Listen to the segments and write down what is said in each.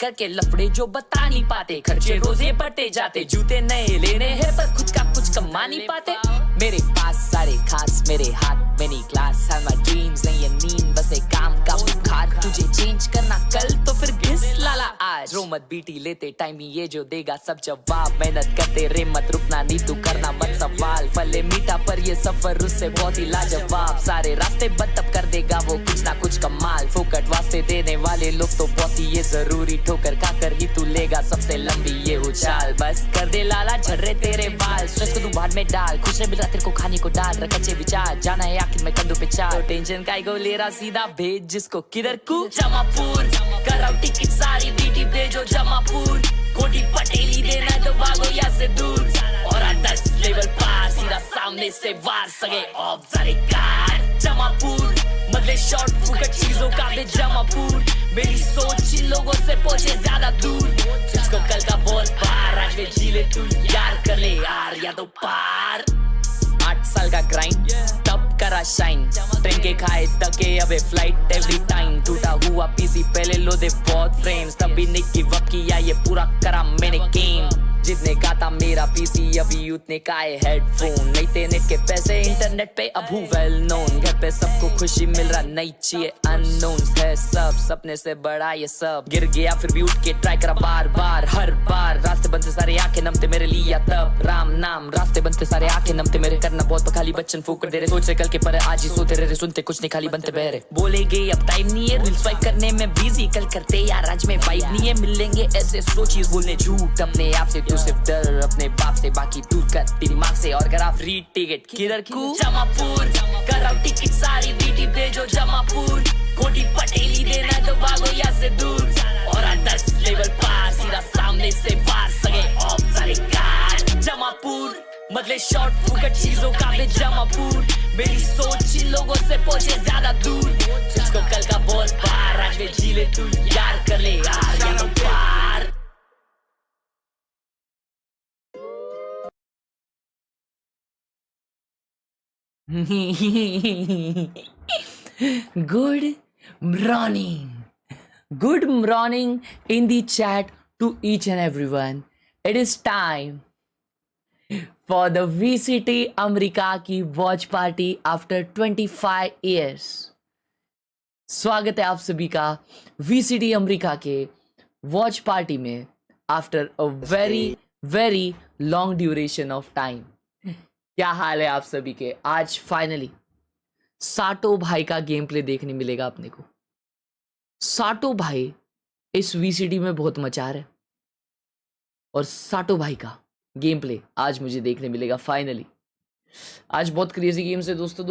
करके लफड़े जो बता नहीं पाते, खर्चे रोजे बढ़ते जाते, जूते नए लेने हैं पर खुद का कुछ कमा नहीं पाते। मेरे पास सारे खास, मेरे हाथ मेनी क्लास, है माय ड्रीम्स नहीं ये नींद, बस एक काम का बुखार। तुझे चेंज करना कल तो फिर घिस लाला आज। रो मत बीटी लेते टाइम ही ये जो देगा सब जवाब, मेहनत करते रे मत रुकना नहीं तू करना मत सवाल। फले मीठा पर ये सफर उससे बहुत ही लाजवाब, सारे रास्ते बंद तब कर देगा वो कुछ ना कुछ कमाल। फोकट वास्ते देने वाले लोग तो बहुत ही ये जरूरी, ठोकर खाकर ही तू लेगा सबसे लंबी ये उछाल। बस कर दे लाला झर्रे तेरे बाल, स्ट्रेस को तू बाद में डाल, खुश रह मिल रहा तेरे को खाने को डाल, रख अच्छे विचार, जाना है आखिर में कंधों पे चाल। टेंशन काय को ले रहा सीधा भेज जिसको किधर को जमापुर, कराओ टिकट सारी बीटी भेजो जमापुर, कोटी पटेली देना तो भागो यहाँ से दूर, और 10 लेवल पार सीधा सामने से वार, सगे ऑफ सारे कार जमापुर, बदले शॉर्ट फुकट चीजों का भी जमापुर, मेरी सोच इन लोगों से पहुंचे ज्यादा दूर, तुझको कल का बहुत पार, आज में जी ले तू यार, कर ले यार या तो पार। 8 साल का ग्राइंड तब करा शाइन, ट्रेन के खाए तके अबे फ्लाइट एवरी टाइम, टूटा हुआ पीसी पहले लो दे बहुत फ्रेम्स, तभी नहीं गिव अप किया ये पूरा करा मैंने गेम, जितने का था मेरा पीसी अभी उतने का है हेडफोन, नहीं थे नेट के पैसे इंटरनेट पे अब हूँ वेल नोन, घर पे सबको खुशी मिल रहा नहीं चाहिए अननोन है सब, सपने से बड़ा ये सब, गिर गया फिर भी उठ के ट्राई करा बार बार हर बार, रास्ते बनते सारे आंखें नमते मेरे लिए तब राम नाम, रास्ते बनते सारे आंखें नमते मेरे, करना बहुत खाली बच्चन फूक दे रहे, सोच कल के पर आज ही सोते रहे, सुनते कुछ नहीं खाली बनते बहरे, बोले गए अब टाइम नहीं है रील स्वाइप करने में बिजी, कल करते यार आज में वाइब नहीं है, मिलेंगे ऐसे सोचिए बोलने झूठ अपने आप से, तू सिर्फ डर अपने बाप से, बाकी तू कर दिमाग से, और करा फ्री टिकट किधर को जमापुर, कराओ टिकट सारी बीटी भेजो जमापुर, कोटी पटेली देना तो भागो यहाँ से दूर, और 10 लेवल पार सीधा सामने से वार, सगे ऑफ सारे कार जमापुर, बदले शॉर्ट फुकट चीजों का भी जमापुर, मेरी सोच इन लोगों से पहुंचे ज्यादा दूर, तुझको कल का बहुत पार, आज में जी ले तू यार, कर ले यार या तो पार। Good morning in the chat to each and everyone. It is time for the VCT America की वॉच पार्टी आफ्टर 25 years. स्वागत है आप सभी का VCT अमेरिका के वॉच पार्टी में after a very long duration of time. क्या हाल है आप सभी के? आज फाइनली साटो भाई का गेम प्ले देखने मिलेगा अपने को। साटो भाई इस VCT में बहुत मचा रहे, और साटो भाई का गेम प्ले आज मुझे देखने मिलेगा फाइनली। आज बहुत क्रेजी गेम्स है दोस्तों,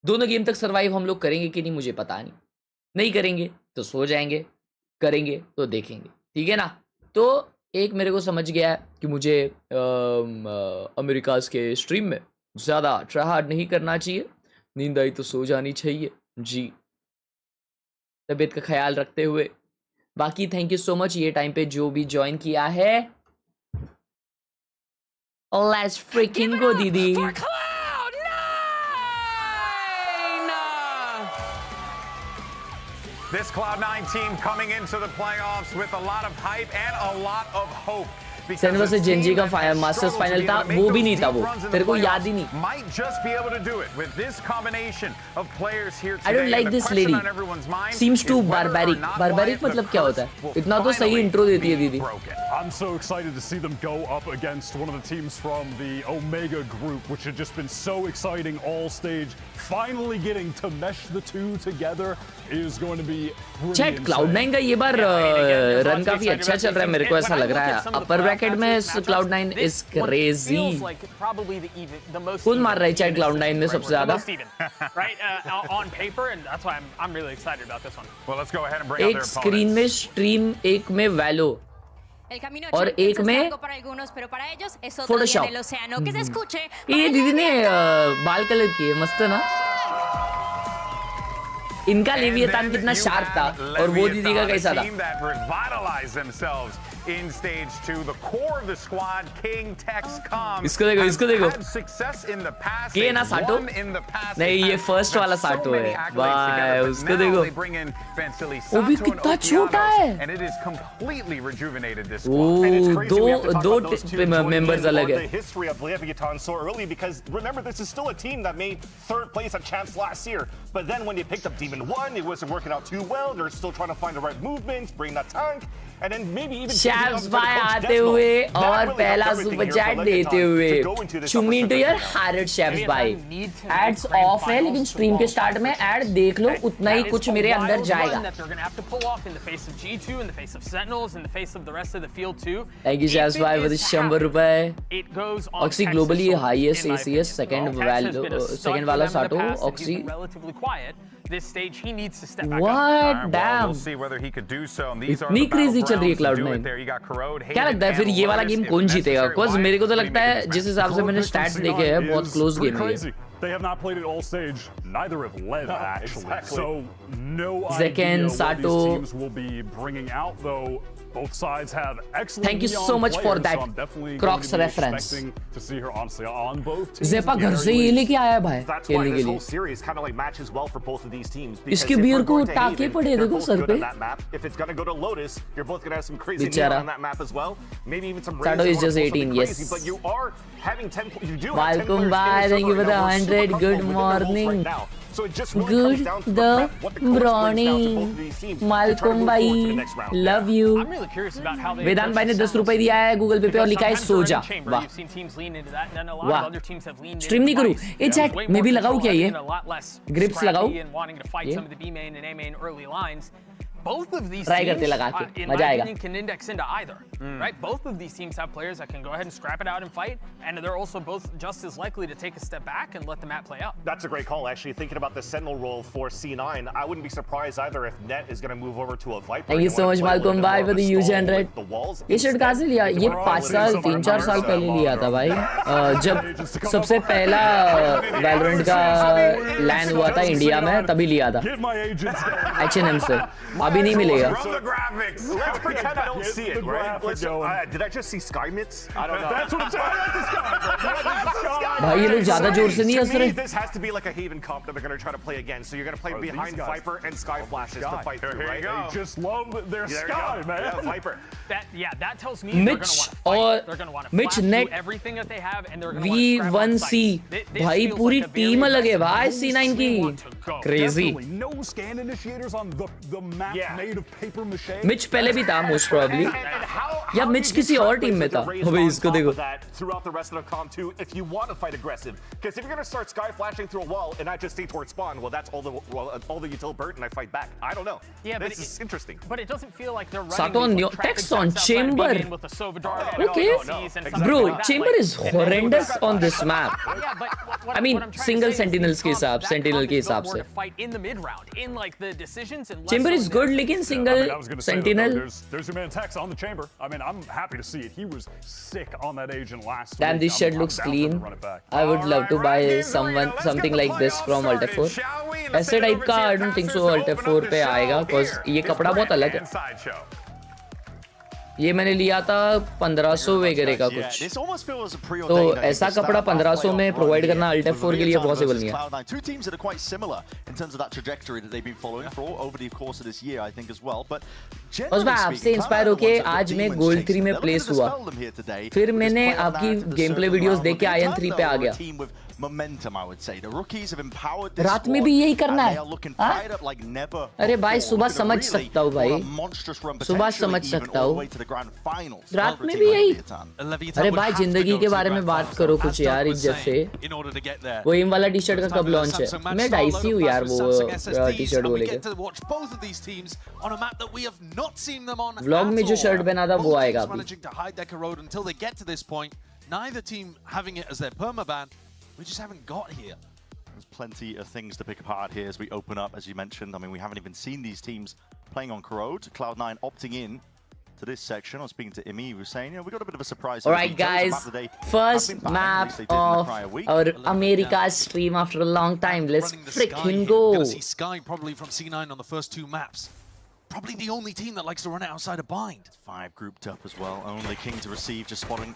दोनों गेम तक सरवाइव हम लोग करेंगे कि नहीं मुझे पता नहीं करेंगे तो सो जाएंगे, करेंगे तो देखेंगे, ठीक है ना। तो एक मेरे को समझ गया कि मुझे अमेरिकाज के स्ट्रीम में ज़्यादा ट्राई हार्ड नहीं करना चाहिए, नींद आई तो सो जानी चाहिए जी, तबीयत का ख्याल रखते हुए। बाकी थैंक यू सो मच ये टाइम पे जो भी ज्वाइन किया है। लेट्स फ्रिकिंग गो दीदी। This Cloud9 team coming into the playoffs with a lot of hype and a lot of hope. सेनवर से जेनजी का मास्टर्स फाइनल था, वो भी नहीं था, वो तेरे को याद ही नहीं। I don't like this lady. Seems too barbaric. Barbaric मतलब क्या होता है? इतना तो सही इंट्रो देती है दीदी। I'm so excited to see them go up against one of the teams from the Omega group, which had just been so exciting all stage. Finally getting to mesh the two together is going to be pretty insane. Cloud9 का ये बार run काफी अच्छा चल रहा है, मेरे को ऐसा लग रहा है। अपर ब्रैकेट में Cloud9 is crazy. कौन मार रहा है चैट Cloud9 में सबसे ज्यादा? एक स्क्रीन में स्ट्रीम, एक में वैलो और एक में फोटोशॉप। ये दीदी ने बाल कलर किए, मस्त ना। इनका लेविएतान कितना शार्प था और वो दीदी का कैसा था। in stage 2. The core of the squad, King, Tex, Com, इसको देखो. had success in the past. ये ना साटो. Won in the past. नहीं, ये first वाला साटो है. भाई, उसको देखो. वो भी कितना छोटा है. And it is completely rejuvenated this squad. And it's crazy we have to talk दो about those two members अलग है. The history of Levitan so early, because remember, this is still a team that made third place at champs last year. But then when they picked up Demon 1, it wasn't working out too well. They're still trying to find the right movements, bring that tank, and then maybe even shapes भाई आते हुए और पहला super chat देते हुए चुम्मी to your heart shapes भाई. Ads of है लेकिन स्ट्रीम के स्टार्ट में एड देख लो उतना ही कुछ मेरे अंदर जाएगा. थैंक यू शैप्स भाई फॉर द 100 रुपए. Oxy globally highest ACS second वाला साटो oxy. This stage, he needs to step back What? up. Damn. We'll see whether he could do so. And these are इतनी the crazy चल रही है battlegrounds. Cloud9. क्या लगता है फिर ये वाला गेम कौन जीतेगा? Cause मेरे को तो लगता है जिस हिसाब से मैंने स्टैट्स देखे हैं बहुत क्लोज गेम है. They have not played it all stage. Neither have LEV actually. Exactly. So no Zekken, idea what Sato. these teams will be bringing out, though. Both sides have excellent. Thank you so neon much for players, that so I'm definitely Crocs going to be reference. expecting to see her honestly on both teams. Zepa घर से ये लेके आया है भाई That's why खेलने के this लिए. whole series kind of like matches well for both of these teams. Because इसके if बियर we're को going to टाके Haven, पड़े they're देखो both सर good पे. on that map. If it's going to go to Lotus, you're both going to have some crazy neon बेचारा. on that map as well. Maybe even some Sato raids is or just something 18, crazy, yes. But you are having 10. You do have 10 Welcome players bye, in the thank you server for the right now. We're 100. super Good comfortable with the roles morning. right now. So it just really comes Good down to the what the coach brings down to both of these teams to try to Malcolm move भाई forward to the next round. love you. I'm really curious about how they वेदांत भाई ने 10 रुपए दिया है Google पे और लिखा है सो जा. वाह वाह. स्ट्रीम नहीं करूँ. ए चैट मैं भी लगाऊँ क्या ये ग्रिप्स लगाऊँ ये Both of these Try teams, करते लगा के, in मजा my आएगा. opinion, can index into either. Right? Both of these teams have players that can go ahead and scrap it out and fight, and they're also both just as likely to take a step back and let the map play out. That's a great call, actually. Thinking about the Sentinel role for C9, I wouldn't be surprised either if Net is going to move over to a Viper. Thank you so much, Malcolm. Bye for the huge 100. ये shirt कहाँ से लिया? ये 5 साल 3-4 साल पहले लिया था भाई. जब सबसे पहला वैलोरेंट का लैंड हुआ था इंडिया में तभी लिया था. H&M से. अभी नहीं मिलेगा. Roll the graphics. Let's pretend I don't see it, right? Did I just see sky mitts? I don't know. That's what I'm saying. भाई ये लोग ज्यादा जोर से नहीं हंस To me, रहे. this has to be like a Haven comp that they're going to try to play again. So you're going to play behind these guys. Viper and Sky Flashes to fight through, Here you right? go. They just love their There you sky, go. man. Yeah, Viper. That tells me they're going Mitch to want to fight. और They're going to want to Mitch flash Net through everything that they have, and they're going to want to scrap on V1C sites. This भाई feels पूरी like a very team अलग है aggressive भाई move. C9 They want की. to go. Crazy. Definitely no scan initiators on the map Yeah. made of paper mache. Mitch पहले भी था most probably. या मिच किसी और टीम में था. अबे इसको देखो. Throughout the rest of the comp too, if you want to fight aggressive, because if you're going to start sky flashing through a wall and not just stay towards spawn, well, that's all the util burnt and I fight back. I don't know. Yeah, but this is interesting. But it doesn't feel like they're running Sato these, on like, tracking text on sites outside chamber. Beacon with the Sovadar and Okay. LEVs and something Bro, like that. chamber Like, is horrendous on this map. Yeah, but what I mean, what I'm trying to single say is sentinels these के comps, हिसाब- that sentinel comp के is built हिसाब more से. to fight in the mid round, in like the decisions and less Chamber so is in good the- लेकिन I single mean, I was going to say, sentinel. though, there's your man Tex on the chamber. I mean, I'm happy to see it. He was sick on that agent last Damn, week. this shed I'm looks down for him clean. to run it back. I would love to buy something like this from Alt F4. ऐसे type का I don't think so Alt F4 पे आएगा cause ये कपड़ा बहुत अलग है. ये मैंने लिया था 1500 वगैरह का कुछ. तो ऐसा कपड़ा 1500 में प्रोवाइड करना Alt F4 के लिए पॉसिबल नहीं है. Two teams that are quite similar in terms of that trajectory that they've been following for over the course of this year, I think as well. But बस मैं आपसे inspire होके आज मैं गोल्ड 3 में प्लेस हुआ. फिर मैंने आपकी गेम प्ले वीडियोस देख के आयन 3 पे आ गया. Momentum, I would say. The rookies have empowered this रात में भी यही करना है. They are looking fired up like never. अरे भाई सुबह before. समझ Really सकता हूँ भाई. on a monstrous run, सुबह potentially समझ even सकता all हूँ. the way to the grand finals. रात में भी यही. अरे भाई जिंदगी के बारे में बात करो कुछ यार इज्जत से. वो एम वाला टी शर्ट का कब लॉन्च है? मैं डाइसी हूँ यार वो टी शर्ट को लेके. व्लॉग में जो शर्ट बना था वो आएगा अभी. Neither team having it as their permaban. We just haven't got here. There's plenty of things to pick apart here as we open up, as you mentioned. I mean, we haven't even seen these teams playing on Khelraay. Cloud9 opting in to this section. I was speaking to Imi, who was saying, we got a bit of a surprise. Alright guys, first map of our America stream after a long time. Let's freaking go. Gonna see Sky probably from C9 on the first two maps. probably the only team that likes to run it outside a bind. 5 grouped up as well. Only King to receive, just spotting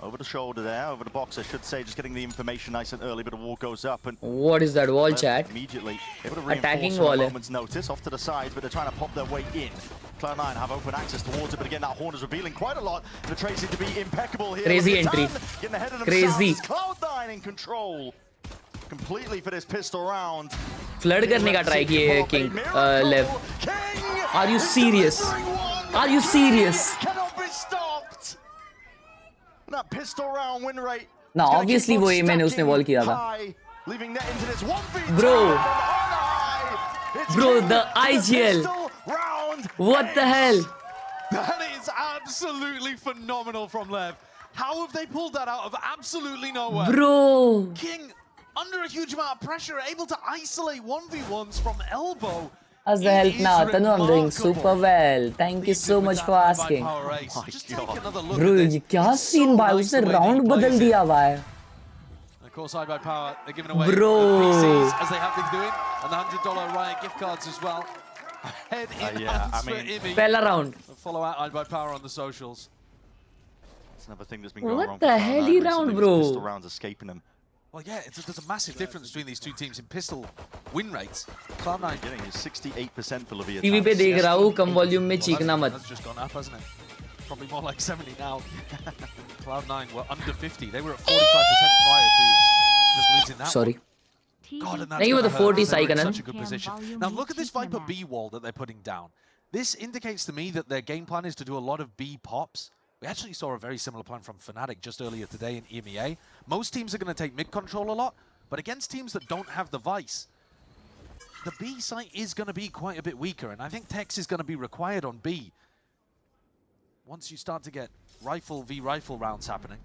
over the shoulder there, over the box, I should say, just getting the information nice and early, but the wall goes up and What is that wall, chat? immediately able to Attacking reinforce wall. a moment's notice off to the sides, but they're trying to pop their way in. Cloud9 have open access towards it, but again, that horn is revealing quite a lot. The trades seem to be impeccable here. Crazy Levitan entry. getting ahead of Crazy. themselves. Cloud9 in control completely for this pistol round. Flood करने का try किए king लेव. Are you serious? Are you serious? Cannot be stopped. That pistol round win rate. ना obviously वो aim मैंने उसने wall किया था. Leaving net into this 1v2 Bro. from Khelraay. It's Bro, game the of IGL. pistol round. What the hell? That is absolutely phenomenal from Lev. How have they pulled that out of absolutely nowhere? Bro. King, under a huge amount of pressure, able to isolate 1v1s from elbow. As the It help is now, Tanu, I'm doing remarkable. super well. Thank you so much for asking. Just take another look Bro, at ये this. क्या It's scene so भाई, nice उसने the way he round plays बदल it. दिया भाई. Of course, Side by Power, they're giving away Bro. the PCs as they have been doing, and the $100 Riot gift cards as well. Head in yeah, hands I for mean- Imi. पहला round. Follow out Side by Power on the socials. That's another thing that's been going What wrong. the for hell Cloud9 he recently, round, these bro? Pistol rounds escaping them. Well, yeah, there's a massive difference between these two teams in pistol win rates. Cloud9 Getting his 68% for Levitan. TV पे देख रहा हूँ, कम volume में चीखना मत. That's just gone up, hasn't it? Probably more like 70 now. Cloud9 were under 50. They were at 45% prior to just losing that. Sorry. God, and that's Thank you for gonna the hurt 40 us. They were in Saikanan. such a good position. Now look at this Viper B wall that they're putting down. This indicates to me that their game plan is to do a lot of B pops. We actually saw a very similar plan from Fnatic just earlier today in EMEA. Most teams are going to take mid control a lot, but against teams that don't have the Vice, the B site is going to be quite a bit weaker, and I think Tex is going to be required on B. Once you start to get rifle v rifle rounds happening.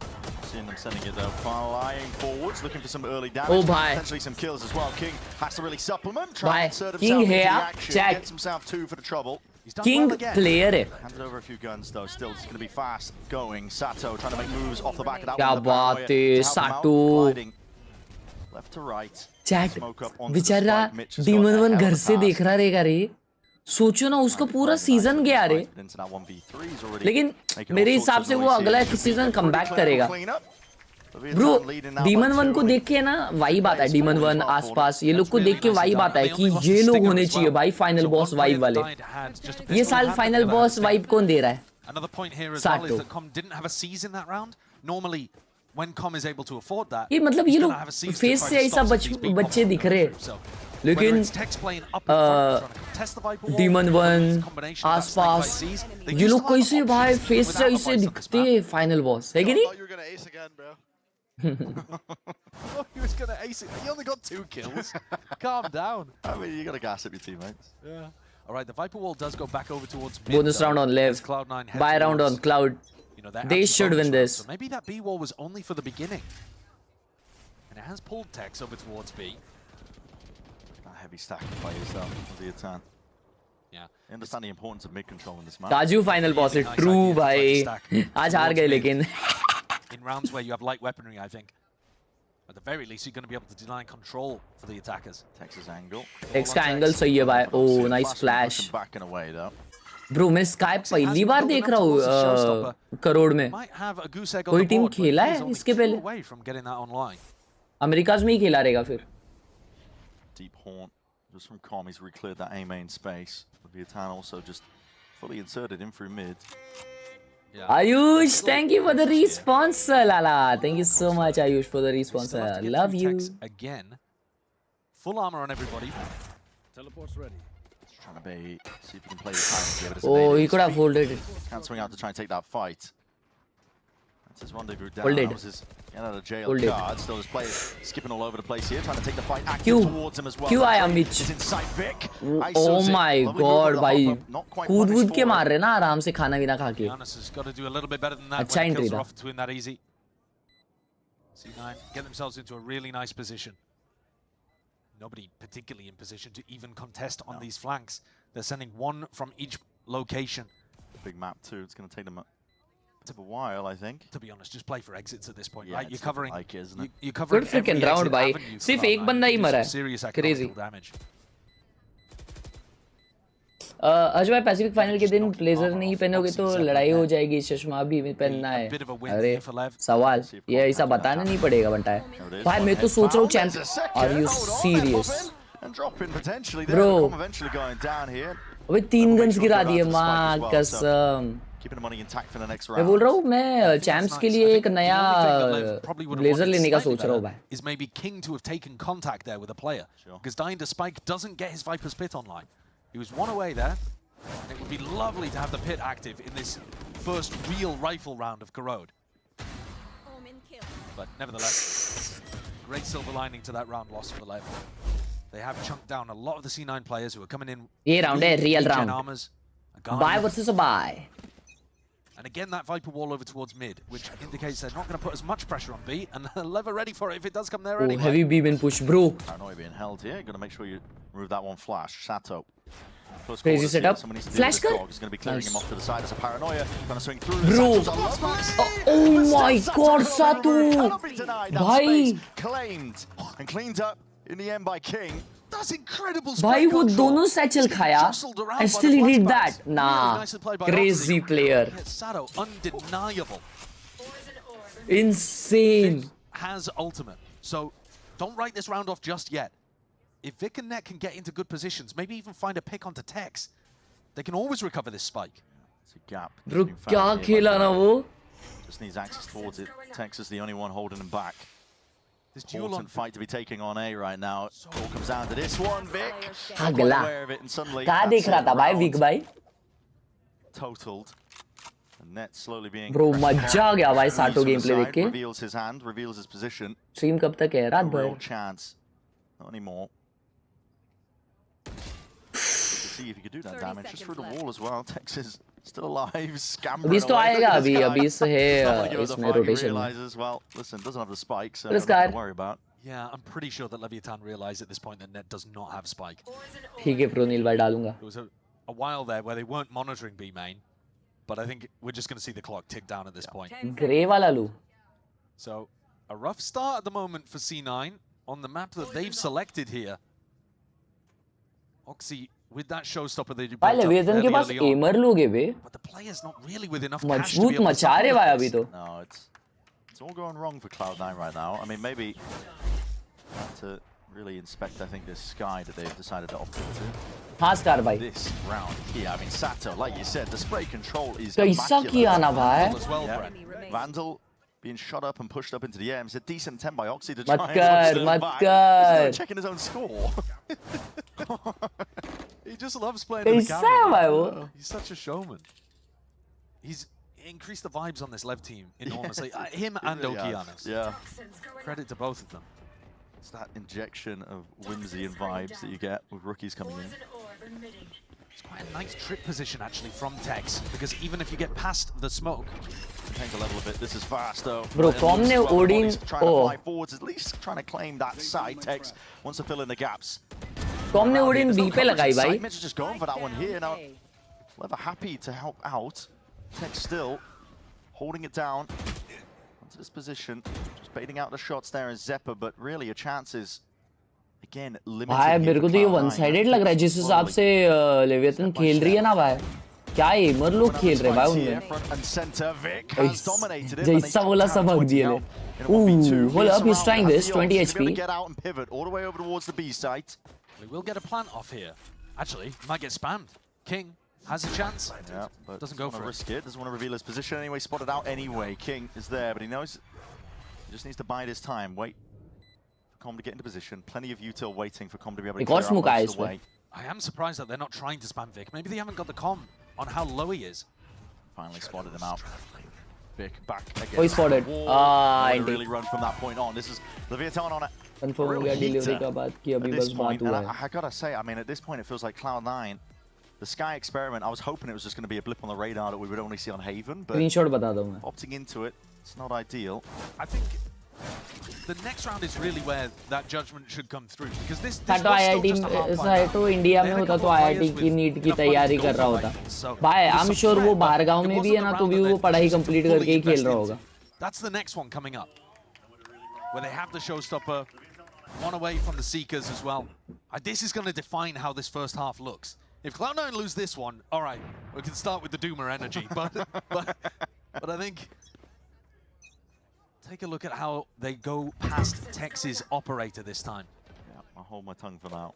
Seeing them sending it though, flying forwards, looking for some early damage, Oh, bye. potentially some kills as well. King has to really supplement, Bye. try and insert King himself into here, the action, check. gets himself 2 for the trouble. He's done King well again. player है. Handed over a few guns though, still it's going to be fast going. Sato trying to make moves off the back of that क्या one. The बात paranoia है, to help him out, Sato. gliding left to right. Chat. Smoke up onto the बेचारा spike. Mitch has got Demon a One hell घर of a से pass. देख रहा रहेगा रे. सोचो ना उसका पूरा सीजन गया रे. Into that 1v3s already. लेकिन Making मेरे all sorts हिसाब of से वो noise here. अगला Should be season pretty comeback clear करेगा. clean up. Levitan bro leading now demon by one 2. को देख के ना वाइब आता है. डीमन वन आसपास ये लोग को देख के वाइब आता है कि ये लोग होने चाहिए भाई फाइनल बॉस वाइब वाले. ये साल फाइनल बॉस वाइब कौन दे रहा है? Another point here as well Sato. is that Com didn't have a seize in that round. Normally, when Com is able to afford that, ये मतलब he's ये gonna लोग have a seize to face try से to ऐसा stop some of these big बच्चे pops दिख from रहे. going through. So, लेकिन whether it's Tex playing up in front, trying to contest the Viper wall, demon whether one it's a combination of that snake आसपास bite seize, they ये used लोग to have कैसे options भाई even face से without the ऐसे Vice on this दिखते map. हैं final boss है कि नहीं? thought you were gonna ace again, bro. Oh, he was going to ace it. He only got 2 kills. Calm down. I mean, you got to gas up your teammates. Yeah. All right, the Viper wall does go back over towards mid. Bonus though, round on as Lev. Cloud9 head Buy round towards, on Cloud. you know, their They should anti-bonus win round. this. So maybe that B wall was only for the beginning. And it has pulled Tex over towards B. That heavy stack of players though, Levitan. Yeah. I understand the importance of mid control in this match. काजू final boss है. True भाई. आज हार गए लेकिन. In rounds where you have light weaponry, I think. At the very least, you're going to be able to deny control for the attackers. Texas angle. X का angle सही है भाई. Oh nice flash. Back and away though. Bro मैं sky पहली बार देख रहा हूँ करोड़ में. Might have a goose egg on कोई the टीम board, but खेला he's है only इसके 2 पहले? away from getting that online. Americas में ही खेला रहेगा फिर. Deep horn. Just from Com, he's re-cleared that A main space. Levitan also just fully inserted in through mid. Yeah. Ayush, thank you for the response, Lala. Thank you so much, Ayush, for the response. Still have to get Love through you. Tex again. Full armor on everybody. Teleport's ready. Just trying to bait, see if he can play the timing here, but it's Oh, evading he his could have feet. folded it. Can't swing out to try and take that fight. That's his rendezvous down. Folded. That was his get out of jail Folded. card. Still his players skipping all over the place here, trying to take the fight active Q. towards him as well. Q आया It's Mitch. inside Vic. Oh my god, भाई. कूद के मार रहे ना आराम से खाना वीना खा के. Giannis has got to do a little bit better than that. अच्छा When entry kills are था. off to win that easy. C9 get themselves into a really nice position. Nobody particularly in position to even contest on these flanks. They're sending one from each location. Big map too. It's going to take them a bit of a while, I think. To be honest, just play for exits at this point, Yeah, right? You're it's covering, like it, isn't it? you're covering Good freaking every round, exit भाई. avenue for सिर्फ Cloud9. एक बंदा ही You do मरा some है. serious Crazy. economical damage. आज भाई Pacific final के दिन ब्लेजर नहीं पहनोगे तो लड़ाई हो जाएगी, चश्मा भी पहनना है। अरे सवाल ये ऐसा बताना नहीं पड़ेगा बनता है भाई। मैं तो सोच रहा हूँ champ, are you serious bro? अबे 3 गन्स गिरा दिए, माँ कसम। मैं बोल रहा हूँ मैं चैंप्स के लिए एक नया ब्लेजर लेने का सोच रहा हूँ भाई। Is maybe King to have taken contact there with a player, because dying to Spike doesn't get his Viper's Pit online. He was one away there. It would be lovely to have the pit active in this first real rifle round of Corrode. But nevertheless, great silver lining to that round loss for LEV. They have chunked down a lot of the C9 players who are coming in. ये round है real round. Armors, Buy versus a buy. And again, that Viper wall over towards mid, which indicates they're not going to put as much pressure on B, and LEV are ready for it if it does come there anyway. Heavy B bin push, bro. Paranoia being held here. Got to make sure you remove that one flash. Sato. Crazy setup. Flash gun. He's going to be clearing him off to the side as a Paranoia. Going to swing through. Bro. Oh my God, Sato. Bhai. Claimed and cleaned up in the end by King. That's incredible. भाई वो दोनों satchel खाया and still he did that. Nah, crazy player. Sato, undeniable. Insane. Has ultimate, so don't write this round off just yet. If Vic and Net can get into good positions, maybe even find a pick onto Tex, they can always recover this spike. It's a gap. Bro, क्या खेला ना वो? Just needs access towards it. Tex is the only one holding him back. This important fight to be taking on A right now. All comes down to this one, Vic. अगला. क्या देख रहा था भाई Vic भाई? Totaled. And Net slowly being. Bro, मजा आ गया भाई Sato gameplay देख के. Reveals his hand, reveals his position. Stream कब तक है? रात भर. Real chance. Not anymore. See if you could do that damage just through the wall as well. Tex is still alive. अभी तो आएगा अभी से है इसमें rotation. Well, listen, doesn't have the spike, so nothing to worry about. Yeah, I'm pretty sure that Levitan realized at this point that Net does not have spike. ठीक है pro नील भाई डालूंगा. There was a while there where they weren't monitoring B main, but I think we're just going to see the clock tick down at this point. Grey वाला लूँ. So a rough start at the moment for C9 on the map that they've selected here. Oxy with that showstopper they do. भाई लेवियन के पास एमर लोगे बे. But the player's not really with enough cash to be able to मचा रहे भाई अभी तो. No, it's all going wrong for Cloud9 right now. I mean, maybe to really inspect, I think, this sky that they've decided to opt into. हाँ scar भाई. This round here, I mean, Sato, like you said, the spray control is कैसा किया ना भाई. Vandal being shot up and pushed up into the air. It's a decent 10 by Oxy to try मत कर. He's checking his own score. He just loves playing in the कैसा है भाई वो? He's such a showman. He's increased the vibes on this LEV team enormously. Him and really Okeanos. Yeah. Credit to both of them. It's that injection of whimsy and vibes that you get with rookies coming in. It's quite a nice trip position actually from Tex, because even if you get past the smoke, Change the level a bit. This is fast though. Bro, Com ने Odin trying to fly forwards, at least trying to claim that side. Tex wants to fill in the gaps. Com ने Odin B पे लगाई भाई. Mitch is just going for that one here now. Lever happy to help out. Tex still holding it down onto this position, just baiting out the shots there as Zeppa, but really your chances again limited. भाई मेरे को तो ये one sided लग रहा है जिस हिसाब से लेवियन खेल रही है ना भाई. क्या एमर लोग खेल रहे भाई उनमें. जैसा बोला समझ दिए ले. Hold up, he's trying this. 20 HP. Get out and pivot all the way over towards the B site. we will get a plant off here. Actually, might get spammed. King has a chance. Yeah, but doesn't go for risk it. Doesn't want to reveal his position anyway. Spotted out anyway. King is there, but he knows he just needs to bide his time. Wait for Com to get into position. Plenty of util waiting for Com to be able to clear out most of the way. I am surprised that they're not trying to spam Vic. Maybe they haven't got the com on how low he is. Finally spotted him out. Vic back again. Oh, he spotted. Really run from that point on. This is Levitan on it. Confirm हो गया delivery का बात कि अभी बस बात हुआ है. I gotta say, I mean, at this point, it feels like Cloud9. The Sky experiment, I was hoping it was just going to be a blip on the radar that we would only see on Haven, but Screenshot बता दूँ मैं. Opting into it, it's not ideal. I think the next round is really where that judgment should come through, because this तो IIT तो India में होता तो IIT की NEET की तैयारी कर रहा होता. भाई I'm sure वो बाहर गांव में भी है ना तो भी वो पढ़ाई कंप्लीट करके ही खेल रहा होगा. That's the next one coming up, where they have the showstopper, one away from the Seekers as well. This is going to define how this first half looks. If Cloud9 lose this one, all right, we can start with the Doomer energy. But I think take a look at how they go past Tex's operator this time. Yeah, I'll hold my tongue for that.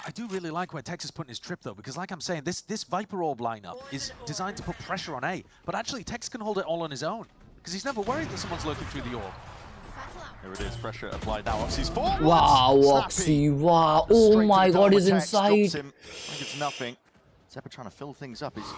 I do really like where Tex is putting his trip though, because like I'm saying, this Viper Orb lineup is designed to put pressure on A, but actually Tex can hold it all on his own, because he's never worried that someone's lurking through the orb. Here it is, pressure applied now. Oxy's forward. Wow, Oxy, wow. Oh my god, he's inside. Him. I think it's nothing. Zeppa trying to fill things up. He's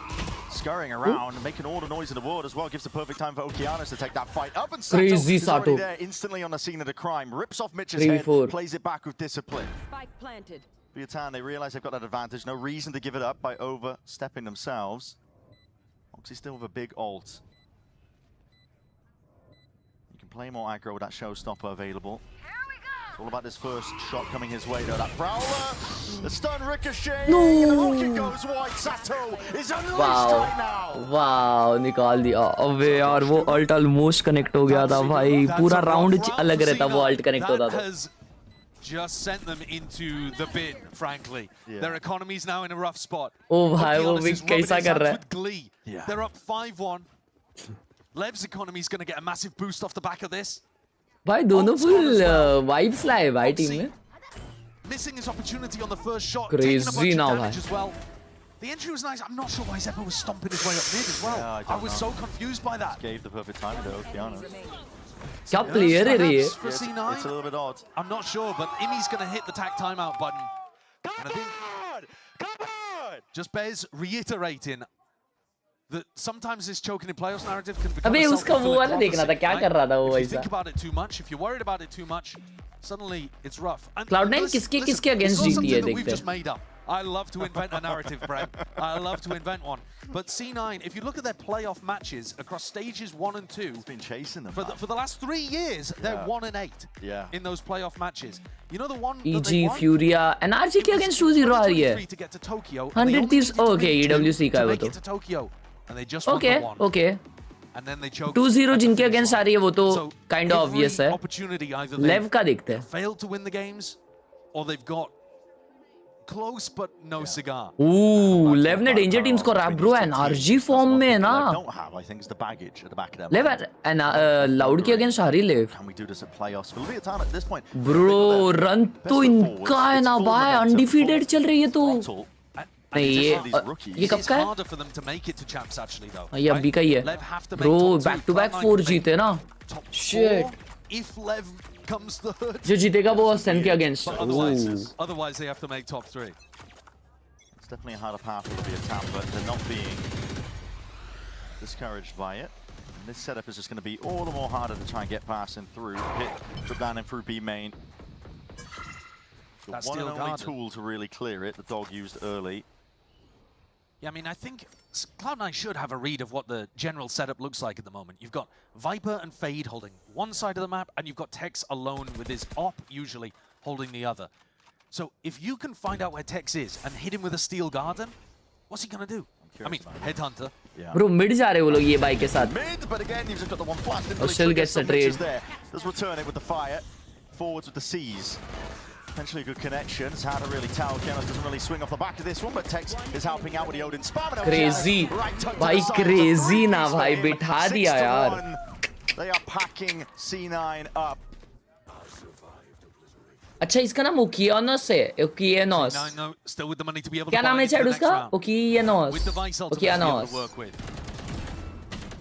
scurrying around and making all the noise in the world as well. Gives the perfect time for Okeanos to take that fight up. And Sato is already there, instantly on the scene of the crime. Rips off Mitch's head, plays it back with discipline. Spike planted. Viewsonic, they realize they've got that advantage. No reason to give it up by overstepping themselves. Oxy still with a big ult. You can play more aggro with that showstopper available. It's all about this first shot coming his way though. That Prowler, the stun ricochet, and the rocket goes wide. Sato is unleashed right now. Wow निकाल दिया. अबे यार वो alt almost connect हो गया था भाई. पूरा राउंड अलग रहता वो अल्ट कनेक्ट होता था. Just sent them into the bin, frankly. Yeah. Their economy's now in a rough spot. Oh भाई वो भी कैसा कर रहा है? Yeah. They're up 5-1. Lev's economy is going to get a massive boost off the back of this. भाई दोनों full vibes लाए भाई टीम में. Missing his opportunity on the first shot. Crazy now भाई. As well. The entry was nice. I'm not sure why Zeppa was stomping his way up mid as well. Yeah, I was so confused by that. Just gave the perfect time to Okeanos. क्या player है ये? It's a little bit odd. I'm not sure, but Imi's going to hit the tag timeout button. And I think come on! Just Bez reiterating that sometimes this choking in playoffs narrative can become अबे उसका वो वाला देखना था क्या कर रहा था वो ऐसा. If you think about it too much, if you're worried about it too much, suddenly it's rough. Cloud9 किसके against जीती है देखते हैं. I love to invent a narrative, Brent. I love to invent one. But C9, if you look at their playoff matches across stages 1 and 2, he's been chasing them for the last 3 years, they're 1-8 in those playoff matches. You know the one EG Furia and RGK against 2-0 आ रही है. to get to Tokyo. 100 Thieves. Okay, EWC का है वो तो. To Tokyo, and they just okay, won okay. And then they choked. 2-0 जिनके against आ रही है वो तो kind of obvious है. Lev का देखते हैं. Failed to win the games, or they've got close but no cigar. Ooh, Lev ने danger teams को rap bro and RG form में है ना. Don't have, I think, is the baggage at the back of them. Lev and Loud के against हारी Lev. Can we do this at playoffs? Will be a time at this point. Bro, run तो इनका है ना भाई, undefeated चल रही है तो. नहीं ये कब का है? ये अभी का ही है. Bro, back to back 4 जीते ना. Shit. If Lev comes third, जो जीतेगा वो Sen के against. Otherwise they have to make top 3. It's definitely a harder path for the attack, but they're not being discouraged by it. And this setup is just going to be all the more harder to try and get past and through. Hit, drop down and through B main. The one and only tool to really clear it, the dog used early. Yeah, I mean, I think Cloud9 should have a read of what the general setup looks like at the moment. You've got Viper and Fade holding one side of the map, and you've got Tex alone with his op, usually, holding the other. So if you can find out where Tex is and hit him with a Steel Garden, what's he going to do? I mean, Headhunter. Yeah. Bro, mid जा रहे वो लोग ये bike के साथ. Mid, but again, you've just got the one flash. Or still gets a trade. Does return it with the fire. Forwards with the C's. Potentially a good connection. It's hard to really tell. Kenos doesn't really swing off the back of this one, but Tex is helping out with the Odin spam. Crazy. भाई crazy ना भाई बिठा दिया यार. They are packing C9 up. अच्छा इसका नाम Okeanos है. Okeanos. No, still with the money to be able to क्या नाम है चैट उसका? Okeanos. Okeanos.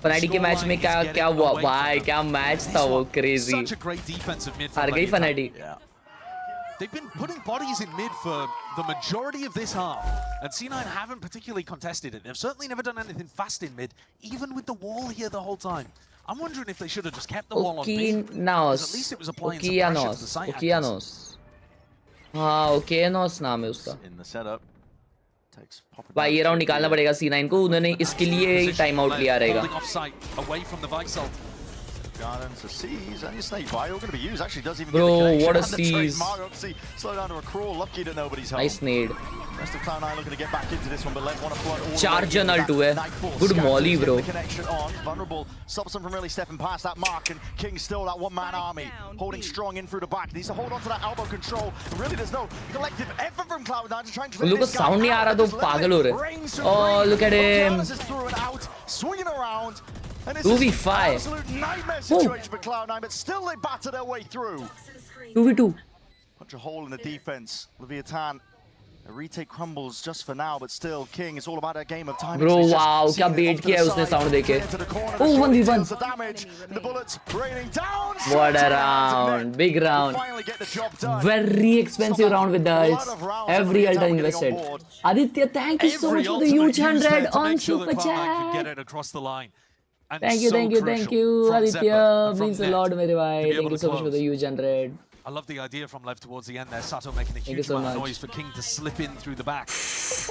Fnatic के मैच में क्या हुआ भाई? क्या मैच था वो crazy. हार गई Fnatic. They've been putting bodies in mid for the majority of this half, and C9 haven't particularly contested it. They've certainly never done anything fast in mid, even with the wall here the whole time. I'm wondering if they should have just kept the wall on mid, because at least it was applying some pressure to the site. Okeanos. हाँ, Okeanos नाम है उसका. In the setup. भाई ये round निकालना पड़ेगा C9 को. उन्होंने इसके लिए ही टाइम आउट लिया रहेगा. Away from the Vikesult. Gardens, the C's, and your snake bite all going to be used. Actually, does even Bro, get the what a C's. C's. Slow down to a crawl. Lucky that nobody's home. Nice nade. Rest of Cloud9 looking to get back into this one, but Lev want to flood all the way Charger into null that too hai. Nightfall. Good Scatters molly, get bro. the connection on. Vulnerable stops them from really stepping past that mark, and King still that one-man army holding strong in through the back. Needs to hold on to that elbow control. And really, there's no collective effort from Cloud9 to try and clear उन लोग को this guy sound नहीं आ out. रहा तो पागल हो रहे. Oh, look at him. Is through and out, swinging around. And this 2v5. is an absolute nightmare situation for Cloud9, but still they batter their way through. 2v2. Punch a hole in the defense. Levitan, a retake crumbles just for now, but still, King, it's all about a game of time. Bro, wow, क्या bait किया है उसने sound देके. Oh, 1v1. The bullets raining down. What a round. Big round. Very expensive round with the ults. Every ult invested. Aditya, thank you so much for the huge 100 on Super Chat. Get it across the line. And Thank you, so thank you, thank crucial you, from Aditya. Zeppa, from Means a net lot, mere to bhai. be Thank able you to so much for the close. huge 100. I love the idea from Lev towards the end there. Sato making a you huge so amount of much. noise for King to slip in through the back.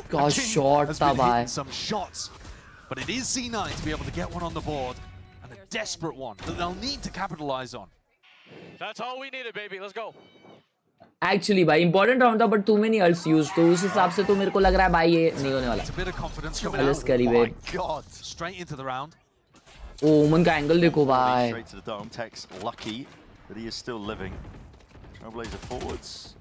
Gosh, King shot has tha been bhai. hitting some shots, but it is C9 to be able to get one on the board, and a desperate one that they'll need to capitalize on. That's all we needed, baby. Let's go. Actually, भाई important round था, but too many ults used. तो उस हिसाब से तो मेरे को लग रहा है भाई ये नहीं होने वाला. It's a bit of confidence coming Let's out. carry babe. God. Straight into the round. Oh, Omen का angle देखो भाई. Straight to the dome. Tex lucky that he is still living. Trailblazer forwards.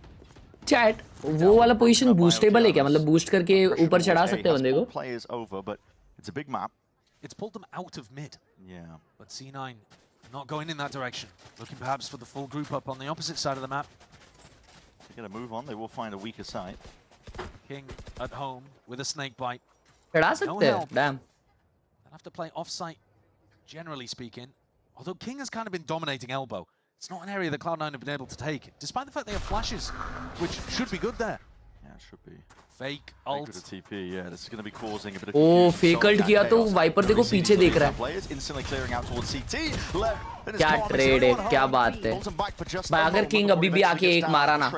Chat, वो वाला position boostable है क्या? मतलब boost करके ऊपर चढ़ा सकते हैं बंदे को? Players over, but it's a big map. It's pulled them out of mid. Yeah. But C9 not going in that direction. Looking perhaps for the full group up on the opposite side of the map. They're going to move on. They will find a weaker side. King at home with a snake bite. चढ़ा सकते हैं. Damn. They'll have to play off-site, generally speaking. Although King has kind of been dominating elbow. It's not an area that Cloud9 have been able to take, despite the fact they have flashes, which should be good there. Yeah, it should be. Fake ult. Fake with a TP, yeah, this is going to be causing a bit of Oh, confusion. fake ult किया तो Viper देखो पीछे देख रहा है. Players instantly clearing out towards CT. Lev, क्या trade है, क्या बात है. भाई अगर King अभी भी आके एक मारा ना,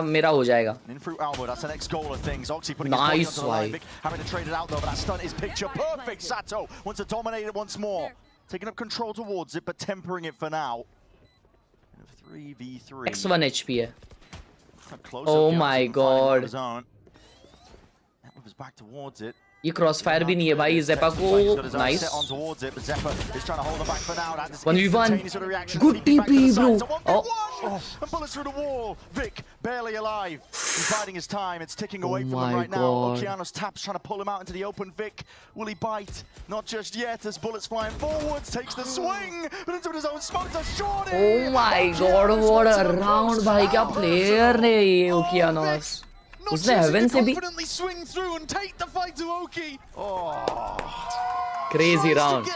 मेरा हो जाएगा. In through Almo, that's the next goal of things. Oxy putting Nice, his body onto the line, having to trade it out though, but that stunt is picture perfect. Sato wants to dominate it once more. Taking up control towards it, but tempering it for now. 3v3. X1 HP है. Oh my god. Was back towards it. ये crossfire भी नहीं है भाई. Zeppa को nice. 1v1. Good TP, bro. Oh. And bullets through the wall. Vic barely alive. He's biding his time. It's ticking away from him right now. Okeanos taps trying to pull him out into the open. Vic, will he bite? Not just yet. As bullets flying forwards, takes the swing, but into his own smoke. That's short. Oh my god, what a round भाई. क्या player है ये Okeanos. उसने heaven से भी swing through and take the fight to Oki. Crazy round.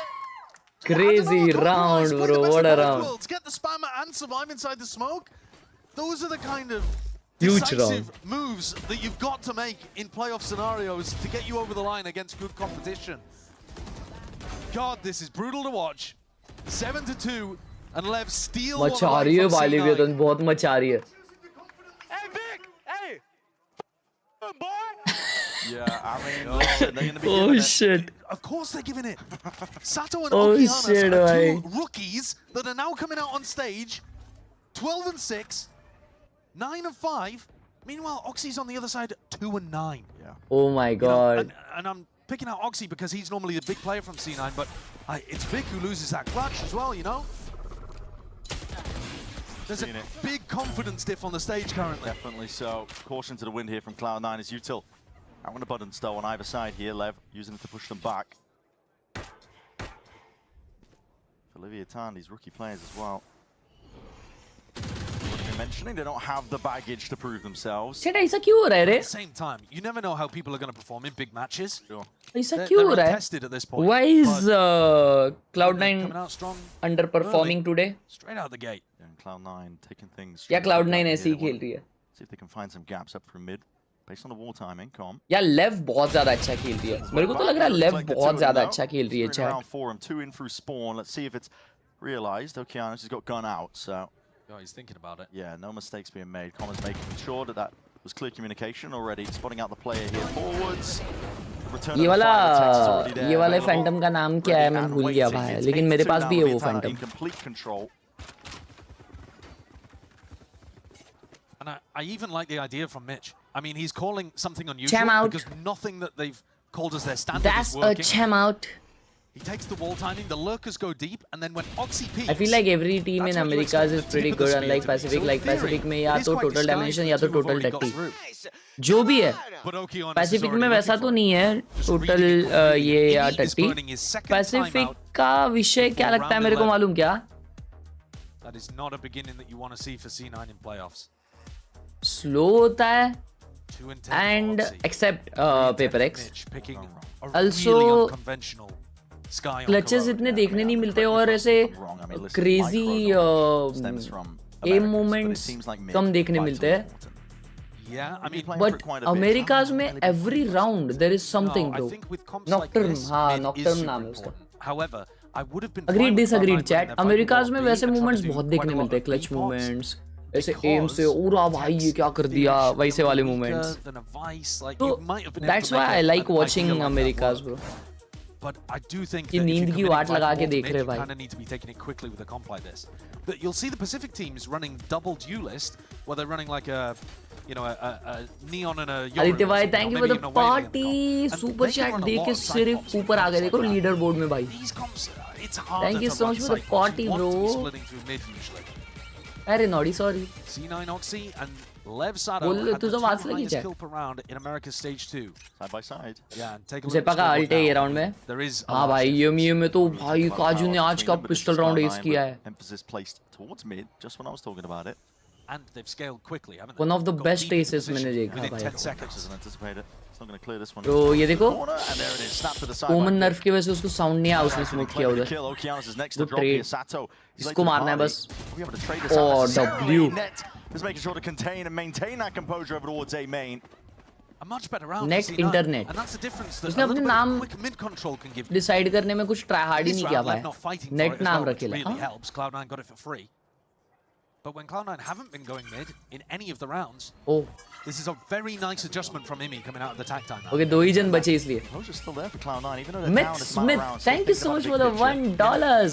Crazy round, bro. What a round. To get the spammer and survive inside the smoke. Those are the kind of huge decisive moves that you've got to make in playoff scenarios to get you over the line against good competition. God, this is brutal to watch. 7-2 and Lev steal one मचा रही है भाई लेवियतन बहुत मचा रही है. Hey, Vic! Hey! Boy! Yeah, I mean, listen, they're going to be Oh shit. Of course they're giving it. Sato and Oh, Okeanos shit, are bhai. two rookies that are now coming out on stage. 12-6, 9-5. Meanwhile, Oxy's on the other side, 2-9. Yeah. Oh my You know, god. and I'm picking out Oxy because he's normally the big player from C9, but it's Vic who loses that clutch as well, you know? There's a big confidence diff on the stage currently. Definitely so. Caution to the wind here from Cloud9 as Util out on the buttons though on either side here. Lev using it to push them back. For Levitan, these rookie players as well. Mentioning they don't have the baggage to prove themselves. Shit, ऐसा क्यों हो रहा है रे? At the same time, you never know how people are going to perform in big matches. Sure. ऐसा क्यों हो रहा है? Tested at this point. Why is Cloud9 coming out strong underperforming today? straight out the gate? Yeah, and Cloud9 taking things. या Cloud9 ऐसे ही खेल रही है? See if they can find some gaps up through mid. Based on the wall timing, calm. या Lev बहुत ज़्यादा अच्छा खेल रही है. मेरे को तो लग रहा है Lev बहुत ज़्यादा अच्छा खेल रही है chat. Round 4 and 2 in through spawn. Let's see if it's realized. Okeanos has got gun out, so. Oh, he's thinking about it. Yeah, no mistakes being made. Common's making sure that was clear communication already. Spotting out the player here forwards. ये वाला Phantom का नाम क्या है मैं भूल गया भाई. लेकिन मेरे पास भी है वो Phantom. In complete control. And I even like the idea from Mitch. I mean, he's calling something unusual Cham out. because nothing that they've called as their standard That's is a working. cham out. He takes the wall timing, the lurkers go deep, and then when Oxy peaks... I feel like every team in that's what you Americas expect is the pretty tip of the good, spear unlike to be. Pacific. So Like in theory, Pacific में it या is तो quite total disguised domination for या the तो two who've total already got dirty. through. जो भी है. But Okeanos is Pacific already में वैसा looking तो for it. नहीं है Just टोटल reading it ये या completely. He is टट्टी. burning his second Pacific timeout का विषय क्या before लगता है round मेरे को 11. मालूम क्या? That is not a beginning that you want to see for C9 in playoffs. Slow होता है 2 and 10 and for Oxy. except Paper X. Mitch picking a Also, really unconventional Sky on clutches Khelraay. इतने देखने नहीं मिलते और ऐसे crazy M moments कम देखने मिलते हैं. Yeah, I mean, But Americas में every round there is something no, I bro. think with comps like Nocturne, this, हाँ mid is Nocturne super नाम है उसका. important. However, I would have been Agreed fine with disagreed Cloud9 chat. when they're Americas में fighting वैसे wall B, moments they're बहुत trying to देखने do मिलते हैं. quite a clutch lot of moments ऐसे because एम से ओरा भाई ये क्या कर दिया वैसे वाले weaker moments. than a vice, like So you might have been able that's to make why I a- like an watching idea like that Americas work. bro. But I do think कि that if नींद you're की committing वाट quite लगा a के lot to देख mid, रहे you भाई. kind of need to be taking it quickly with a comp like this. But you'll see the Pacific teams running double duelist, where they're running like a, you know, a neon and a Yoru Aditya or भाई something, thank or you for maybe the even a Waving party. comp. And super they can chat run a देख lot के of side सिर्फ comps ऊपर आ गए. like देखो that. Leader board में भाई. These comps, it's harder Thank you to so run much for the side comps. party, You want to be bro. splitting through mid usually. अरे Noddy sorry. C9 Oxy and Lev Sado बोल had the तुझे two watch लगी highest क्या? kill per round in America's stage 2. Side by side. Yeah, and take a look जेपा at का the alt है ये scoreboard now. Round में. There is a हाँ large भाई difference. ये में तो भाई काजू ने आज का पिस्टल राउंड एस किया है. Emphasis placed towards mid, just when I was talking about it. And they've scaled quickly, haven't they? One of the Got best deep into aces मैंने position देखा within भाई. 10 seconds. Doesn't anticipate it. It's not going to clear this one. Bro, ये देखो. Corner, and there it is. Snap to the side. Common नर्फ की वजह से उसको sound नहीं आया. उसने स्मोक किया उधर. Kill. Okeanos is next to Good drop here. trade. Sato. He's इसको late to the मारना है party. बस. We'll be able to trade this Oh, out necessarily. W. Net is making sure to contain and maintain that composure over towards A main. A much better round Net for C9. internet. And that's the difference that उसने a अपने little bit नाम of quick mid control can give you. Decide करने में कुछ try hard he This नहीं किया round, Lev भाई. not fighting for net it as नाम well, which रखेला. really helps. Cloud9 got it for free. But when Cloud9 haven't been going mid in any of the rounds, Oh, this is a very nice adjustment from Imi coming out of the tag time now. okay, दो ही जन बचे इसलिए. Closure's still there for Cloud9, even though they're Myth down this amount of Smith, rounds. thank you so much for the $1, Myth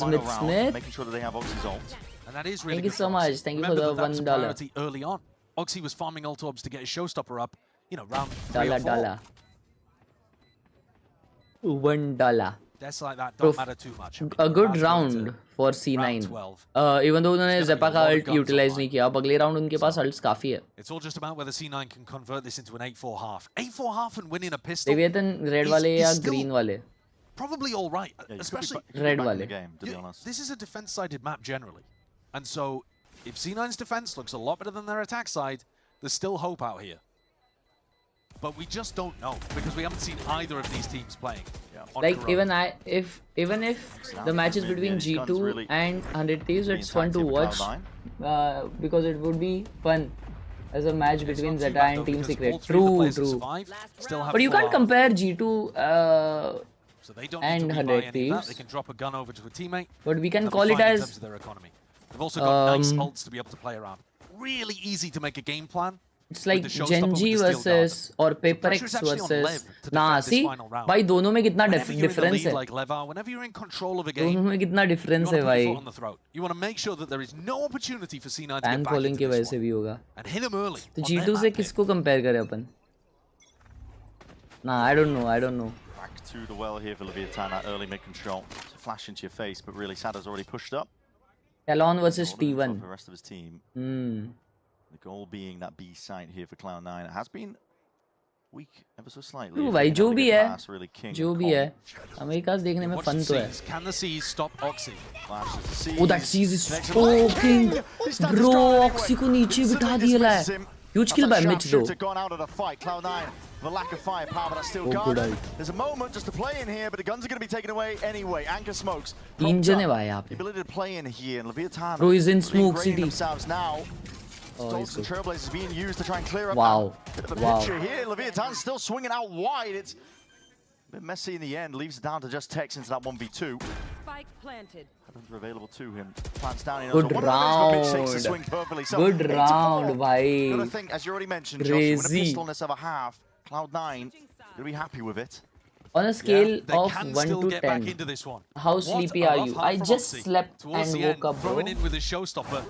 Final round, Smith. making sure that they have Oxy's ult. And that is really Thank you good so for Oxy. much. Thank you for Remember the that was a $1. priority early on. Oxy was farming ult orbs to get his showstopper up, you know, round 3 or 4. $1. $1. Deaths like that Bro, don't matter too much. A good round for C9. 12. Even though उन्होंने There's gonna जेपा be a का lot of alt guns utilise online. नहीं किया. अब अगले round उनके पास अल्ट्स काफी है. It's all just about whether C9 can convert this into an 8-4 half. 8-4 half and winning a pistol. देवियतन रेड वाले is या still ग्रीन वाले. Probably all right, Yeah, you could be especially Red back in wale. the game, to be honest. this is a defense-sided map generally. And so if C9's defense looks a lot better than their attack side, there's still hope out here. But we just don't know because we haven't seen either of these teams playing. on Like Khelraay. even if the match is between G2 and 100 Thieves, it's fun to watch because it would be fun as a match It's between not too Zeta bad, and though, Team because all Secret. three of the True, players that true. survive still have But you full can't armor. compare G2 So they don't and need to 100 rebuy any of that. Thieves. They can drop a gun over to a teammate. but we can That'll call be it fine in as terms of their economy. They've also got nice ults to be able to play around. Really easy to make a game plan. it's like with the showstopper Genji with the steel versus guard. or Paper pressure X is actually on versus Lev to ना defend this see final round. भाई दोनों में कितना Whenever you're in the difference lead है. like Leva, whenever you're in control of a game, दोनों में कितना you difference want है to put your foot भाई. on the throat. You want to make sure that there is no opportunity for C9 to Fan get back following की into वजह this से one. भी होगा. And hit them early. तो on G2 their से map किसको compare करें अपन? Nah, I don't know. Back to the well here for Levitan, that early mid control. It's a flash into your face, but really Sada's already pushed up. Talon versus Order control T1. for the rest of his team. Hmm. The goal being that B site here for Cloud9. It has been weak ever so slightly. True If भाई they can जो ever भी get है past, really king जो of भी है Kong. America's देखने में Watch fun the तो है. Seas. Can the Seas stop Oxy? Flashes the seas. Oh, that Seas is Next so one. king. This time Bro, it's gone anyway. Oxy को नीचे बिठा Considering दिया this है. misses him. Huge kill That's by a Mitch though. sharpshooter gone out of the fight. Cloud9, the lack of firepower, but that's still Oh, guarded. good eye. There's a moment just to play in here, but the guns are going to be taken away anyway. Anchor smokes. तीन propped जने up. भाई यहाँ The पे. ability to play in here, and Levitan Bro, he's in really smoke ingraining city. themselves now. Oh, Dolls he's and good. Trailblazers being used to try and clear up Wow. that bit of a Wow. picture here. Levitan's still swinging out wide. It's a bit messy in the end. Leaves it down to just Tex into that 1v2. Spike planted. Headhunter available to him. Plants down. He knows Good one of those mid-six to round. swing perfectly. So Good 8-4. round, भाई. You gotta think, as you already mentioned, Josh, you win a Crazy. pistol in this other half. Cloud9, gonna be happy with it. On a scale They of can 1 still to get back 10, into this one. how What sleepy a are rough you? half I from just Oxy. slept Towards and the woke end, up, bro. throwing in with his showstopper.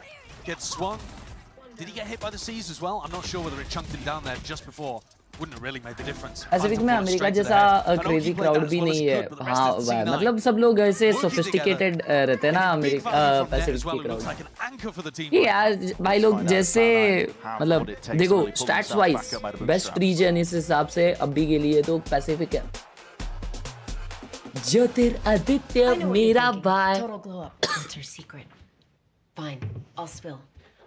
Gets swung. Did he get hit by the seas as well? I'm not sure whether it chunked him down there just before. Wouldn't have really made the difference. Pacific में America जैसा crazy crowd भी नहीं है. हाँ मतलब सब लोग ऐसे सोफिस्टिकेटेड रहते हैं ना अमेरिका पैसिफिक की क्राउड. ये यार भाई लोग जैसे मतलब देखो स्टैट्स वाइज बेस्ट रीजन इस हिसाब से अभी के लिए तो पैसिफिक है. ज्योतिरादित्य मेरा भाई. Total glow up. That's her secret. Fine, I'll spill.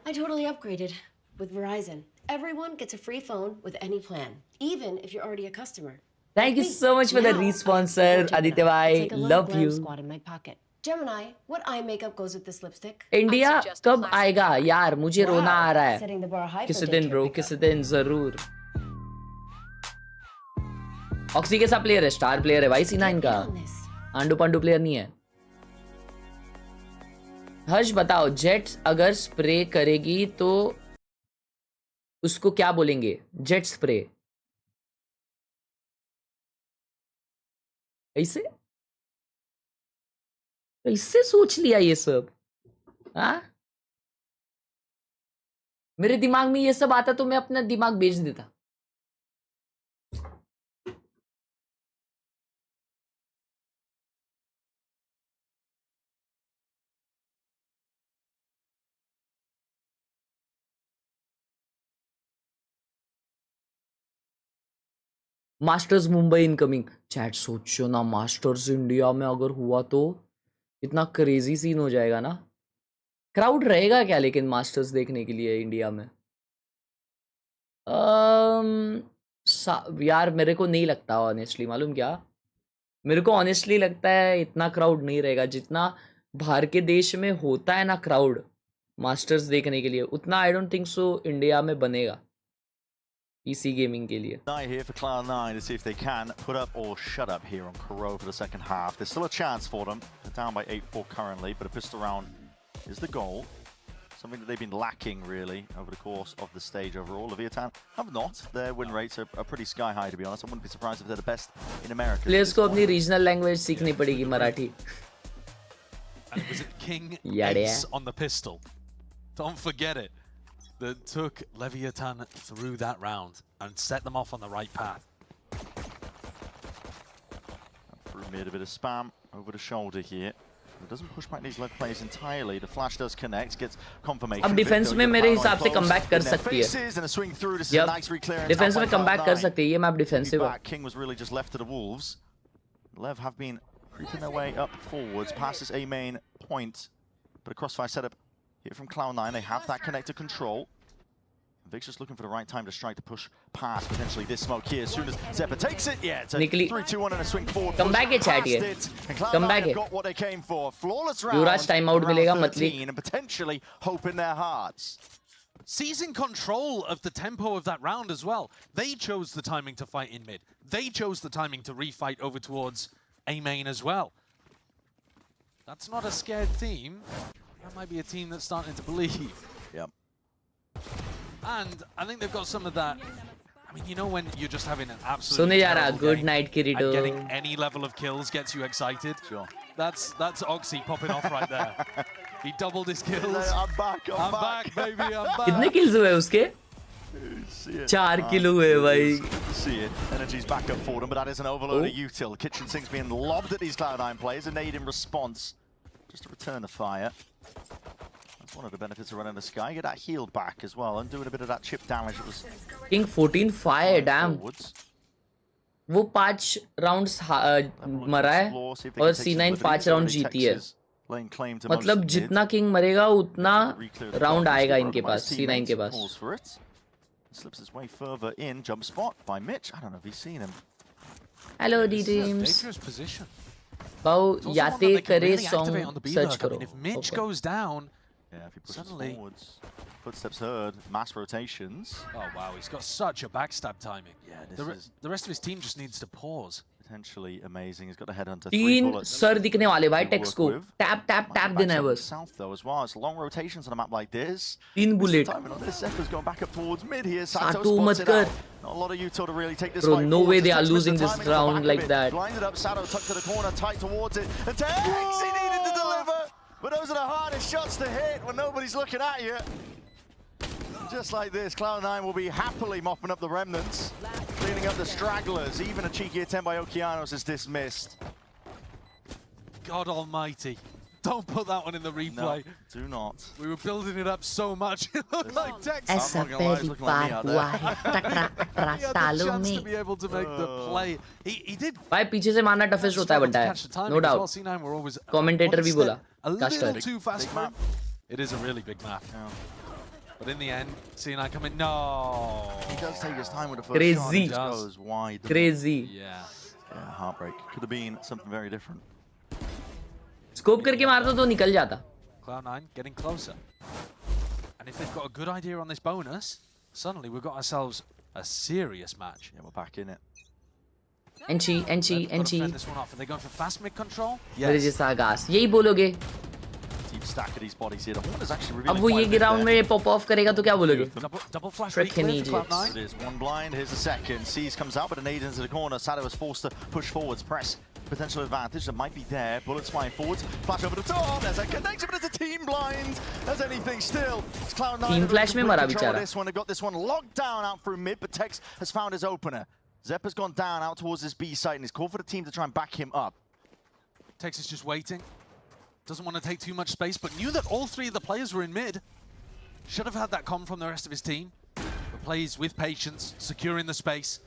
I totally upgraded with Verizon. Everyone gets a free phone with any plan, even if you're already a customer. Thank you so much for the response, sir. Aditya bhai, love you. Squad in my pocket. Gemini, what eye makeup goes with this lipstick? India कब आएगा यार? मुझे रोना आ रहा है. Setting the bar high किसी for दिन bro, किसी दिन जरूर. ऑक्सी कैसा प्लेयर है? स्टार प्लेयर है भाई C9 का. आंडू पांडू प्लेयर नहीं है. हर्ष बताओ, जेट अगर स्प्रे करेगी तो उसको क्या बोलेंगे? जेट स्प्रे ऐसे ऐसे सोच लिया ये सब. हाँ मेरे दिमाग में ये सब आता तो मैं अपना दिमाग बेच देता. Masters Mumbai incoming. चैट सोचो ना, मास्टर्स इंडिया में अगर हुआ तो इतना क्रेजी सीन हो जाएगा ना. क्राउड रहेगा क्या लेकिन मास्टर्स देखने के लिए इंडिया में? यार मेरे को नहीं लगता ऑनेस्टली. मालूम क्या, मेरे को ऑनेस्टली लगता है इतना क्राउड नहीं रहेगा जितना बाहर के देश में होता है ना क्राउड मास्टर्स देखने के लिए. उतना I don't think so India में बनेगा PC gaming के लिए. Here for Cloud9 to see if they can put up or shut up here on Khelraay for the second half. There's still a chance for them. They're down by 8-4 currently, but a pistol round is the goal. Something that they've been lacking really over the course of the stage overall. Levitan have not. Their win rates are pretty sky high to be honest. I wouldn't be surprised if they're the best in America. Players को अपनी regional language सीखनी पड़ेगी, Marathi. And it was a King Ace on the pistol. Don't forget it. That took Levitan through that round and set them off on the right path. Through mid, a bit of spam over the shoulder here. It doesn't push back these left players entirely. The flash does connect, gets confirmation. अब defence में मेरे हिसाब से comeback कर सकती है. Defence में comeback कर सकती है. ये मैप डिफेंसिव है. King was really just left to the wolves. Lev have been creeping their way up forwards past this A main point, but a crossfire setup here from Cloud9. They have that connector control. Vic's just looking for the right time to strike to push past potentially this smoke here. As soon as Zeppa takes it, yeah, it's a 3-2-1 and a swing forward. Come back, chat here. Come back. Got what they came for. Flawless round. Yuvraj timeout मिलेगा मतली. And potentially hope in their hearts. Seizing control of the tempo of that round as well. They chose the timing to fight in mid. They chose the timing to refight over towards A main as well. That's not a scared team. That might be a team that's starting to believe. Yep. And I think they've got some of that. I mean, you know when you're just having an absolute सुने जा रहा good night Kirito. And getting any level of kills gets you excited. Sure. That's Oxy popping off right there. He doubled his kills. I'm back, I'm back, baby, I'm back. कितने kills हुए उसके? 4 kill हुए भाई. See it. Energy's back up for them, but that is an overload of util. Kitchen sinks being lobbed at these Cloud9 players. A nade in response, just to return the fire. That's one of the benefits of running the sky. Get that healed back as well and doing a bit of that chip damage. It was King 14 fire, damn. वो 5 rounds मरा है और C9 5 round जीती है. मतलब जितना King मरेगा उतना round आएगा इनके पास, C9 के पास. Slips his way further in. Jump spot by Mitch. I don't know if he's seen him. Hello, D-Teams. Dangerous position. Bao याते करे song search करो. If Mitch goes down, yeah, if he pushes forwards, footsteps heard, mass rotations. Oh wow, he's got such a backstab timing. Yeah, the rest of his team just needs to pause. Potentially amazing. He's got a headhunter. 3 sir दिखने वाले भाई text को. Tap tap tap देना है बस. South though as well. It's long rotations on a map like this. 3 bullet. Zeppa's going back up towards mid here. Sato मत कर. Not a lot of util to really take this Bro, fight no forward. way they are losing this round like that. Blinded up, Sato tucked to the corner, tight towards it. And Tex, he needed to deliver. But those are the hardest shots to hit when nobody's looking at you. Just like this, Cloud9 will be happily mopping up the remnants, cleaning up the stragglers. Even a cheeky attempt by Okeanos is dismissed. God almighty. Don't put that one in the replay. No, do not. We were building it up so much. It looked like Tex. ऐसा पहली बार हुआ है टकरा टकरा He had the तालों chance में to be able to make the play. He did. भाई पीछे से मारना toughest होता है बंटा है no doubt C9 were always commentator भी बोला a little caster too fast for him. It is a really big map. Yeah. But in the end, C9 coming. No. He does take his time with the first Crazy. shot. He just goes wide. crazy Yeah. Yeah, heartbreak. Could have been something very different. Scope करके मारता तो निकल जाता Cloud9 getting closer. And if they've got a good idea on this bonus, suddenly we've got ourselves a serious match. Yeah, we're back in it. NC This one off. Are they going for fast mid control? मेरे जैसा आगास यही बोलोगे Deep stack of these bodies here. The Horn is actually अब revealing वो quite ये a bit ground there. में pop of करेगा तो क्या बोलोगे Double flash Freaking reclear for idiots. Cloud9. It is one blind. Here's the second. Seas comes out, but a nade into the corner. Sato is forced to push forwards. Press. Potential advantage that might be there. Bullets flying forwards. Flash over the top. There's a connection, but it's a team blind. There's anything still. It's Cloud9. Team flash में मरा बेचारा. This one, they got this one locked down out through mid, but Tex has found his opener. Zeppa's gone down out towards his B site, and he's called for the team to try and back him up. Tex is just waiting. Doesn't want to take too much space, but knew that all three of the players were in mid. Should have had that comm from the rest of his team. But plays with patience, securing the space.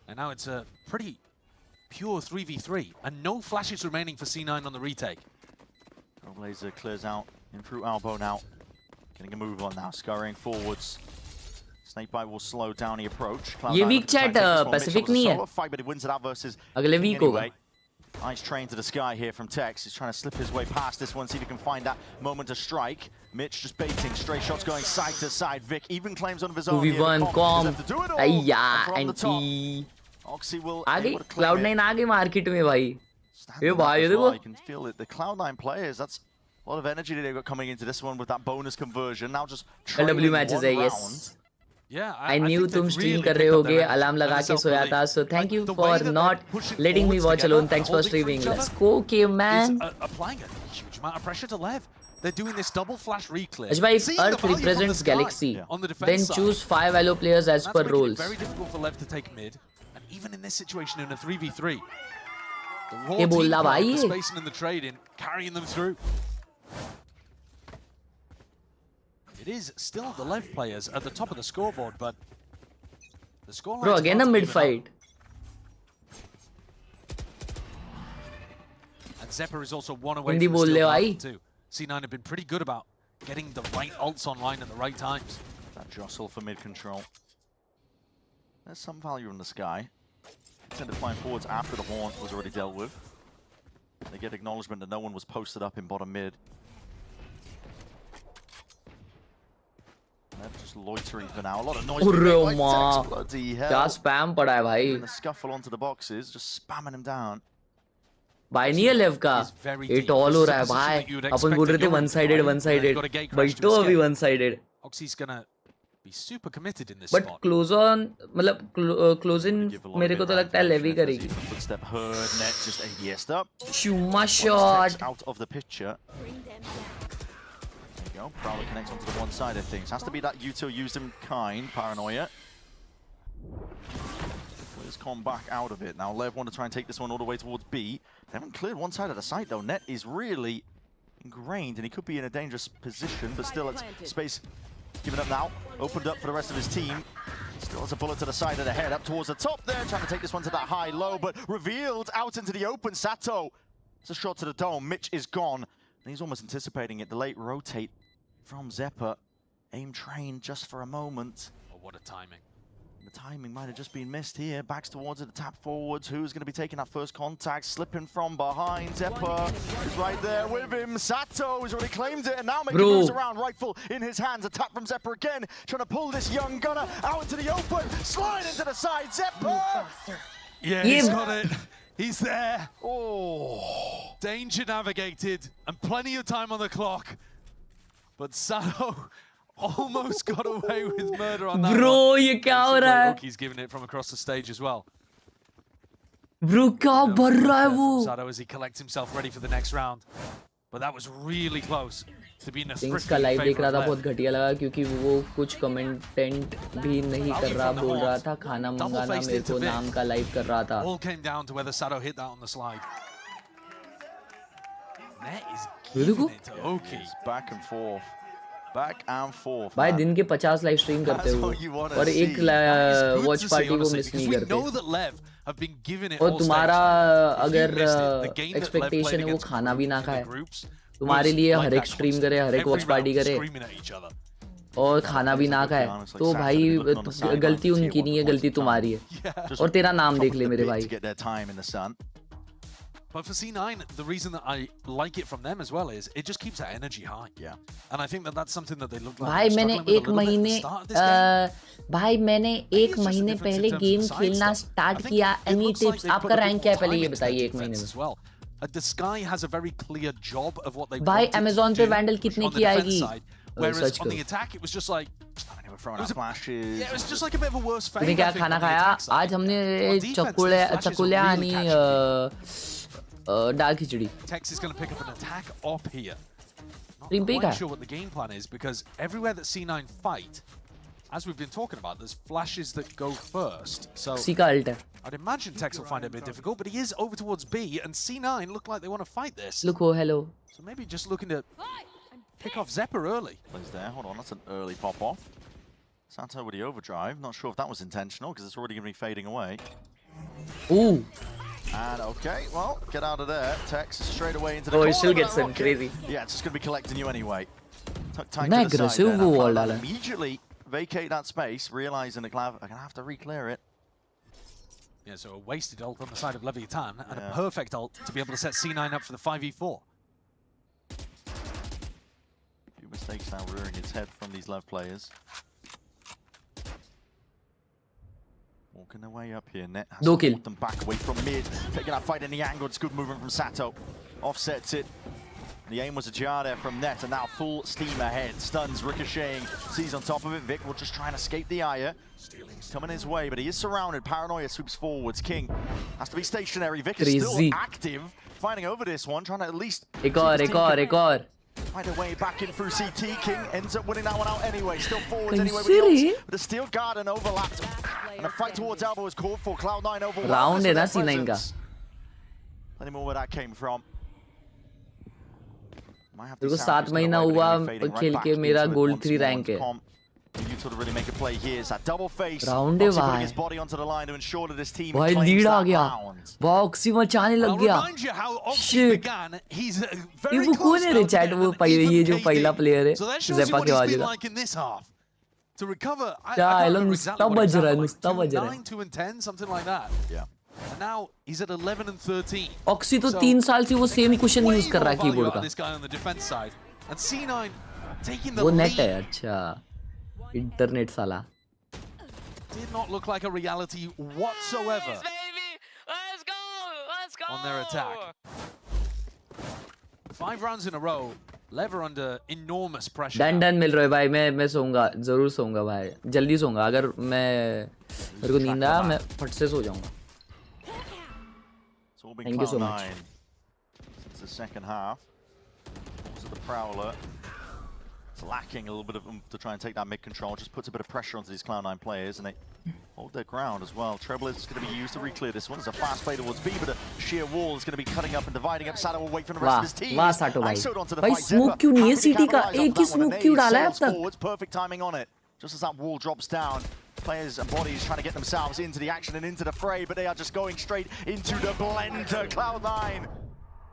And now it's a pretty pure 3v3. And no flashes remaining for C9 on the retake. Trailblazer clears out in through elbow now. Getting a move on now, scurrying forwards. Snakebite will slow down the approach. ये weak chat Pacific नहीं है Fight, but he wins it out versus अगले week होगा Nice train to the sky here from Tex. He's trying to slip his way past this one, see if he can find that moment to strike. Mitch just baiting, stray shots going side to side. Vic even claims one of his own. 2v1 com Aiah NT Oxy will आ गई Cloud9 आ गई market में भाई ये भाई देखो you can feel it. The Cloud9 players, that's a lot of energy they've got coming into this one with that bonus conversion. Now just LW matches है yes Yeah, I knew तुम stream कर रहे होगे alarm लगा के सोया था so thank you for not letting me watch alone. Thanks for streaming. Let's go okay man. Applying a huge amount of pressure to Lev. They're doing this double flash reclear. Ajba, if Earth represents Galaxy, then choose 5 Elo players as per roles. Very difficult for Lev to take mid, and even in this situation in a 3v3, the raw ये team बोला भाई the spacing and the trading, carrying them through. It is still the Lev players at the top of the scoreboard, but the scoreline. Bro, again a mid fight. And Zeppa is also one away Hindi from बोल the ले steal भाई. too. C9 have been pretty good about getting the right ults online at the right times. That jostle for mid control. There's some value in the sky. Tend to flying forwards after the horn was already dealt with. They get acknowledgement that no one was posted up in bottom mid. They're just loitering for now. A lot of noise. Bloody hell. क्या spam पड़ा है भाई The scuffle onto the boxes, just spamming him down. भाई नहीं है लेव का it all हो रहा है भाई अपन बोल रहे थे one sided बट तो अभी one sided Oxy's gonna be super committed in this but spot. close on मतलब close in मेरे को तो लगता है लेवी करेगी Footstep heard, net just ADS'd up. Shuma shot Out of the picture. There you go. Prowler connects onto the one side of things. Has to be that util used in kind paranoia. Let's come back out of it. Now Lev want to try and take this one all the way towards B. They haven't cleared one side of the site though. Net is really ingrained and he could be in a dangerous position, but still it's space given up now. Opened up for the rest of his team. Still has a bullet to the side of the head, up towards the top there, trying to take this one to that high-low, but revealed out into the open. Sato, it's a shot to the dome. Mitch is gone. And he's almost anticipating it. The late rotate from Zeppa. Aim train just for a moment. Oh, what a timing. The timing might have just been missed here. Backs towards it, the tap forwards. Who's going to be taking that first contact? Slipping from behind. Zeppa is right there with him. Sato has already claimed it and now making moves around. Rifle in his hands. A tap from Zeppa again. Trying to pull this young gunner out into the open. Slide into the side. Zeppa! Yeah, he's got it. He's there. Oh. Danger navigated and plenty of time on the clock. But Sato almost got away with murder on that Bro, one. ये क्या हो रहा है? He's giving it from across the stage as well. Bro, क्या भर रहा है वो? Sato as he collects himself ready for the next round. but that was really close to being a things का लाइव देख रहा था, बहुत घटिया लगा क्योंकि वो कुछ कमेंटेंट भी नहीं कर रहा, बोल रहा था खाना मंगाना मेरे को नाम का लाइव कर रहा था. All came down to whether Sado hit that on the slide. Net is Really giving good? it to Oki. Back and forth. Back and forth. भाई man. दिन के 50 लाइव स्ट्रीम करते That's हो what you wanna और एक see. Watch party को honestly, miss because नहीं we करते. know that Lev have been given it और all तुम्हारा stage. If you अगर missed it, the game that Lev expectation played है वो against खाना भी ना in the खाए, groups तुम्हारे was लिए like हर एक that स्ट्रीम करे, हर एक Every वॉच पार्टी round करे screaming at each other. और खाना भी ना खाए, तो भाई गलती उनकी नहीं है, गलती तुम्हारी है. और तेरा नाम देख ले मेरे भाई. To get their time in the sun. But for C9, the reason that I like it from them as well is it just keeps that energy high. Yeah. And I think that that's something that they look like. भाई मैंने struggling with a एक little bit at the महीने start of this game. भाई मैंने एक महीने पहले game खेलना स्टार्ट किया. Any tips? आपका रैंक क्या है पहले ये बताइए एक महीने में. Well. The Sky has a very clear job of what they भाई wanted Amazon to पे do वैंडल कितने on the की defense आएगी? side, whereas search on the करो. attack it was just like They were throwing out flashes. yeah, it was just like a bit of a worse fade. तूने क्या खाना खाया? आज हमने चकुल्या आणि दाल खिचड़ी. Tex is going to pick up an attack op here. Not Dream quite Bigger. sure what the game plan is because everywhere that C9 fight, as we've been talking about, there's flashes that go first. So उसी का alt है. I'd imagine Tex will find it a bit difficult, but he is over towards B, and C9 look like they want to fight this. Look, oh hello. So maybe just looking to pick off Zepper early. Plays there. Hold on, that's an early pop off. Santo with the overdrive. Not sure if that was intentional because it's already going to be fading away. Ooh. And okay, well, get out of there. Tex straight away into the Oh, corner. it still gets but him crazy. Yeah, it's just going to be collecting you anyway. Tuck tight Not to the side aggressive there. Now wall Cloud9 डाला. immediately vacate that space, realizing that Cloud are going to have to re-clear it. Yeah, so a wasted ult on the side of Levitan and a perfect ult to be able to set C9 up for the 5v4. A few mistakes now rearing its head from these left players. Walking their way up here. Net has No to kill. walk them back away from mid. Taking that fight in the angle. It's good movement from Sato. Offsets it. The aim was a jar there from Net, and now full steam ahead. Stuns, ricocheting, sees on top of it. Vic will just try and escape the ire. Coming his way, but he is surrounded. Paranoia swoops forwards. King has to be stationary. Vic is still Crazy. active, fighting over this one, trying to at least एक और. find a way back in through CT. King ends up winning that one out anyway. Still forwards Can anyway you with the see? ult. The steel guard and overlapped. And a fight towards Alba was called for. Cloud9 over. Round है ना C9 का. Plenty more where that came from. तेरे को 7 महीना हुआ खेल के मेरा गोल्ड 3 रैंक है. राउंड है भाई. भाई लीड आ गया. बॉक्सी मचाने लग गया. शिट. ये वो कौन है रे चैट, वो पहले ये जो पहला प्लेयर है ज़ेपा के बाजू का. क्या एलन नुस्ता बज रहा है. And now he's at 11 and 13. Oxy तो 3 साल से वो सेम कुशन यूज कर रहा है कीबोर्ड का. This guy on the defense side. And C9 taking the वो lead. नेट है. अच्छा इंटरनेट साला. Did not look like a reality whatsoever Baby, let's go. on their attack. 5 rounds in a row. Lever under enormous pressure. Done मिल रहा है भाई. मैं सोऊंगा, जरूर सोऊंगा भाई. जल्दी सोऊंगा. अगर मेरे को नींद आया मैं फट से सो जाऊंगा. Thank you so much. Since the second half, also the Prowler. It's lacking a little bit of oomph to try and take that mid control. Just puts a bit of pressure onto these Cloud9 players, and they hold their ground as well. Treble is going to be used to re-clear this one. There's a fast play towards B, but a sheer wall is going to be cutting up and dividing up. Sato will wait for the rest of his team. वाह साटो भाई. भाई smoke क्यों नहीं है city का? एक ही smoke क्यों डाला है अब तक? Perfect timing on it. Just as that wall drops down, players and bodies trying to get themselves into the action and into the fray, but they are just going straight into the blender. Cloud9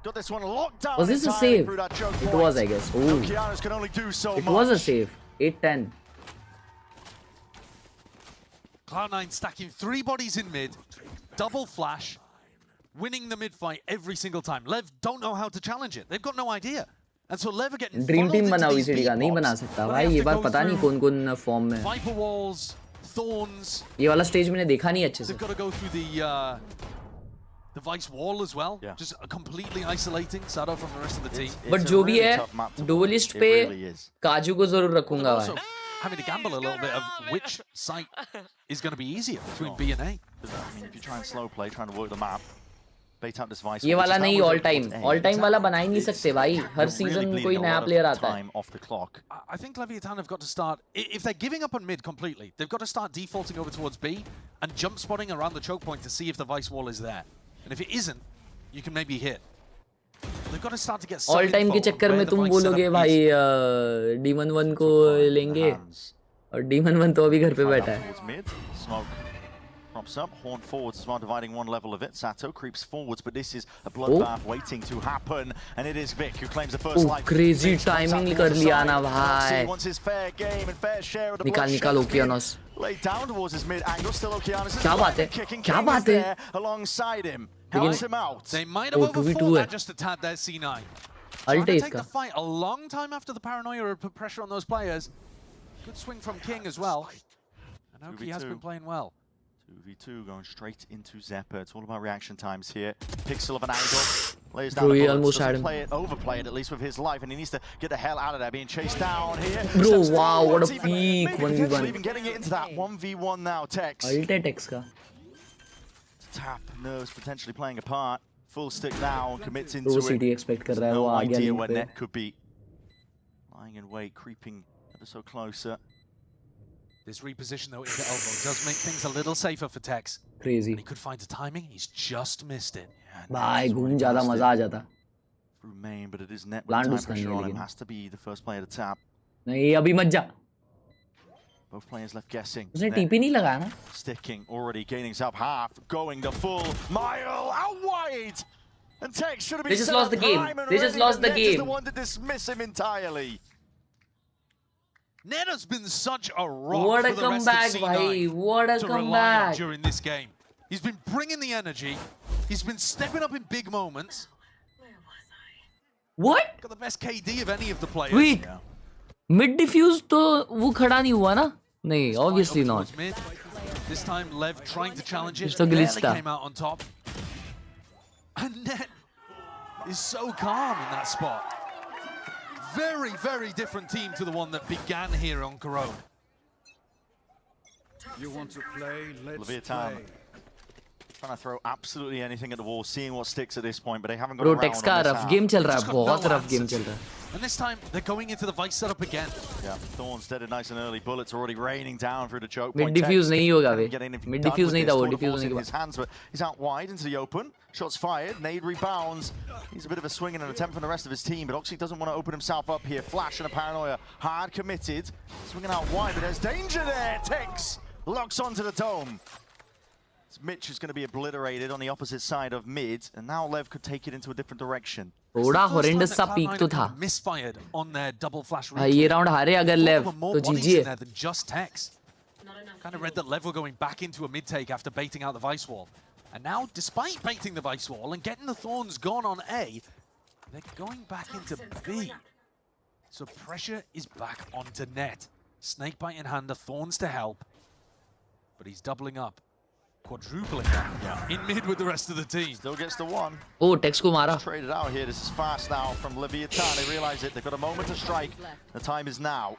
got this one locked down. Was this a save? It was, I guess. Oh, can only do so it was a save. 8-10. Cloud9 stacking 3 bodies in mid, double flash, winning the mid fight every single time. Lev don't know how to challenge it. They've got no idea. And so Lev are getting dream team बना VCT का नहीं बना सकता भाई. ये बार पता नहीं कौन-कौन फॉर्म में. Viper walls, thorns. ये वाला स्टेज मैंने देखा नहीं अच्छे से. They've got to go through the vice wall as well. Yeah. Just completely isolating Sado from the rest of the team. But जो भी है डुअलिस्ट पे काजू को जरूर रखूंगा Also भाई. having to gamble a little bit of which site is going to be easier between B and A. I mean, if you try and slow play, trying to work the map, bait out this Vice. ये वाला नहीं all time वाला बना ही नहीं सकते भाई. हर season कोई नया player आता है. Off the clock. I think Levitan have got to start, if they're giving up on mid completely, they've got to start defaulting over towards B and jump spotting around the choke point to see if the Vice wall is there. And if it isn't, you can maybe hit. They've got to start to get some all time के चक्कर में तुम बोलोगे भाई Demon 1 को लेंगे और Demon 1 तो अभी घर पे बैठा है. Smoke props up, Horn forwards as well, dividing one level of it. Sato creeps forwards, but this is a bloodbath waiting to happen, and it is Vic who claims the first life. Crazy timing कर लिया ना भाई. Wants his fair game and fair share of the निकाल Okeanos. Laid down towards his mid angle, still Okeanos. क्या बात है? क्या बात है? Alongside him, helps him out. They might have overthought that just a tad there, C9. Trying to take the fight a long time after the paranoia or put pressure on those players. Good swing from King as well. And Oki has been playing well. 2v2 going straight into Zeppa. It's all about reaction times here. Pixel of an angle. Lays down the bullets, doesn't play it, overplay it at least with his life, and he needs to get the hell out of there. Being chased down here. Bro, wow, what a peak 1v1. Even getting it into that 1v1 now, Tex. Ultimate Tex ka. Tap, nerves potentially playing a part. Full stick now, commits into it. VCT expect कर रहा है वो No आ गया idea नहीं where पे. net could be. Lying in wait, creeping ever so closer. This reposition though into elbow does make things a little safer for Tex. Crazy. And he could find the timing, he's just missed it. भाई घूम ज़्यादा मजा आ जाता. Through main, but it is net with time pressure on him. Has to be the first player to tap. नहीं अभी मत जा. Both players left guessing. उसने TP नहीं लगाया ना? Sticking, already gaining up half, going the full mile out wide. And Tex should have been. They just lost the game. They just lost the game. The one to dismiss him entirely. Ned has been such a rock what a for the rest comeback, of C9 what a to rely on comeback during this game. He's been bringing the energy. He's been stepping up in big moments. What? Got the best KD of any of the players. Wait. Mid diffuse तो वो खड़ा नहीं हुआ ना? नहीं, obviously not. Mid. This time Lev trying to challenge it. तो glitch Barely था. came out on top. And Ned is so calm in that spot. Very, very different team to the one that began here on Khelraay. You want to play? Let's Levitan play. Trying to throw absolutely anything at the wall, seeing what sticks at this point, but they haven't got Bro, around Tex का on this rough half. game चल रहा है, बहुत rough game चल रहा है. And this time they're going into the Vice setup again. Yeah, Thorns dead nice and early. Bullets already raining down through the choke Mid point. diffuse नहीं होगा वे. Mid Done diffuse with नहीं this. था वो, Thought the diffuse ball's नहीं in हुआ. his hands, but he's out wide into the open. Shots fired. Nade rebounds. He's a bit of a swing and an attempt from the rest of his team, but Oxy doesn't want to open himself up here. Flash and a paranoia. Hard committed. Swinging out wide, but there's danger there. Tex locks onto the dome. Mitch is going to be obliterated on the opposite side of mid, and now Lev could take it into a different direction. थोड़ा horrendous सा peak तो था. Misfired on their double flash. भाई ये round हारे अगर Lev तो जीजिए. Than just Tex. Kind of read that Lev were going back into a mid take after baiting out the Vice wall. And now, despite baiting the Vice wall and getting the Thorns gone on A, they're going back into B. So pressure is back onto net. Snakebite in hand, the Thorns to help. But he's doubling up. Quadrupling that in mid with the rest of the team. Still gets the one. Oh, Tex को मारा. Traded out here. This is fast now from Levitan. They realize it. They've got a moment to strike. The time is now.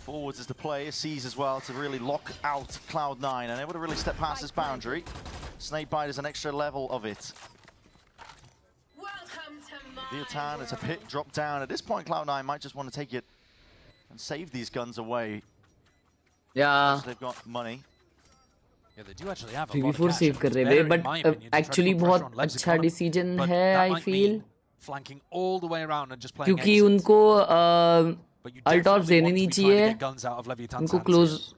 Forwards is the play. Sees as well to really lock out Cloud9 and able to really step past this boundary. Snakebite is an extra level of it. Levitan, it's a pit drop down. At this point, Cloud9 might just want to take it and save these guns away. Yeah. So they've got money. Yeah, they do actually have a lot of 3v4 cash. save कर रहे हैं, but actually बहुत अच्छा decision है, I feel. Flanking all the way around and just playing क्योंकि उनको अल्टॉप्स देने नहीं चाहिए, उनको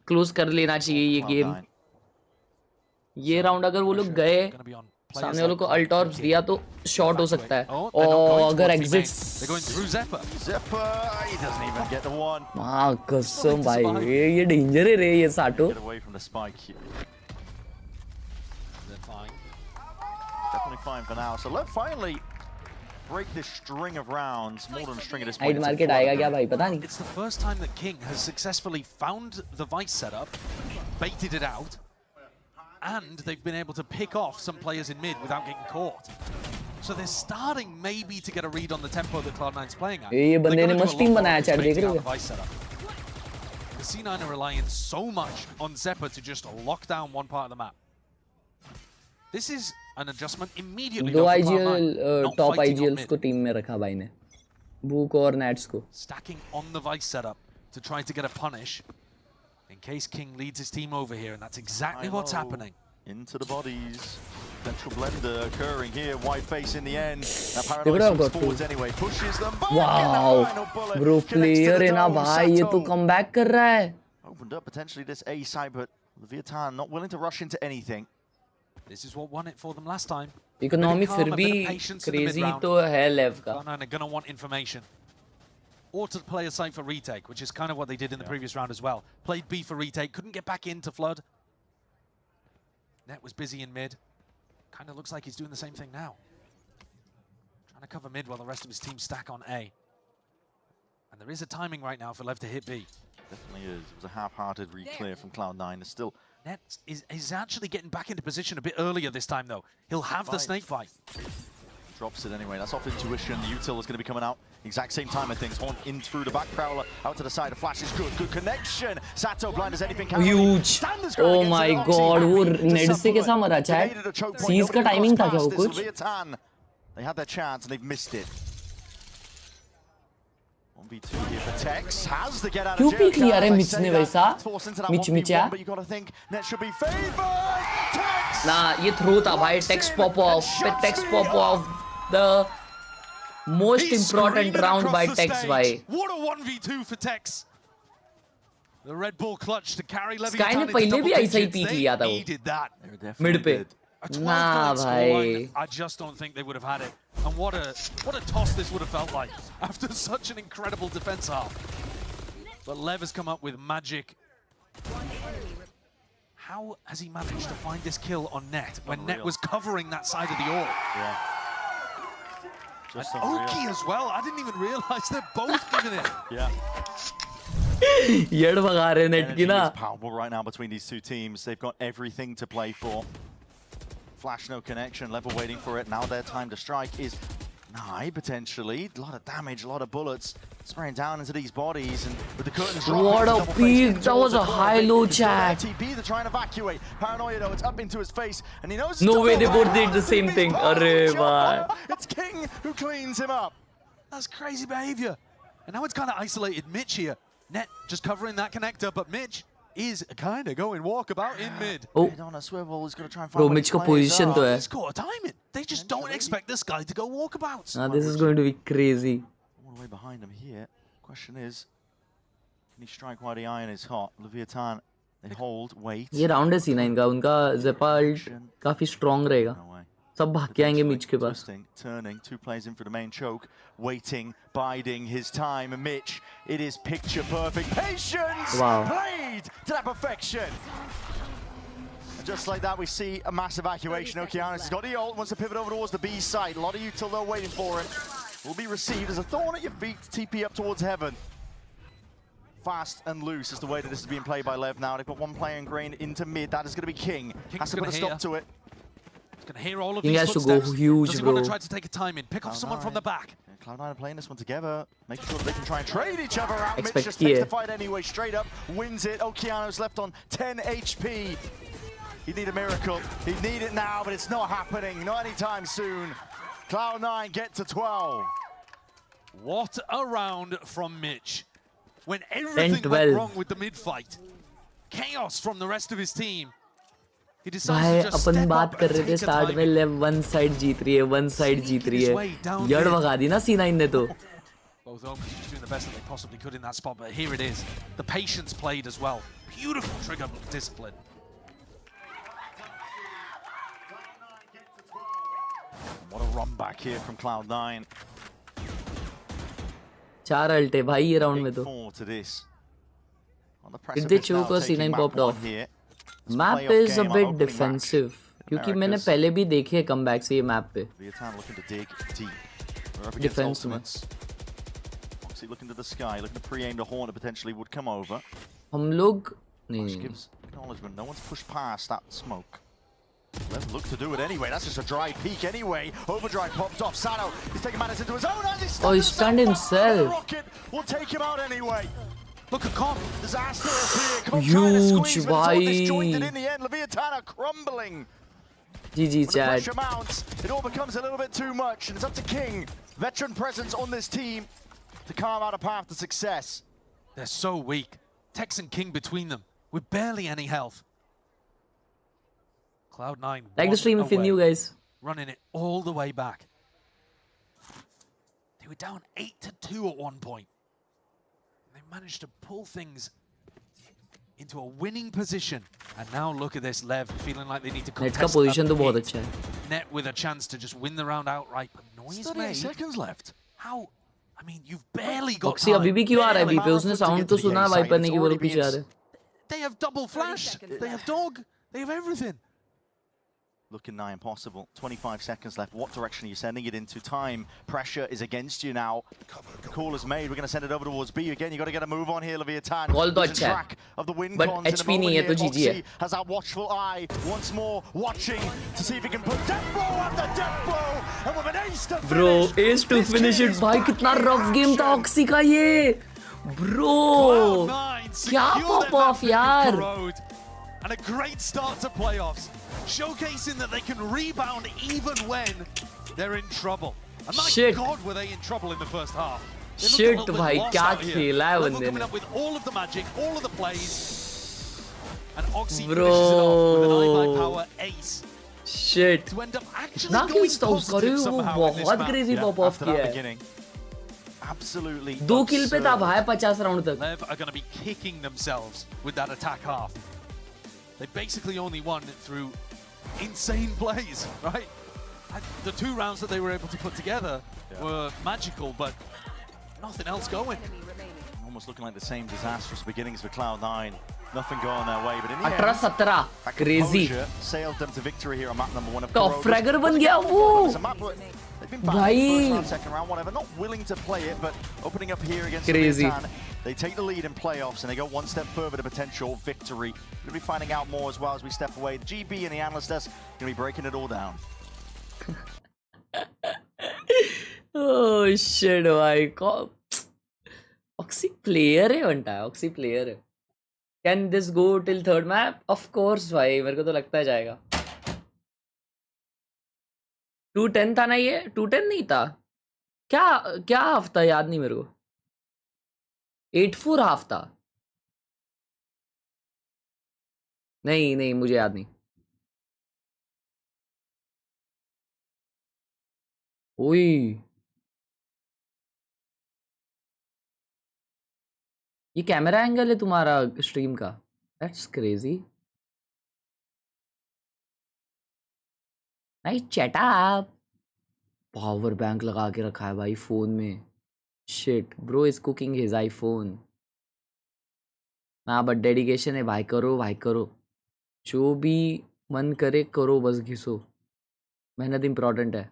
क्लोज कर लेना चाहिए ये गेम. ये राउंड अगर वो लोग गए, सामने वालों को अल्टॉप्स दिया तो शॉट हो सकता है. और अगर एग्जिट्स मां कसम भाई ये डेंजर है रे ये साटो. Definitely fine for now. So let's finally break this string of rounds. More than a string at this point. Market आएगा क्या भाई पता नहीं. It's the first time that King has successfully found the Vice setup, baited it out, and they've been able to pick off some players in mid without getting caught. So they're starting maybe to get a read on the tempo that Cloud9's playing at. ये बंदे ने मस्त team बनाया chat देख रहे हो. The C9 are relying so much on Zeppa to just lock down one part of the map. This is an adjustment immediately. दो IGL top IGLs को टीम में रखा भाई ने, Book और Nats को. Stacking on the Vice setup to try to get a punish in case King leads his team over here, and that's exactly what's happening. Into the bodies. Potential blender occurring here. White face in the end. Now Paranoid forwards anyway. Pushes them back. Wow. Bro, player है ना भाई, ये तो comeback कर रहा है. Opened up potentially this A side, but Levitan not willing to rush into anything. This is what won it for them last time. Economy फिर भी crazy तो है LEV का. Cloud9 are going to want information. Or to play a side for retake, which is kind of what they did in the previous round as well. Played B for retake, couldn't get back into Flood. Net was busy in mid. Kind of looks like he's doing the same thing now. Trying to cover mid while the rest of his team stack on A. And there is a timing right now for Lev to hit B. Definitely is. It was a half-hearted re-clear from Cloud9. It's still... Net is actually getting back into position a bit earlier this time, though. He'll have the snake fight. Drops it anyway. That's off intuition. The util is going to be coming out. Exact same time of things. Horn in through the back. Prowler out to the side. The flash is good. Good connection. Sato blind as anything. Huge. Oh my god. वो नेड से कैसा मरा चाहे? Seize का timing था क्या वो कुछ? They had their chance and they've missed it. 1v2 here for Tex. Has the get out of jail. क्यों पीक लिया रे मिच ने वैसा? Mitch मिचा? But you got to think Net should be favored. Tex. ना ये throw था भाई. Tex pop off. Tex pop off. The most important round by Tex भाई. What a 1v2 for Tex. The Red Bull clutch to carry Levitan. Sky ने पहले भी ऐसा ही peak लिया था वो. Mid पे. Nah भाई. I just don't think they would have had it. And what a toss this would have felt like after such an incredible defense half. But Lev has come up with magic. How has he managed to find this kill on Net when Net was covering that side of the orb? Yeah. And Oki as well. I didn't even realize they're both giving it. Yeah. Yed vaga rahe Net ki na. It's powerful right now between these two teams. They've got everything to play for. Flash, no connection. Level waiting for it. Now their time to strike is nigh, potentially. A lot of damage, a lot of bullets spraying down into these bodies, and with the curtains dropping. What a peak! That was a high-low chat. TP, they're trying to evacuate. Paranoia though, it's up into his face, and he knows. No way, they both did the same thing. Arre bhai. It's King who cleans him up. That's crazy behavior. And now it's kind of isolated Mitch here. Net just covering that connector, but Mitch is kind of going walkabout in mid. Oh, on a swivel, he's going to try and find bro, Mitch ka position to hai. He's got to time it. They just don't expect this guy to go walkabouts. Nah, this is going to be crazy. All the way behind him here. Question is, can he strike while the iron is hot? Levitan, they hold, wait. ये round है सीना इनका, उनका Zepa ult काफी strong रहेगा. सब भाग के आएंगे Mitch के पास. Turning, two players in for the main choke, waiting, biding his time. And Mitch, it is picture perfect. Patience played to that perfection. And just like that, we see a mass evacuation. Okeanos has got the ult, wants to pivot over towards the B side. A lot of util though waiting for him. Will be received as a thorn at your feet, TP up towards heaven. Fast and loose is the way that this is being played by Lev now. They put one player ingrained into mid. That is going to be King. Has to put a stop to it. He's going to hear all of these footsteps. He has to go huge, Does he bro. want to try to take a time in? Pick off someone from the back. Cloud9 are playing this one together, making sure that they can try and trade each other out. Mitch just here. takes the fight anyway, straight up, wins it. Okeanos left on 10 HP. He'd need a miracle. He'd need it now, but it's not happening. Not anytime soon. Cloud9 get to 12. What a round from Mitch. When everything went wrong with the mid-fight. Chaos from the rest of his team. He decides to just अपन बात कर रहे थे start में लेव one side जीत रही है, one side जीत रही है. यड भगा दी ना सीना इनने तो. Both Omis just doing the best that they possibly could in that spot, but here it is. The patience played as well. Beautiful trigger discipline. What a run back here from Cloud9. 4 alt है भाई ये round में तो. If they choke or C9 popped off. Map is a bit defensive. क्योंकि मैंने पहले भी देखे है कमबैक से ये मैप पे. Defense में. Looking to the sky, looking to pre-aim the horn that potentially would come over. हम लोग नहीं. Gives acknowledgement. No one's pushed past that smoke. Let's look to do it anyway. That's just a dry peek anyway. Overdrive popped off. Sato, he's taking matters into his own hands. Oh, he stunned himself. Rocket will take him out anyway. Look at Con. Disaster here. Huge, disjointed in the end. Levitan are crumbling. GG When the chat. pressure mounts, it all becomes a little bit too much, and it's up to King, veteran presence on this team, to carve out a path to success. They're so weak. Tex and King between them, with barely any health. Cloud9 Like the stream if you're new, guys. running it all the way back. They were down 8-2 at one point. They managed to pull things into a winning position. And now look at this, Lev feeling like they need to Net contest का position तो बहुत hit. अच्छा है. Net with a chance to just win the round outright, but noise 38 made. seconds left. How? I mean, you've barely got Oxy अभी time. भी क्यों आ रहा है Barely. बीपे? उसने साउंड तो सुना वाइपर ने कि वो लोग पीछे आ रहे हैं. They have double flash. They have dog. They have everything. Looking nigh impossible. 25 seconds left. What direction are you sending it into? Time, pressure is against you now. The call is made. We're going to send it over towards B again. You got to get a move on here, Levitan. Call तो अच्छा है. Track of the win But cons in a HP नहीं moment है तो here. GG है. Oxy has that watchful eye. Once more, watching to see if he can put death blow after death blow. And with an ace to Bro, finish. ace to finish it. भाई कितना rough game था Oxy का ये. Bro, क्या pop off यार. And a great start to playoffs, showcasing that they can rebound even when they're in trouble. And my Shit. God, were they in trouble in the first half. They looked a Shit little bit भाई lost क्या out here. खेला है Level बंदे coming ने. up with all of the magic, all of the plays. And Oxy Bro. finishes it off with an eye power ace. Shit. To end up actually ना going kills था उसका रे positive वो somehow in this बहुत match. crazy pop off After किया that है. beginning, absolutely 2 kill पे था absurd. भाई 50 राउंड तक. Lev are going to be kicking themselves with that attack half. They basically only won through insane plays, right? And the 2 rounds that they were able to put together were magical, but nothing else going. Almost looking like the same disastrous beginnings for Cloud9. Nothing going their way, but in the end, 18-17 that crazy. composure sailed them to victory here on map number 1 of Top Khelraay. fragger बन गया वो. It's a map where they've been back भाई. in first round, second round, whatever. Not willing to play it, but opening up here against Crazy. Levitan. They take the lead in playoffs and they go one step further to potential victory. We're going to be finding out more as well as we step away. The GB and the analyst desk going to be breaking it all down. Oh shit भाई. Oxy player है बनता है. Oxy player है. Can this go till third map? Of course भाई. मेरे को तो लगता है जाएगा. 210 था ना ये? 210 नहीं था. क्या क्या हाफ था याद नहीं मेरे को. 8-4 हाफ था. नहीं नहीं मुझे याद नहीं. ओए ये कैमरा एंगल है तुम्हारा स्ट्रीम का. That's crazy. Nice chat up. Power bank लगा के रखा है भाई फोन में. Shit bro is cooking his iPhone. ना बट डेडिकेशन है भाई. करो भाई करो. जो भी मन करे करो बस घिसो. मेहनत इम्पोर्टेंट है.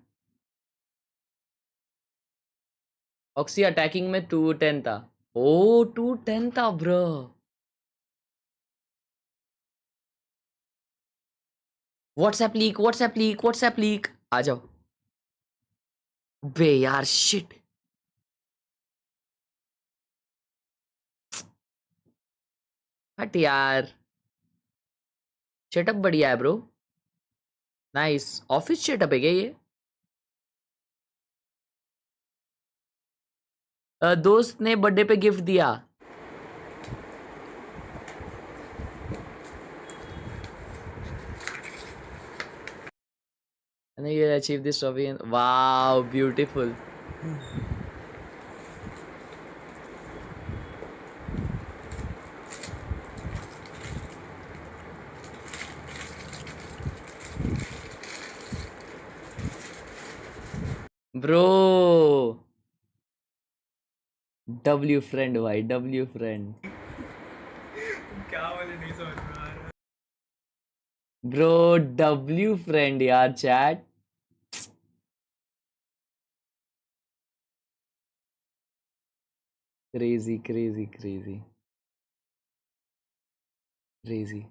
ऑक्सी अटैकिंग में 210 था. ओ 210 था bro. WhatsApp leak WhatsApp leak WhatsApp leak. आ जाओ बे यार. शिट हट यार. सेटअप बढ़िया है ब्रो. नाइस. ऑफिस सेटअप है क्या ये? दोस्त ने बर्थडे पे गिफ्ट दिया. And you will achieve this trophy. Wow, beautiful. Bro. W friend भाई. W friend. Bro W friend यार chat. Crazy crazy crazy crazy.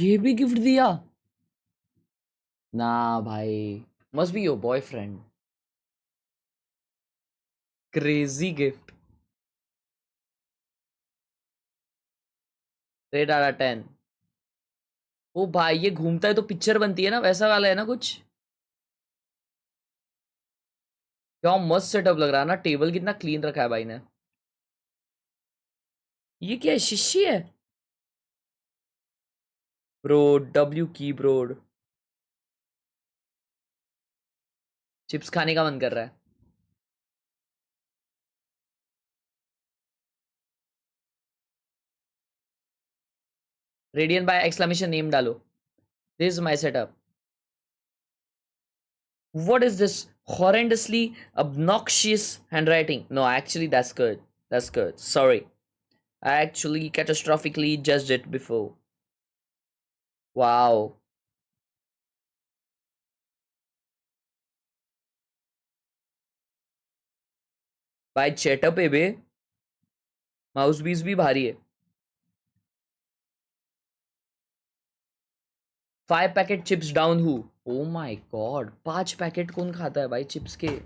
ये भी गिफ्ट दिया ना भाई. Must be your boyfriend. Crazy gift. 8 out of 10. ओ भाई ये घूमता है तो पिक्चर बनती है ना, वैसा वाला है ना कुछ। क्या मस्त सेटअप लग रहा है ना, टेबल कितना क्लीन रखा है भाई ने। ये क्या है, शीशी है ब्रो, डब्ल्यू कीबोर्ड। चिप्स खाने का मन कर रहा है। रेडियन बाय एक्सक्लेमेशन नेम डालो। This is my setup. What is this horrendously obnoxious handwriting? No, actually, that's good. That's good. Sorry. I actually catastrophically judged it before. Wow. भाई setup है बे, mouse बीस भी भारी है। 5 packet chips down who? O my God, 5 packet कौन खाता है भाई चिप्स के?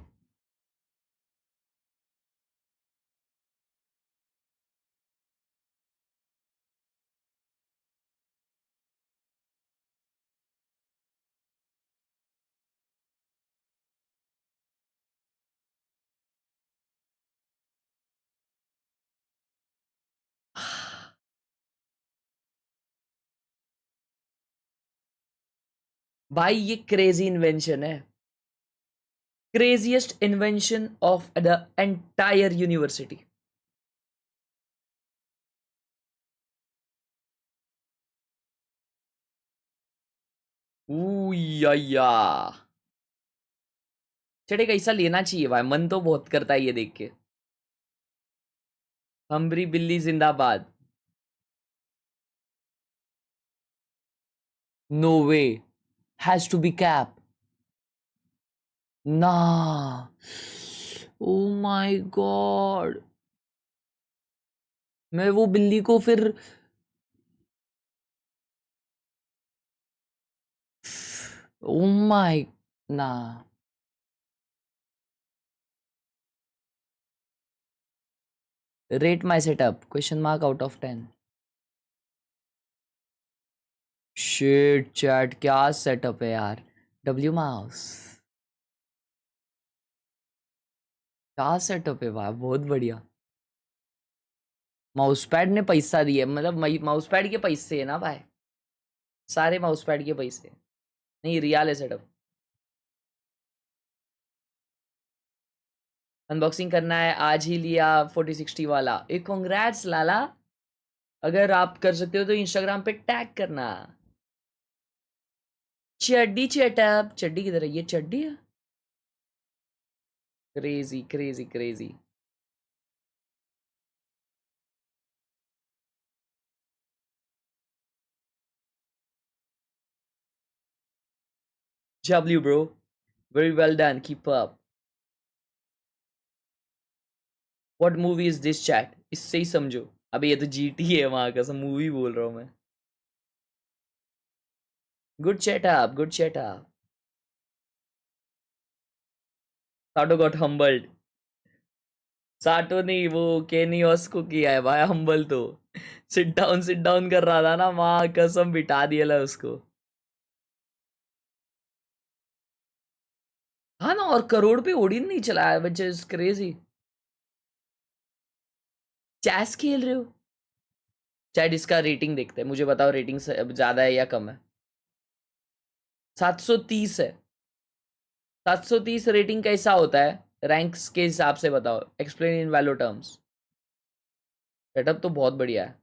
भाई ये क्रेजी इन्वेंशन है, craziest invention of the entire university. या चटे कैसा लेना चाहिए भाई, मन तो बहुत करता है ये देख के। हम्बरी बिल्ली जिंदाबाद। No way, has to be cap ना। ओ माय गॉड, मैं वो बिल्ली को फिर ओ माय ना। Rate my setup question mark out of 10। Shit chat, क्या सेटअप है यार। डब्ल्यू माउस, क्या सेटअप है भाई, बहुत बढ़िया। माउस पैड ने पैसा दिया, मतलब माउस पैड के पैसे है ना भाई, सारे माउस पैड के पैसे नहीं, रियल है सेटअप। अनबॉक्सिंग करना है, आज ही लिया 4060 वाला। एक कांग्रेट्स लाला, अगर आप कर सकते हो तो इंस्टाग्राम पे टैग करना। चड्डी चेटअप, चड्डी किधर है? ये चड्डी है। Crazy crazy crazy. W bro, very well done, keep up. What movie is this chat? इससे ही समझो। अबे ये तो GT है, वहां का सब मूवी बोल रहा हूँ मैं। Good setup, good setup. साटो गॉट हम्बल्ड। साटो नहीं, वो केनियोस को किया है भाई हम्बल तो। सिट डाउन कर रहा था ना, वहां कसम बिठा दिया उसको। हाँ ना, और करोड़ पे ओडिन नहीं चलाया, विच इज क्रेजी। चेस खेल रहे हो? चैट इसका रेटिंग देखते हैं, मुझे बताओ रेटिंग ज्यादा है या कम है। 730 है। 730 रेटिंग कैसा होता है रैंक्स के हिसाब से, बताओ, explain in value terms. Setup तो बहुत बढ़िया है।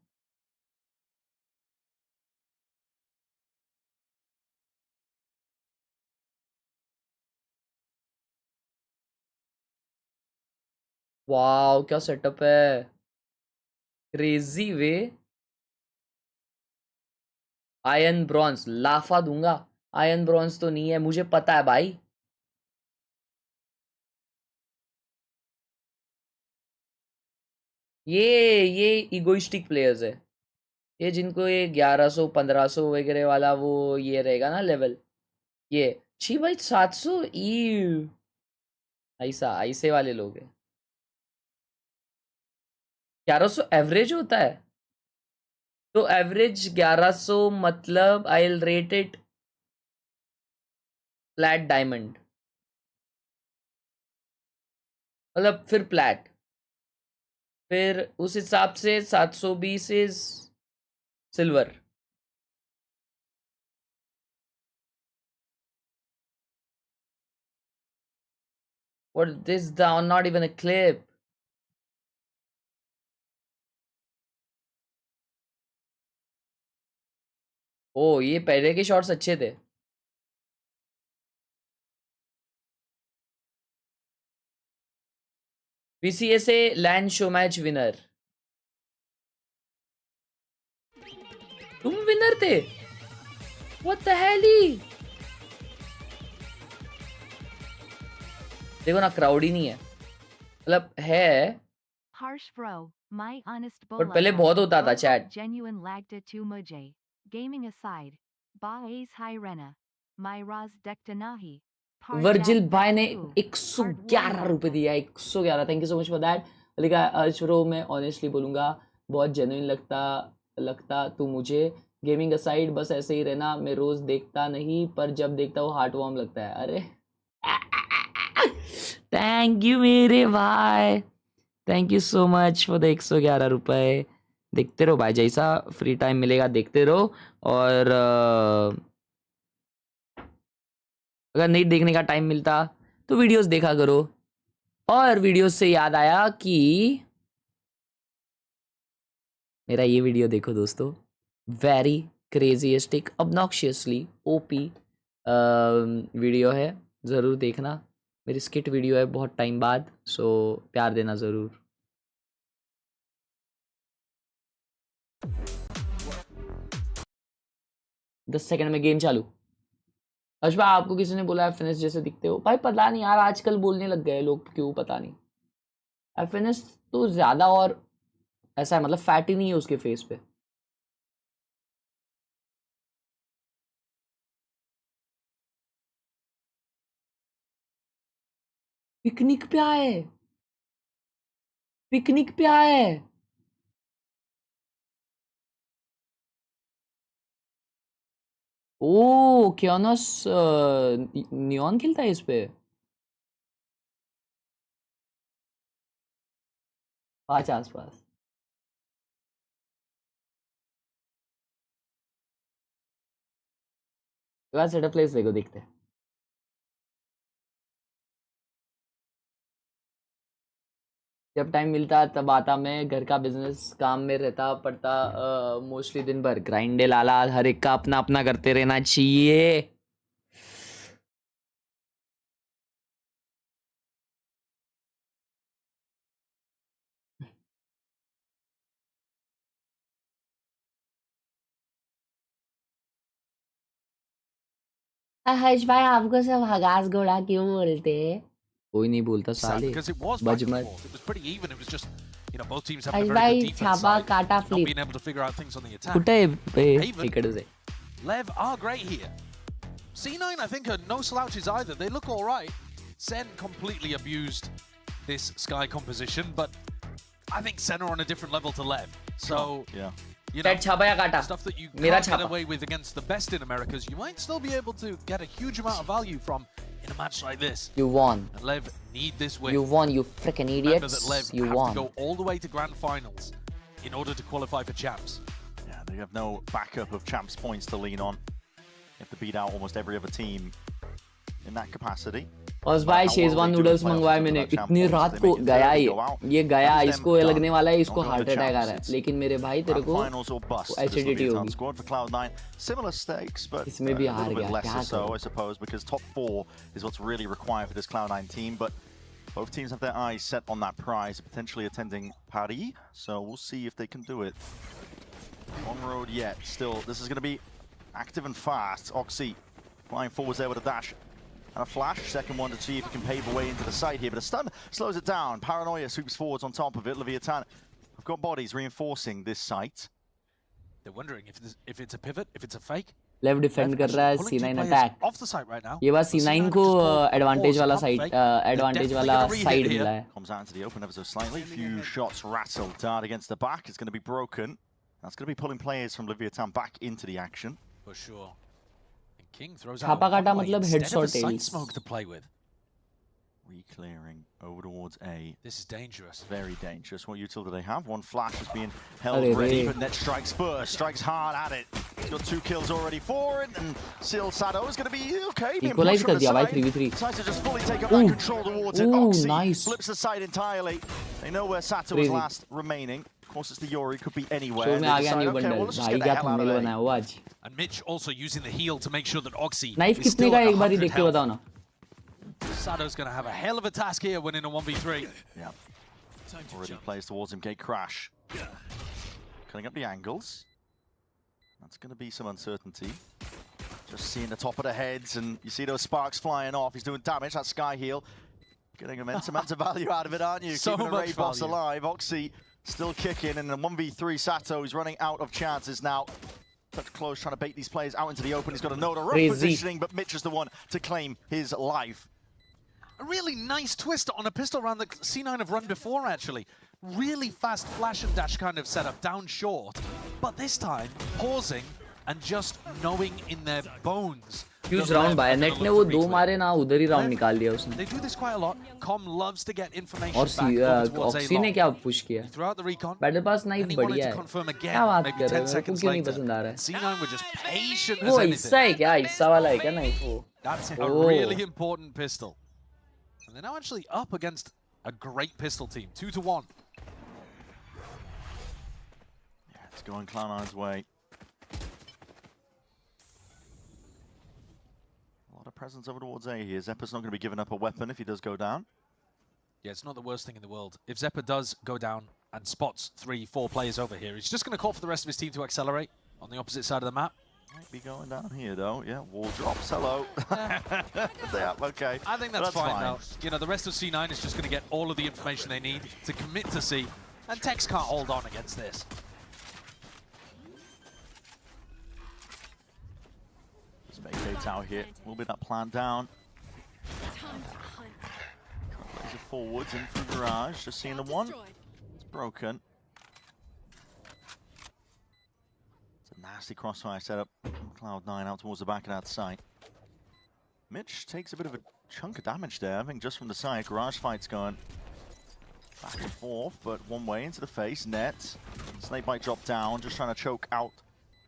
वाओ क्या सेटअप है, क्रेजी वे। आयरन ब्रॉन्ज लाफा दूंगा, आयरन ब्रॉन्ज तो नहीं है, मुझे पता है भाई। ये इगोइस्टिक प्लेयर्स है, ये जिनको ये 1100 1500 वगैरह वाला वो ये रहेगा ना लेवल, ये छी भाई 700 ई ऐसा ऐसे वाले लोग हैं। 1100 एवरेज होता है तो एवरेज 1100 मतलब I will rate it flat diamond, मतलब फिर फ्लैट, फिर उस हिसाब से 720 is silver. What is this down? Not even a clip. ओ ये पहले के शॉट्स अच्छे थे. VCSA land show match winner. तुम विनर थे? What the hell? देखो ना क्राउड ही नहीं है, मतलब है Harsh bro, my honest but bola पहले बहुत होता था chat. genuine lagda to mujhe. Gaming aside, ba ace hi rena. My raz dektanahi. Virgil भाई ने 111 रुपए दिया. 111, thank you so much for that. लिखा अशरो, मैं ऑनेस्टली बोलूँगा बहुत जेन्युइन लगता तू मुझे. गेमिंग असाइड बस ऐसे ही रहना. मैं रोज देखता नहीं पर जब देखता हूँ हार्ट वार्म लगता है. अरे थैंक यू मेरे भाई, thank you so much for the 111 रुपए. देखते रहो भाई, जैसा फ्री टाइम मिलेगा देखते रहो. और अगर नहीं देखने का टाइम मिलता तो वीडियोस देखा करो. और वीडियोस से याद आया कि मेरा ये वीडियो देखो दोस्तों, वेरी क्रेजीस्टिक ऑब्नॉक्शियसली ओपी वीडियो है, ज़रूर देखना. मेरी स्किट वीडियो है बहुत टाइम बाद, सो प्यार देना ज़रूर. दस सेकंड में गेम चालू. अशबा आपको किसी ने बोला एफएनएस जैसे दिखते हो? भाई पता नहीं यार, आजकल बोलने लग गए लोग, क्यों पता नहीं. एफएनएस तो ज़्यादा और ऐसा है, मतलब फैट ही नहीं है उसके फेस पे. पिकनिक पे आए, पिकनिक पे आए. ओ क्योनस नियॉन खेलता है इस पे. 5 आसपास. सेटअप प्लेस देखो, देखते हैं. जब टाइम मिलता तब आता. मैं घर का बिजनेस काम में रहता पड़ता मोस्टली दिन भर. ग्राइंडे लाला, हर एक का अपना अपना करते रहना चाहिए. हर्ष भाई आपको सब हगास घोड़ा क्यों बोलते हैं? कोई नहीं बोलता साले, बज मत. हर्ष भाई छापा काटा फ्लिप कुठे इकडे से. LEV are great here. C9 I think are no slouches either. They look all right. Sen completely abused this Sky composition, but I think Sen are on a different level to LEV. So yeah. You know, छापा या काटा, stuff that you मेरा can't get छापा. away with against the best in Americas, you might still be able to get a huge amount of value from in a match like this. You won. And LEV need this win. You won, you freaking Remember idiots. that LEV You have won. to go all the way to grand finals in order to qualify for champs. Yeah, they have no backup of champs points to lean on. They have to beat out almost every other team in that capacity. और भाई Schezwan noodles मंगवाए मैंने, इतनी रात को गया ये गया, इसको लगने वाला है, इसको हार्ट अटैक आ रहा है. लेकिन मेरे भाई तेरे को एसिडिटी होगी. इसमें भी हार गया, क्या करूं? I suppose, because top 4 is what's really required for this Cloud9 team, but both teams have their eyes set on that prize, potentially attending Paris, so we'll see if they can do it. On road yet, still, this is going to be active and fast. Oxy flying forwards there with a dash. And a flash, second one to see if he can pave a way into the side here, but a stun slows it down. Paranoia swoops forwards on top of it. Levitan have got bodies reinforcing this site. They're wondering if it's a pivot, if it's a fake. Left defend कर रहा है C9 attack. ये बात C9 को advantage वाला side मिला है. Comes out into the open ever so slightly. Few shots rattled. Dart against the back. It's going to be broken. That's going to be pulling players from Levitan back into the action. For sure. And King throws out Chapa kata matlab heads instead or of a side tails. smoke to play with. Re-clearing over towards A. This is dangerous. Very dangerous. What util do they have? One flash is being held ready, but Net strikes first, strikes hard at it. He's got 2 kills already for it, and Seal Sado is going to be okay. Equalize kar diya bhai 3v3. Decides to just fully take up that control towards it. Oxy nice. flips the side entirely. They know where Sato was last remaining. Of course, it's the Yori, could be anywhere. Show में आ गया new bundle. भाई क्या thumbnail बनाया हुआ आज. And Mitch also using the heal to make sure that Oxy Knife is कितने still का at एक बारी 100 देख के health. बताओ ना. Sado's going to have a hell of a task here winning a 1v3. Yeah. Already plays towards him. Gate crash. Cutting up the angles. That's going to be some uncertainty. Just seeing the top of the heads, and you see those sparks flying off. He's doing damage. That sky heal. Getting immense amounts of value out of it, aren't you? So Keeping the much Ray boss value. alive. Oxy still kicking, and the 1v3 Sato is running out of chances now. Touch close, trying to bait these players out into the open. He's got a note of rough positioning, but Mitch is the one to claim his life. A really nice twist on a pistol round that C9 have run before, actually. Really fast flash and dash kind of setup, down short. But this time, pausing and just knowing in their bones. Huge round by Net ने वो 2 मारे ना उधर ही round निकाल दिया उसने. They do this quite a lot. Com loves to get information और back towards Oxy ने क्या push किया? Throughout the recon. Battle Pass knife बढ़िया है. क्या बात कर रहे हो? क्यों नहीं पसंद आ रहा है? C9 were just patient as वो anything. हिस्सा है क्या? हिस्सा वाला है क्या knife वो? That's a really important pistol. And they're now actually up against a great pistol team, 2-1. Yeah, it's going Cloud9's way. A lot of presence over towards A here. Zeppa's not going to be giving up a weapon if he does go down. Yeah, it's not the worst thing in the world. If Zeppa does go down and spots 3-4 players over here, he's just going to call for the rest of his team to accelerate on the opposite side of the map. Might be going down here though. Yeah, wall drops. Hello. Yeah, okay. I think that's fine now. You know, the rest of C9 is just going to get all of the information they need to commit to C, and Tex can't hold on against this. Just vacates out here. Will be that plan down. Laser forwards in through garage. Just seeing the one. It's broken. Nasty crossfire setup. Cloud9 out towards the back of that site. Mitch takes a bit of a chunk of damage there, I think, just from the side. Garage fight's going back and forth, but one way into the face. Net. Snakebite drop down, just trying to choke out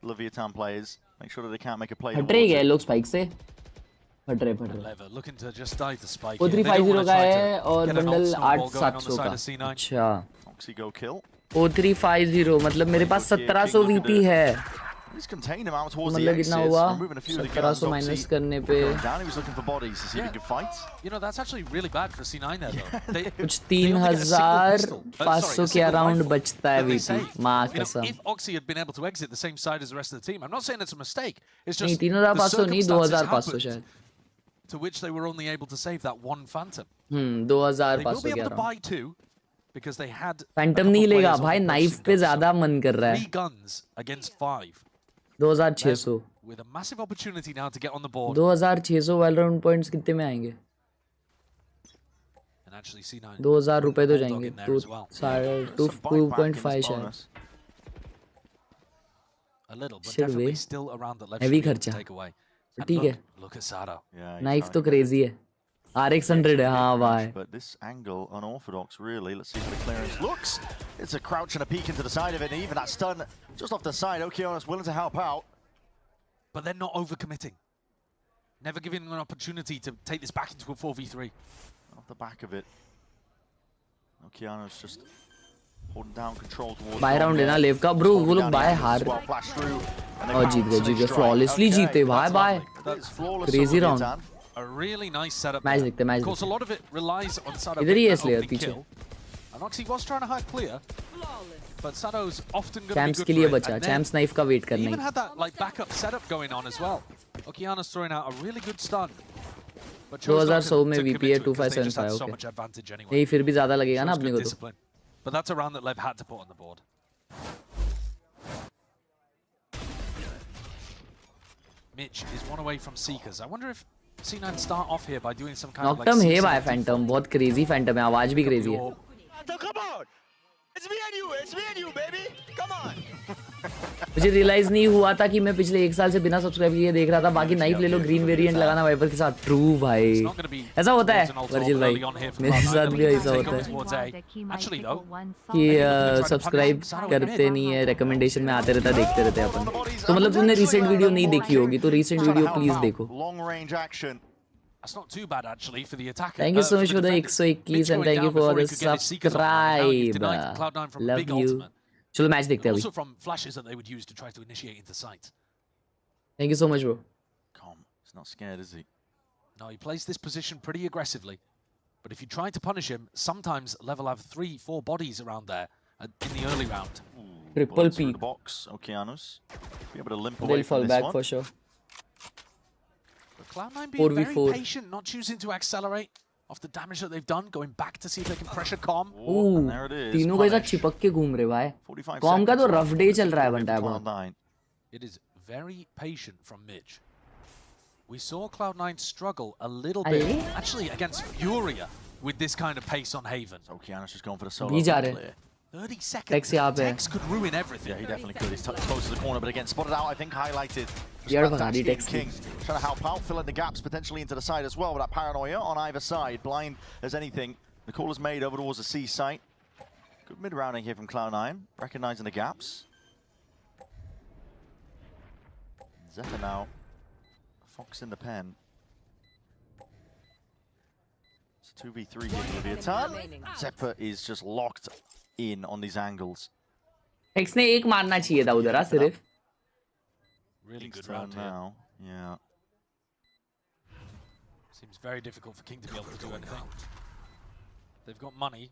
Levitan players. Make sure that they can't make a play. हट रहे गए लोग spike से. हट रहे. Lever looking to just dive the spike. 4350 का है और bundle 8700 का. अच्छा. Oxy go kill. 4350 मतलब मेरे पास 1700 VP है. मतलब कितना हुआ 1700 माइनस करने पे You know, that's actually really bad for C9 there though. कुछ 3500 के अराउंड बचता है VP मां कसम. If Oxy had been able to exit the same side as the rest of the team, I'm not saying it's a mistake. It's नहीं just 3500 नहीं 2500 शायद. To which they were only able to save that one Phantom. 2500 They will be able to के buy 2 because they had Phantom नहीं लेगा भाई knife पे ज़्यादा मन कर रहा है. 3 guns against 5. 2600 with a massive opportunity now to get on the board. 2600 Valorant points कितने में आएंगे? And actually C9 2000 रुपए तो जाएंगे. 2.5 शायद. A little, but definitely still around the left. Heavy खर्चा. ठीक है. Look at Sato. Knife तो crazy है. RX100 है हाँ भाई. But this angle unorthodox really. Let's see how the clearance looks. It's a crouch and a peek into the side of it, and even that stun just off the side. Okeanos willing to help out. But they're not overcommitting. Never giving them an opportunity to take this back into a 4v3. Off the back of it. Okeanos just holding down control towards. Buy round है ना लेव का bro वो लोग buy हार. और जीत गए flawlessly जीते भाई bye. Crazy round. A really nice setup. Match देखते Of course, a lot of it relies on Sato. इधर ही है Slayer पीछे. And Oxy was trying to hide clear, but Sato's often going to be Champs good के लिए for it. बचा. And then Champs knife का wait he करना even he. had that like backup setup going on as well. Okeanos throwing out a really good stun. But 2100 में VP है 2575 so much advantage anyway. नहीं फिर भी ज़्यादा लगेगा ना अपने को तो. But that's a round that Lev had to put on the board. Mitch is one away from Seekers. I wonder if C9 start off here by doing some kind of like Noctum है भाई Phantom बहुत crazy Phantom है आवाज भी crazy है. Come on, it's me and you, baby. Come on. मुझे realise नहीं हुआ था कि मैं पिछले 1 साल से बिना सब्सक्राइब किए देख रहा था। बाकी नाइफ ले लो, ग्रीन वेरिएंट लगाना वाइपर के साथ। ट्रू भाई, ऐसा होता है वर्जिल भाई, मेरे साथ भी ऐसा होता है कि सब्सक्राइब करते नहीं है, रिकमेंडेशन में आते रहता, देखते रहते हैं अपन। तो मतलब तुमने रिसेंट वीडियो नहीं देखी होगी, तो रिसेंट वीडियो प्लीज देखो। That's not too bad actually for the attacker. Thank you so much for the 121 and thank you for the subscribe. Love you. चलो मैच देखते हैं अभी। Also from flashes that they would use to try to initiate into sight. Thank you so much, bro. Calm. He's not scared, is he? No, he plays this position pretty aggressively. But if you try to punish him, sometimes Level have 3-4 bodies around there in the early round. Triple peek. The box, Okeanos. Be able to limp away They'll fall from this back one. for sure. Cloud9 being very patient, not choosing to accelerate off the damage that they've done, going back to see if they can pressure Com. There it is. तीनों के साथ चिपक के घूम रहे भाई। Com का तो रफ डे चल रहा है बंटा बहुत। It is very patient from Midge. We saw Cloud9 struggle a little bit, actually against Furia, with this kind of pace on Haven. Okeanos just going for the solo. भी जा रहे। 30 seconds. Tex could ruin everything. Yeah, he definitely could. He's close to the corner, but again, spotted out, I think, highlighted. King trying to help out, fill in the gaps potentially into the side as well, with that paranoia on either side. Blind as anything. The call is made over towards the C site. Good mid-rounding here from Cloud9, recognizing the gaps. Zeta now. Fox in the pen. It's a 2v3 here for Levitan. Zeppa is just locked in on these angles. X ने एक मारना चाहिए था उधर सिर्फ। Really good round now. Yeah. Seems very difficult for King to be able to do anything. They've got money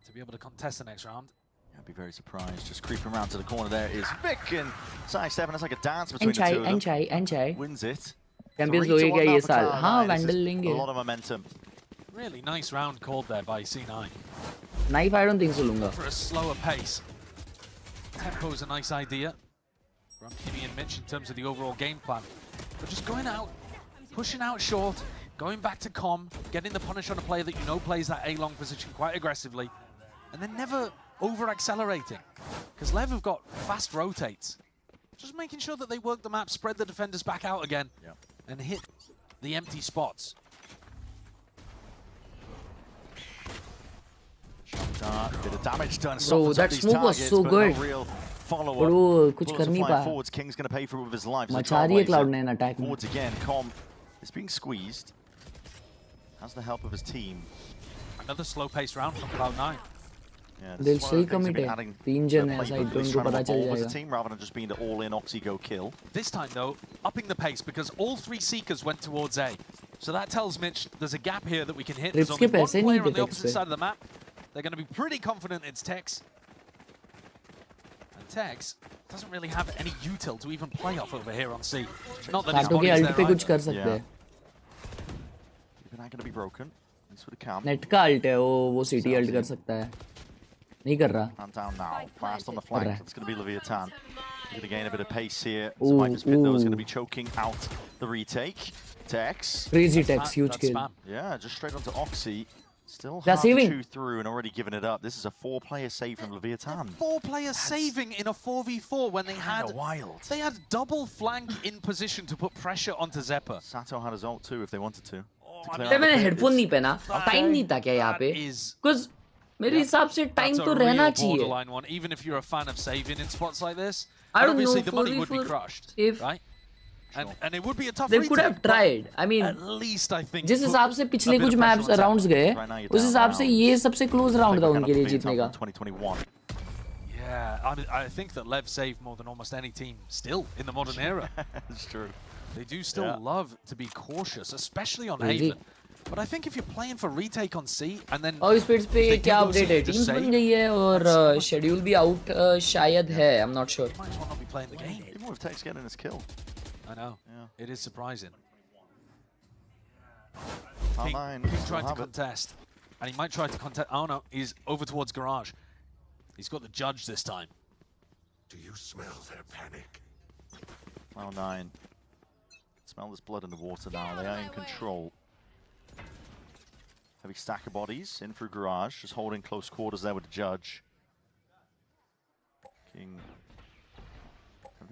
to be able to contest the next round. I'd be very surprised. Just creeping around to the corner there is Vic and sidestepping. It's like a dance between the two of them. Enchai. Wins it. Champions लोगे क्या ये साल? हाँ, Vandal लेंगे। A lot of momentum. Really nice round called there by C9. Knife I don't think so लूँगा. For a slower pace. Tempo is a nice idea from Kimmy and Mitch in terms of the overall game plan. But just going out, pushing out short, going back to Com, getting the punish on a player that you know plays that A-long position quite aggressively, and then never over-accelerating. Because Lev have got fast rotates. Just making sure that they work the map, spread the defenders back out again, and hit the empty spots. Bit of damage done. Bro, that smoke was so good. Bro, कुछ कर नहीं पाया. King's going to pay for it with his life. मचा रही है Cloud9 attack में. Forwards again. Com is being squeezed. Has the help of his team. Another slow-paced round from Cloud9. Yeah, they'll still commit it. 3 जन है side पे उनको पता चल जाएगा. Team rather than just being the all-in Oxy go kill. This time though, upping the pace because all 3 seekers went towards A. So that tells Mitch there's a gap here that we can hit. There's only one player on the opposite side of the map. They're going to be pretty confident it's Tex. And Tex doesn't really have any util to even play off over here on C. Not that his body's there पे कुछ कर सकते हैं. Even not going to be broken. This would count. Net का ult है वो CT ult कर सकता है. नहीं कर रहा. And down now. Fast on the flank. It's going to be Levitan. Going to gain a bit of pace here. Viper's Pit though is going to be choking out the retake. Tex. Crazy Tex, huge kill. Yeah, just straight onto Oxy. Still hard to chew through and already given it up. This is a 4-player save from Levitan. 4-player saving in a 4v4 when they had double flank in position to put pressure onto Zeppa. Sato had his ult too if they wanted to. मैंने headphone नहीं पहना. Time नहीं था क्या यहाँ पे? Because मेरे हिसाब से टाइम तो रहना चाहिए. Even if you're a fan of saving in spots like this, I don't know. Obviously the money would be crushed, right? And it would be a tough They could have tried. I mean, at least I think जिस हिसाब से पिछले कुछ maps rounds गए, उस हिसाब से ये सबसे क्लोज राउंड था उनके लिए जीतने का. 2021. Yeah, I think that Lev saved more than almost any team still in the modern era. That's true. They do still love to be cautious, especially on Haven. But I think if you're playing for retake on C and then और speeds पे क्या update है? Teams बन गई है और schedule भी out शायद है. I'm not sure. Might as well not be playing the game. Even with Tex getting his kill. I know. Yeah. It is surprising. King tried to contest. And he might try to contest. Oh no, he's over towards Garage. He's got the judge this time. Do you smell their panic? Cloud9. Smell this blood in the water now. They are in control. Heavy stack of bodies in through Garage. Just holding close quarters there with the judge. King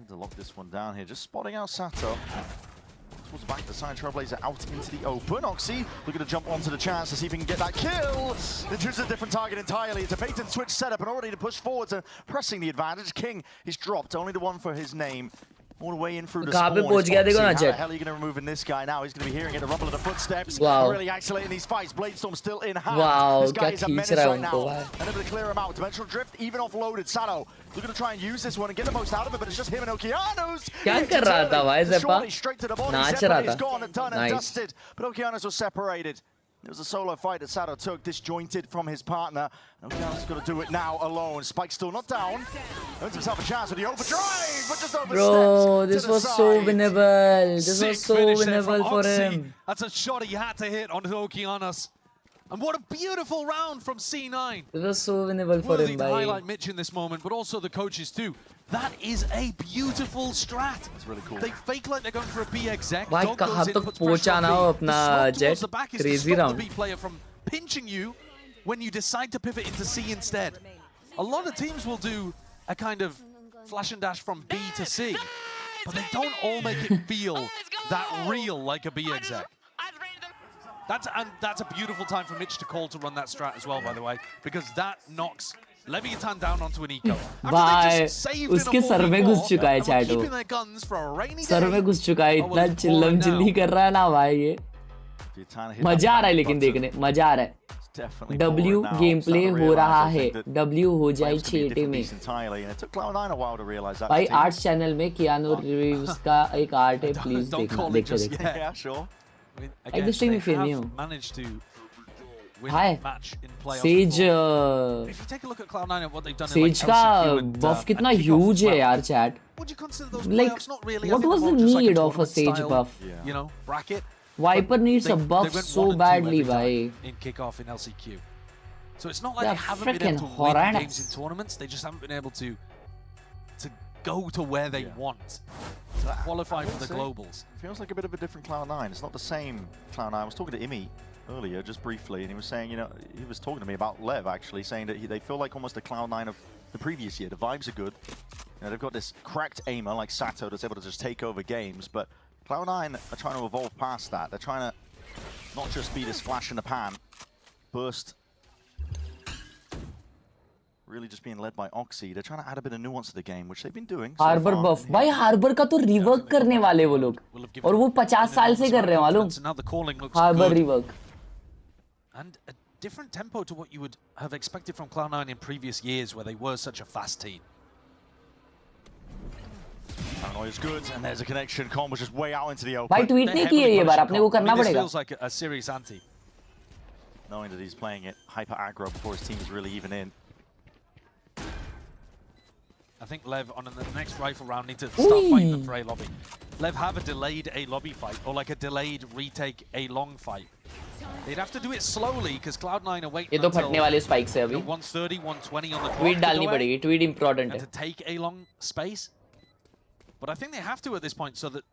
Looking to lock this one down here. Just spotting out Sato. Towards the back of the side, Trailblazer out into the open. Oxy looking to jump onto the chance to see if he can get that kill. They choose a different target entirely. It's a bait and switch setup and already to push forward to pressing the advantage. King, he's dropped, only the one for his name. All the way in through the spawn. How the hell are you going to remove in this guy now? He's going to be hearing it, a rumble of the footsteps. Wow. Really accelerating these fights. Bladestorm still in hand. Wow, this guy is a menace right now. Unable to clear him out. Dimensional Drift even offloaded. Sato looking to try and use this one and get the most out of it, but it's just him and Okeanos. क्या कर रहा था भाई ज़ेपा? Straight to the body. नाच रहा था. Gone, done and dusted. But Okeanos was separated. It was a solo fight that Sato took, disjointed from his partner. Okeanos is going to do it now alone. Spike still not down. Earns himself a chance with the overdrive, but just oversteps. Bro, this was so winnable. This was so winnable for him. That's a shot he had to hit onto Okeanos. And what a beautiful round from C9. It was so winnable for him, to highlight Mitch in this moment, but also the coaches too. That is a beautiful strat. That's really cool. They fake like they're going for a B exec. भाई कहाँ तक पहुँचा ना वो अपना jet? Crazy round. The B player from pinching you when you decide to pivot into C instead. A lot of teams will do a kind of flash and dash from B to C, but they don't all make it feel that real like a B exec. That's a beautiful time for Mitch to call to run that strat as well, by the way, because that knocks Levitan down onto an eco. भाई उसके sir में घुस चुका है चैटो. Sir में घुस चुका है, इतना चिल्लम चिल्ली कर रहा है ना भाई ये. मजा आ रहा है लेकिन देखने, मजा आ रहा है. W गेम प्ले हो रहा है. W हो जाए 6 में. भाई आर्ट्स चैनल में कियानो रिव्यूज का एक आर्ट है, प्लीज देखना, देखो. Again, they have managed to win Hi. match in playoffs. Sage, if you take a look at Cloud9 and what they've done Sage in like का and, buff कितना huge है यार chat. Would you consider those Like, playoffs? Not really. what was the need of a Sage buff? You know, bracket. Viper needs a buff so badly, bhai. In kickoff in LCQ. So it's not like They they haven't been able to win horrendous. games in tournaments. They just haven't been able to go to where they want. To qualify for the globals. Feels like a bit of a different Cloud9. It's not the same Cloud9. I was talking to Imi earlier, just briefly, and he was saying, you know, he was talking to me about LEV actually, saying that they feel like almost a Cloud9 of the previous year. The vibes are good. You know, they've got this cracked aimer like Sato that's able to just take over games, but Cloud9 are trying to evolve past that. They're trying to not just be this flash in the pan, burst. Really just being led by Oxy. They're trying to add a bit of nuance to the game, which they've been doing. Harbor buff. भाई Harbor का तो rework करने वाले वो लोग. और वो 50 साल से कर रहे हैं मालूम. Harbor rework. And a different tempo to what you would have expected from Cloud9 in previous years, where they were such a fast team. Paranoia is good, and there's a connection. Com was just way out into the open. भाई tweet नहीं की है ये बार, अपने को करना पड़ेगा. This feels like a serious anti. Knowing that he's playing it hyper aggro before his team is really even in. I think Lev on the next rifle round need to start fighting them for A lobby. Lev have a delayed A lobby fight, or like a delayed retake A long fight. They'd have to do it slowly because Cloud9 are waiting until 130, 120 on the clock. Tweet डालनी पड़ेगी, tweet important and to take A long space. But I think they have to at this point so that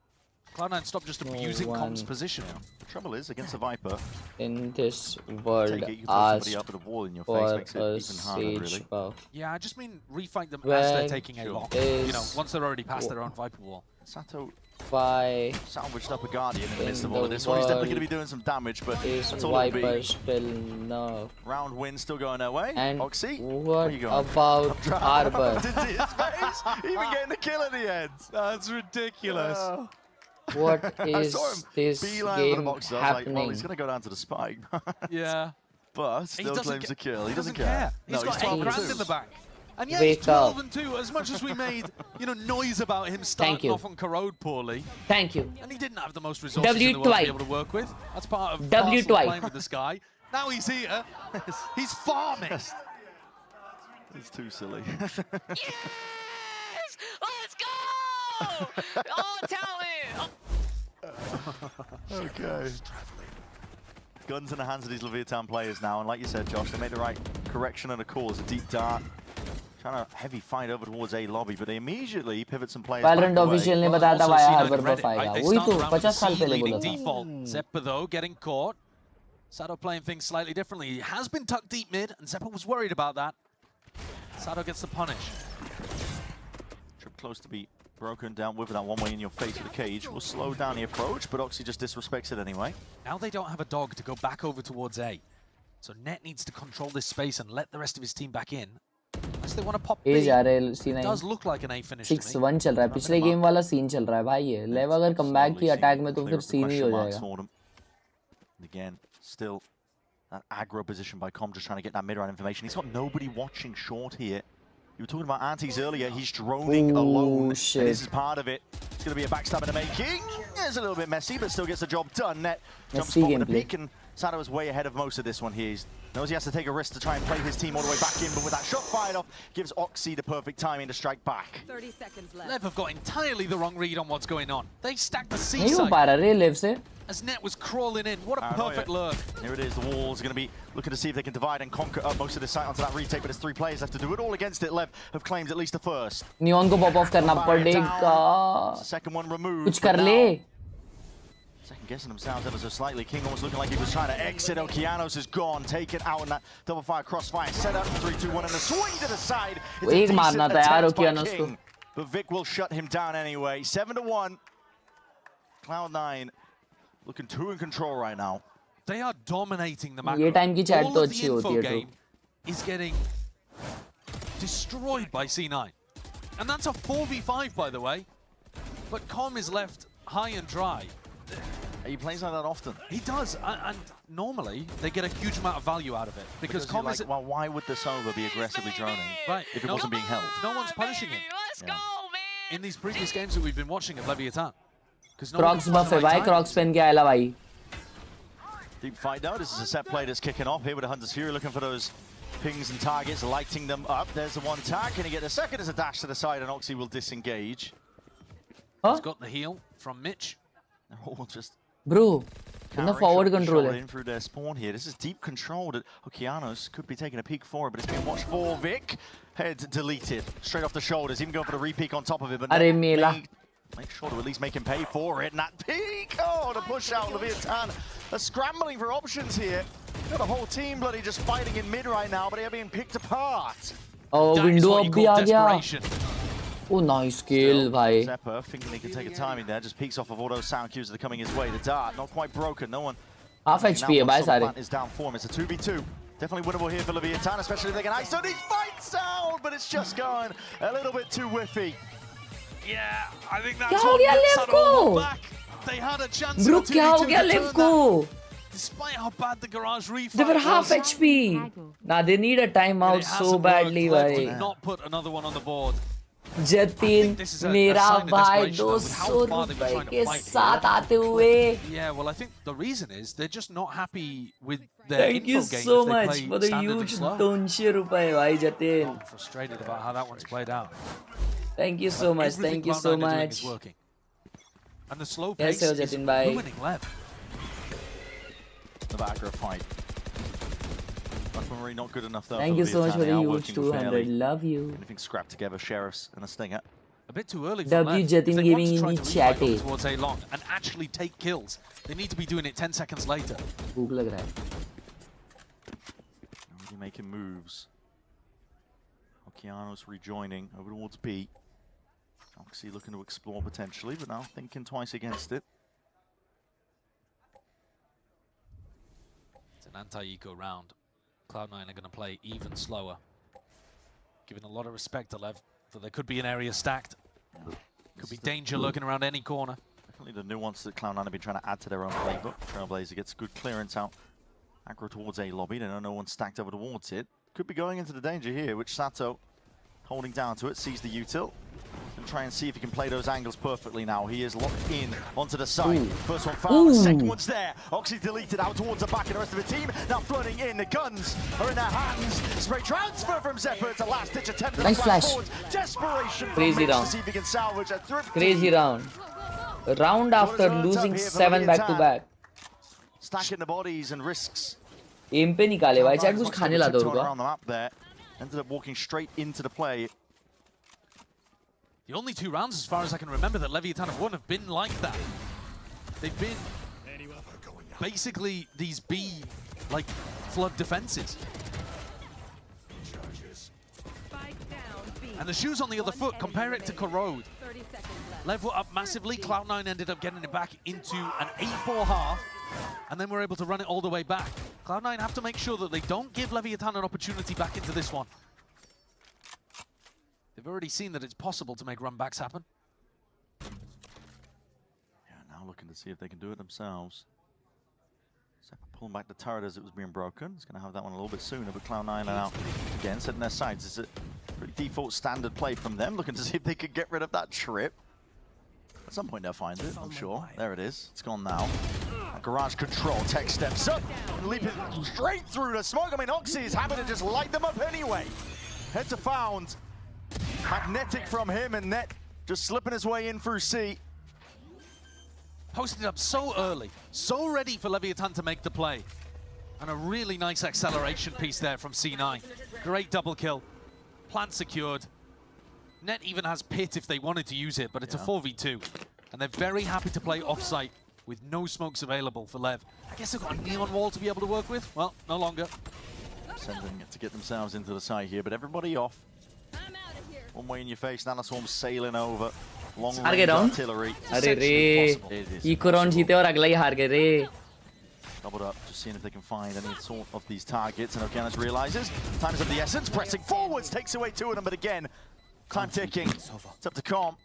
Cloud9 stop just abusing Com's position. The trouble is, against a Viper, in this world, ask for a Sage buff. Yeah, I just mean refight them as they're taking A long. You know, once they're already past their own Viper wall. Sato Why salvaged up a Guardian in the midst of all of this one. He's definitely going to be doing some damage, but that's all it'll be. Still no. Round win still going their way. And Oxy, what about Harbor? Did see his face? Even getting the kill at the end. That's ridiculous. What is this game happening? Well, he's going to go down to the spike. Yeah. But still claims a kill. He doesn't care. No, he's got 12 grand in the bank. And yeah, Wake he's 12 and 2. As much as we made, you know, noise about him starting off on Khelraay poorly. Thank you. And he didn't have the most resources in the world to be able to work with. That's part of playing with this guy. Now he's here. He's farming. It's too silly. Yes! Let's go! All talent! Okay. Guns in the hands of these Levitan players now, and like you said, Josh, they made the right correction and a call. It's a deep dart. Trying to heavy fight over towards A lobby, but they immediately pivot some players. Valorant official ने बताया था via Harbor buff आएगा. वही तो 50 साल पहले बोला था. Default. Zeppa though getting caught. Sato playing things slightly differently. He has been tucked deep mid, and Zeppa was worried about that. Sato gets the punish. Trip close to be broken down with that one way in your face with the cage will slow down the approach, but Oxy just disrespects it anyway. Now they don't have a dog to go back over towards A. So Net needs to control this space and let the rest of his team back in. Unless they want to pop B. It does look like an A finish. 6-1 चल रहा है. पिछले game वाला scene चल रहा है भाई ये. लेव अगर कमबैक की अटैक में तो फिर सीन ही हो जाएगा. Again, still that aggro position by Com, just trying to get that mid-round information. He's got nobody watching short here. You were talking about antis earlier. He's droning alone, and this is part of it. It's going to be a backstab in the making. It's a little bit messy, but still gets the job done. Net jumps forward with a peek, and Sato is way ahead of most of this one here. He knows he has to take a risk to try and play his team all the way back in, but with that shot fired off, gives Oxy the perfect timing to strike back. 30 seconds left. Lev have got entirely the wrong read on what's going on. They stacked the C नहीं हो side. पा रहा रे लेव से. As Net was crawling in, what a perfect lurk. Here it is, the walls are going to be looking to see if they can divide and conquer most of the site onto that retake, but there's 3 players left to do it all against it. Lev have claimed at least the first. Neon को pop off करना पड़ेगा. Second one removed. कुछ कर ले. Second guessing themselves ever so slightly. King almost looking like he was trying to exit. Okeanos is gone, taken out in that double fire crossfire. Set up 3-2-1 and a swing to the side. It's a decent attempt by King, but Vic will shut him down anyway. 7-1. Cloud9 looking 2 in control right now. They are dominating the macro. ये time की chat All तो of the अच्छी info होती है game is getting destroyed by C9. And that's a 4v5, by the way. But Com is left high and dry. He plays like that often. He does, and normally they get a huge amount of value out of it. Because Com like, is... well, why would the Sova be aggressively droning right. if it wasn't being held? No one's punishing him. Let's go, man. In these previous games that we've been watching of Levitan. Crocs buff है भाई, Crocs पहन के आया भाई. Deep fight now. This is a set play that's kicking off here with the Hunter's Fury, looking for those pings and targets, lighting them up. There's the one tag. Can he get the second as a dash to the side, and Oxy will disengage. He's got the heal from Mitch. They're all just bro, in the forward control in through their spawn here. This is deep control that Okeanos could be taking a peek for, but it's being watched for Vic. Head deleted straight off the shoulders. Even going for the re-peek on top of it, but make sure to at least make him pay for it. And that peek, to push out Levitan. They're scrambling for options here. Got the whole team bloody just fighting in mid right now, but they are being picked apart. Oh, window up bhi aa gaya. Oh, nice kill, bhai. Zepper thinking he can take a timing there, just peeks off of all those sound cues that are coming his way. The dart, not quite broken, no one. Half HP hai bhai sare. Is down for him. It's a 2v2. Definitely winnable here for Levitan, especially if they can ice on his fight sound, but it's just going a little bit too whiffy. Yeah, I think that's what gets Sato back. They had a chance. Bro, क्या हो गया लेव को? Despite how bad the garage refight they were half HP. Nah, they need a timeout so badly, bhai. Not put another one on the board. Jatin, मेरा भाई 200 रुपए के साथ आते हुए. Yeah, well, I think the reason is they're just not happy with their Thank you so much for the huge 200 रुपए, भाई Jatin. I'm frustrated about how that one's played out. Thank you so much. Thank you so much. And the slow pace is ruining Lev. The aggro fight. Really not good enough though. Thank you so much for the huge 200. Love you. Anything scrapped together, Sheriffs and a Stinger. A bit too early for W Jatin giving in the chat towards A long and actually take kills. They need to be doing it 10 seconds later. भूख लग रहा है. Already making moves. Okeanos rejoining over towards B. Oxy looking to explore potentially, but now thinking twice against it. It's an anti-eco round. Cloud9 are going to play even slower. Giving a lot of respect to Lev, but there could be an area stacked. Could be danger lurking around any corner. Definitely the nuance that Cloud9 have been trying to add to their own playbook. Trailblazer gets good clearance out. Aggro towards A lobby. They know no one's stacked over towards it. Could be going into the danger here, which Sato holding down to it, sees the util. And try and see if he can play those angles perfectly now. He is locked in onto the side. First one found, the second one's there. Oxy deleted out towards the back, and the rest of the team now flooding in. The guns are in their hands. Spray transfer from Zepper to last ditch attempt. Nice flash. Forward. Desperation crazy round. to see if he can salvage a crazy round. A round after losing 7 back to back. Stacking the bodies and risks. Aim पे निकाले भाई, chat कुछ खाने ला दो उनको. Ended up walking straight into the play. The only 2 rounds, as far as I can remember, that Levitan have won have been like that. They've been basically these B, like, flood defenses. And the shoe's on the other foot. Compare it to Khelraay. Lev were up massively. Cloud9 ended up getting it back into an 8-4 half, and then we're able to run it all the way back. Cloud9 have to make sure that they don't give Levitan an opportunity back into this one. They've already seen that it's possible to make run backs happen. Yeah, now looking to see if they can do it themselves. Pulling back the turret as it was being broken. It's going to have that one a little bit sooner, but Cloud9 are now again setting their sights. It's a pretty default standard play from them, looking to see if they could get rid of that trip. At some point they'll find it, I'm sure. There it is. It's gone now. Garage control. Tech steps up and leaping straight through the smoke. I mean, Oxy is happy to just light them up anyway. Head to found. Magnetic from him, and Net just slipping his way in through C. Posted it up so early, so ready for Levitan to make the play. And a really nice acceleration piece there from C9. Great double kill. Plant secured. Net even has pit if they wanted to use it, but it's a 4v2. And they're very happy to play off-site with no smokes available for Lev. I guess they've got a neon wall to be able to work with. Well, no longer. Sending it to get themselves into the site here, but everybody off. One way in your face, Nanoswarm sailing over. Long range artillery. अरे रे, eco round जीते और अगला ही हार गए रे. Doubled up, just seeing if they can find any sort of these targets. And Okeanos realizes time is of the essence. Pressing forwards takes away two of them, but again, time ticking. It's up to Com,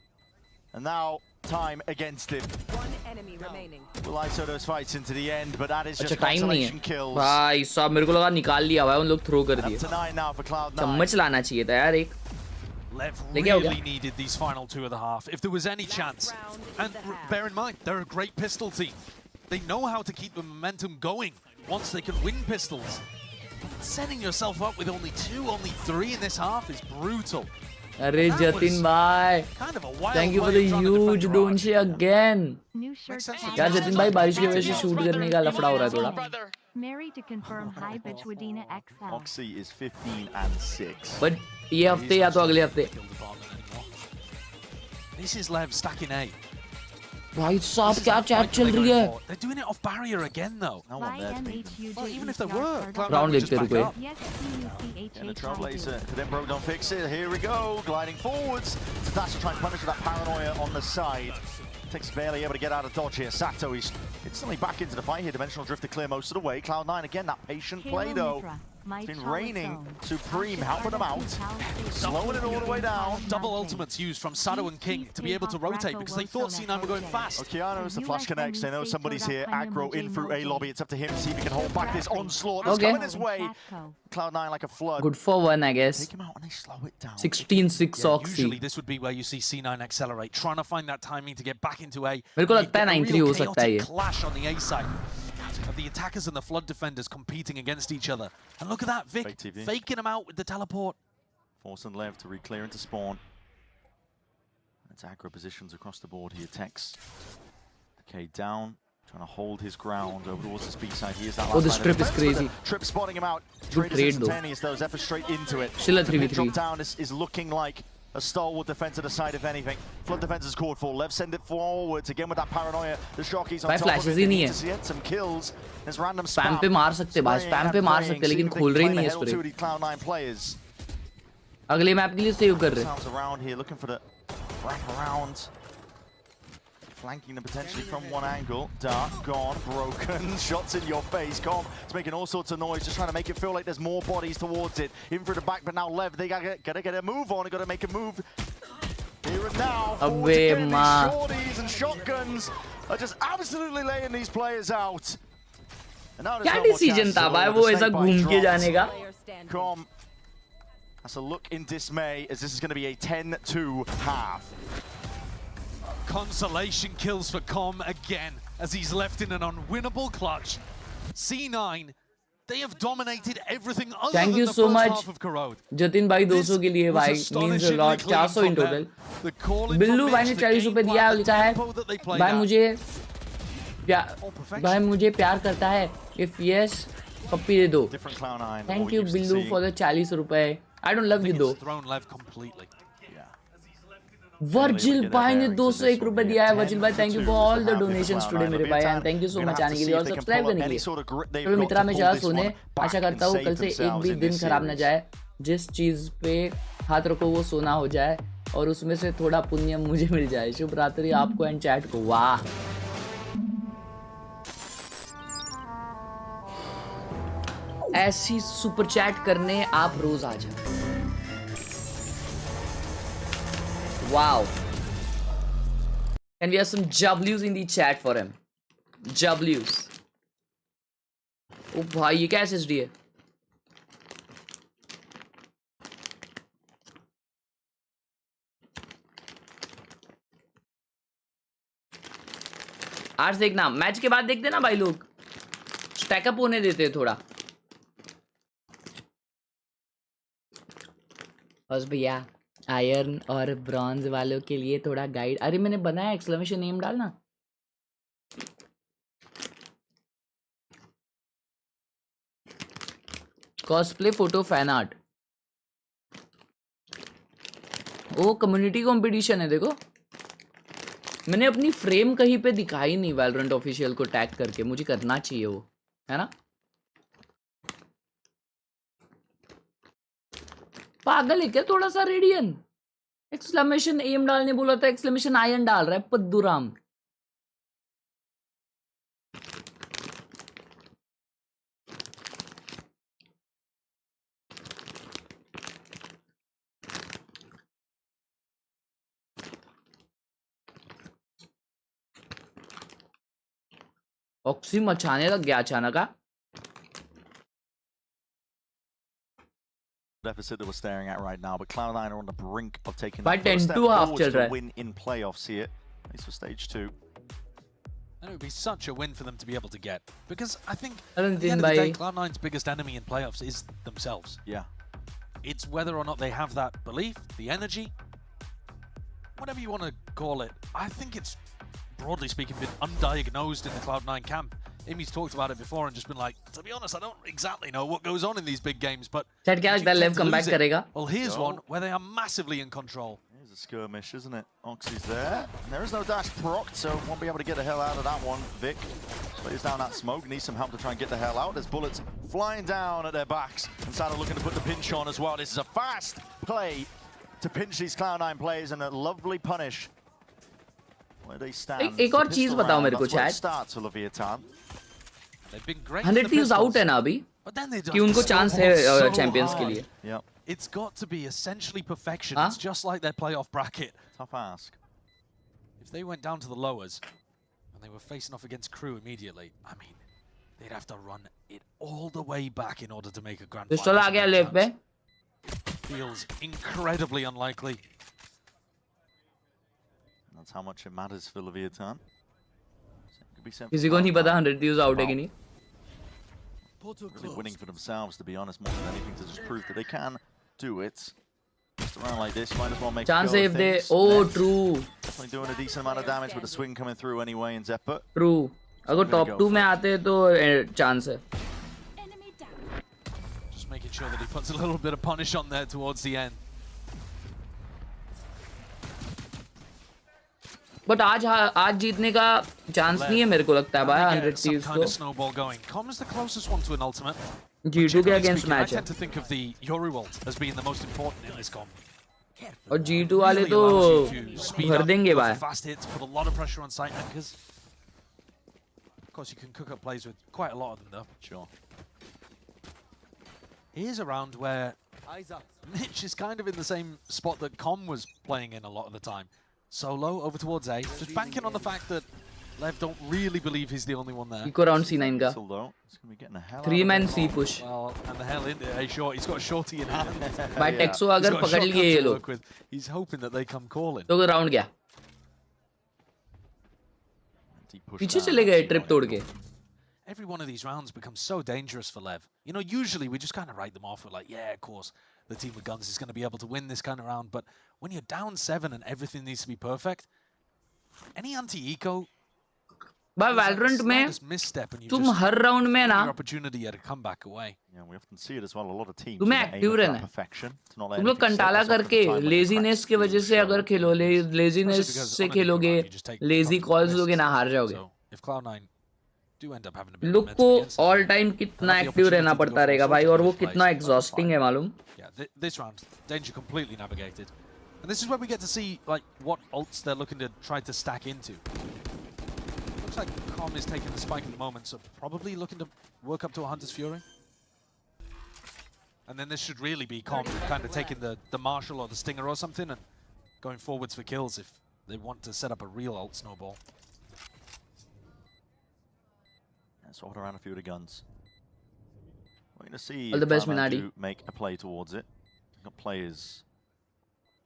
and now time against him. One enemy remaining. Will ISO those fights into the end, but that is just consolation kills. भाई साहब मेरे को लगा निकाल लिया हुआ है, उन लोग थ्रो कर दिए. Tonight now for Cloud9. चम्मच लाना चाहिए था यार एक. Lev really needed these final two of the half, if there was any chance. And bear in mind, they're a great pistol team. They know how to keep the momentum going once they can win pistols. Setting yourself up with only two, only three in this half is brutal. Arey Jatin bhai, thank you for the huge donation again. यार जतिन भाई बारिश की वजह से shoot करने का लफड़ा हो रहा है थोड़ा. Mary to confirm hi bitch Wadina XL. Oxy is 15 and 6. But ये हफ्ते या तो अगले हफ्ते. This is Lev stacking A. भाई साहब क्या चैट चल रही है? They're doing it off barrier again though. No one there to beat them. Well, even if they were, Round देखते रुको. And the Trailblazer, Cadembro don't fix it. Here we go, gliding forwards. Tadashi trying to punish with that paranoia on the side. Takes barely able to get out of dodge here. Sato, he's instantly back into the fight here. Dimensional Drift to clear most of the way. Cloud9 again, that patient play though. It's been raining. Supreme helping them out. Slowing it all the way down. Double ultimates used from Sato and King to be able to rotate because they thought C9 were going fast. Okeanos, the flash connects. They know somebody's here. Aggro in through A lobby. It's up to him to see if he can hold back this onslaught that's coming his way. Cloud9 like a flood. Good for one, I guess. Take him out and they slow it down. 16-6 Oxy. Usually this would be where you see C9 accelerate, trying to find that timing to get back into A. मेरे को लगता है 9-3 हो सकता है ये. Clash on the A side. Of the attackers and the flood defenders competing against each other. And look at that, Vic faking him out with the teleport. Forcing Lev to re-clear into spawn. It's aggro positions across the board here. Tex. Okay, down. Trying to hold his ground over towards the speed side. He is that this trip is crazy. Trip spotting him out. Good trade though. Though. Zephyr straight into it. Still a 3v3. Drop down is looking like a stalwart defense at the side, if anything. Flood defense is called for. Lev send it forwards again with that paranoia. The Shockey's on top flashes of it. ही नहीं है. Some kills. There's random spam पे मार सकते भाई. Spam पे मार सकते लेकिन खोल रही नहीं है स्प्रे. Cloud9 players. अगले मैप के लिए सेव कर रहे. Sounds around here looking for the wrap around. Flanking them potentially from one angle. Dark, gone, broken, shots in your face. Com is making all sorts of noise, just trying to make it feel like there's more bodies towards it. In for the back, but now Lev, they gotta get a move on, gotta make a move. Here and now, these shorties and shotguns are just absolutely laying these players out. And now क्या decision था भाई वो ऐसा घूम के जाने का? Com, that's a look in dismay as this is going to be a 10-2 half. Consolation kills for Com again as he's left in an unwinnable clutch. C9, they have dominated everything other than the first half of Khelraay. Jatin भाई 200 के लिए भाई means a lot. 400 in total. Billu भाई ने 40 रुपए दिया है, लिखा है भाई मुझे प्यार करता है. If yes, पप्पी दे दो. Thank you Billu for the 40 रुपए. I don't love you though. Virgil भाई ने 201 रुपए दिया है. वर्जिल भाई thank you for all the donations today मेरे भाई and thank you so much आने के लिए और सब्सक्राइब करने के लिए. चलो मित्रा मैं जा सोने. आशा करता हूँ कल से एक भी दिन खराब ना जाए. जिस चीज पे हाथ रखो वो सोना हो जाए और उसमें से थोड़ा पुण्य मुझे मिल जाए। शुभ रात्रि आपको एंड चैट को। वाह ऐसी सुपर चैट करने आप रोज आ जाओ। Wow and we have some W's in the chat for him. W's. ओ भाई ये क्या SSD है? आज देखना, मैच के बाद देखते ना भाई लोग, स्टैकअप होने देते हैं थोड़ा। बस भैया आयरन और ब्रॉन्ज वालों के लिए थोड़ा गाइड। अरे मैंने बनाया, एक्सक्लेमेशन नेम डालना। कॉस्प्ले फोटो फैन आर्ट, ओ कम्युनिटी कंपटीशन है। देखो मैंने अपनी फ्रेम कहीं पे दिखाई नहीं वैलोरेंट ऑफिशियल को टैग करके, मुझे करना चाहिए वो, है ना। पागल है क्या थोड़ा सा रेडियन? एक्सक्लेमेशन एम डालने बोला था, एक्सक्लेमेशन आयन डाल रहा है पद्दूराम। ऑक्सी मचाने लग गया अचानक। Deficit that we're staring at right now, but Cloud9 are on the brink of taking by 10-2.5 चल रहा है। win in playoffs here, at least for stage 2. And it would be such a win for them to be able to get, because I think at the end of the day, Cloud9's biggest enemy in playoffs is themselves. Yeah. It's whether or not they have that belief, the energy, whatever you want to call it. I think it's, broadly speaking, been undiagnosed in the Cloud9 camp. Amy's talked about it before and just been like, to be honest, I don't exactly know what goes on in these big games, but Chat क्या लगता है LEV comeback करेगा? Well, here's one where they are massively in control. Here's a skirmish, isn't it? Oxy's there. And there is no dash procced, so won't be able to get the hell out of that one. Vic plays down that smoke, needs some help to try and get the hell out. There's bullets flying down at their backs. And Sada looking to put the pinch on as well. This is a fast play to pinch these Cloud9 players and a lovely punish. Where they stand. एक और चीज बताओ मेरे को chat. Start to Levitan. 100 Thieves out है ना अभी, कि उनको चांस है चैंपियंस के लिए। Yep. It's got to be essentially perfection. It's just like their playoff bracket. Tough ask. If they went down to the lowers and they were facing off against Crew immediately, I mean, they'd have to run it all the way back in order to make a grand final. Pistol आ गया Lev पे। Feels incredibly unlikely. That's how much it matters for Levitan. किसी को नहीं पता 100 Thieves out है कि नहीं। Really winning for themselves, to be honest, more than anything, to just prove that they can do it. Just around like this, might as well make chance if they. Oh, true. Definitely doing a decent amount of damage with the swing coming through anyway in Zephyr. True. अगर top 2 में आते तो chance है। Just making sure that he puts a little bit of punish on there towards the end. But आज जीतने का chance नहीं है मेरे को लगता है भाई 100 Thieves को। Com's the closest one to an ultimate. G2 के अगेंस्ट मैच है। I tend to think of the Yori ult as being the most important in this comp. और G2 वाले तो भर देंगे भाई। Fast hits, put a lot of pressure on site anchors. Of course, you can cook up plays with quite a lot of them though. Sure. Here's a round where Mitch is kind of in the same spot that Com was playing in a lot of the time. Solo over towards A, just banking on the fact that Lev don't really believe he's the only one there. Eco round C9 का 3-man C push. Well, and the hell into A short. He's got a shorty in hand. By Texo अगर पकड़ लिए ये लोग, he's hoping that they come calling. तो round गया, पीछे चले गए ट्रिप तोड़ के। Every one of these rounds becomes so dangerous for Lev. You know, usually we just kind of write them off. We're like, yeah, of course, the team with guns is going to be able to win this kind of round. But when you're down 7 and everything needs to be perfect, any anti-eco, भाई Valorant में तुम हर round में ना opportunity at a comeback away. Yeah, we often see it as well. A lot of teams तुम्हें active रहना है। तुम लोग कंटाला करके लेजीनेस की वजह से अगर खेलो, लेजीनेस से खेलोगे, लेजी कॉल्स लोगे ना, हार जाओगे। If Cloud9 do end up having a bit look of को momentum against them. All time कितना एक्टिव रहना पड़ता रहेगा भाई, और वो कितना एग्जॉस्टिंग है मालूम. Yeah, this round, danger completely navigated. And this is where we get to see like what ults they're looking to try to stack into. Looks like Com is taking the spike at the moment, so probably looking to work up to a Hunter's Fury. And then this should really be Com kind of taking the Marshall or the Stinger or something and going forwards for kills if they want to set up a real ult snowball. Sort around a few of the guns. We're going to see all the best, Minardi. Make a play towards it. We've got players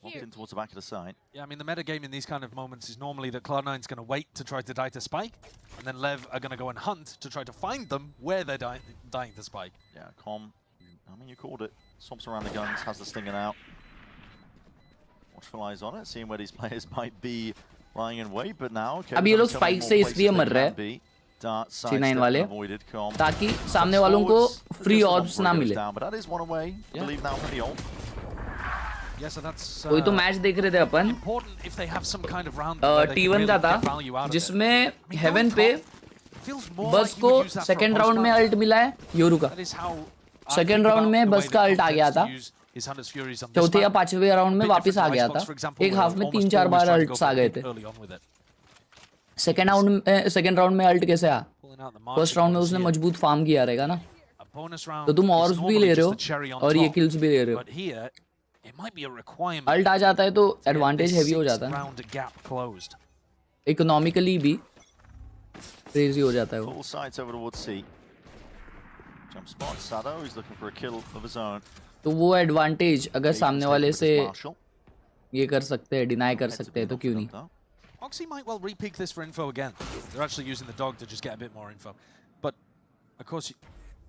walked in towards the back of the side. Yeah, I mean, the meta game in these kind of moments is normally that Cloud9's going to wait to try to die to spike, and then LEV are going to go and hunt to try to find them where they're dying to spike. Yeah, Com, I mean, you called it. Swamps around the guns, has the stinger out. Watchful eyes on it, seeing where these players might be lying in wait, but now... अभी ये लोग spike से इसलिए मर रहे हैं C9 वाले, ताकि सामने वालों को फ्री ऑर्ब्स ना मिले. कोई तो मैच देख रहे थे अपन, T1 का था जिसमें हेवन पे बस को सेकेंड राउंड में अल्ट मिला है योरू का. सेकेंड राउंड में बस का अल्ट आ गया था, चौथे या पांचवें राउंड में वापस आ गया था. एक हाफ में 3-4 बार अल्ट्स आ गए थे. सेकेंड राउंड में अल्ट कैसे आ? फर्स्ट राउंड में उसने मजबूत फार्म किया रहेगा ना, तो तुम ऑर्ब्स भी ले रहे हो और ये किल्स भी ले रहे हो. अल्ट आ जाता है तो एडवांटेज हैवी हो जाता है, इकोनॉमिकली भी क्रेजी हो जाता है वो. तो वो एडवांटेज अगर सामने वाले से ये कर सकते हैं, डिनाई कर सकते हैं, तो क्यों नहीं. Oxy might well re-peek this for info again. They're actually using the dog to just get a bit more info. But, of course,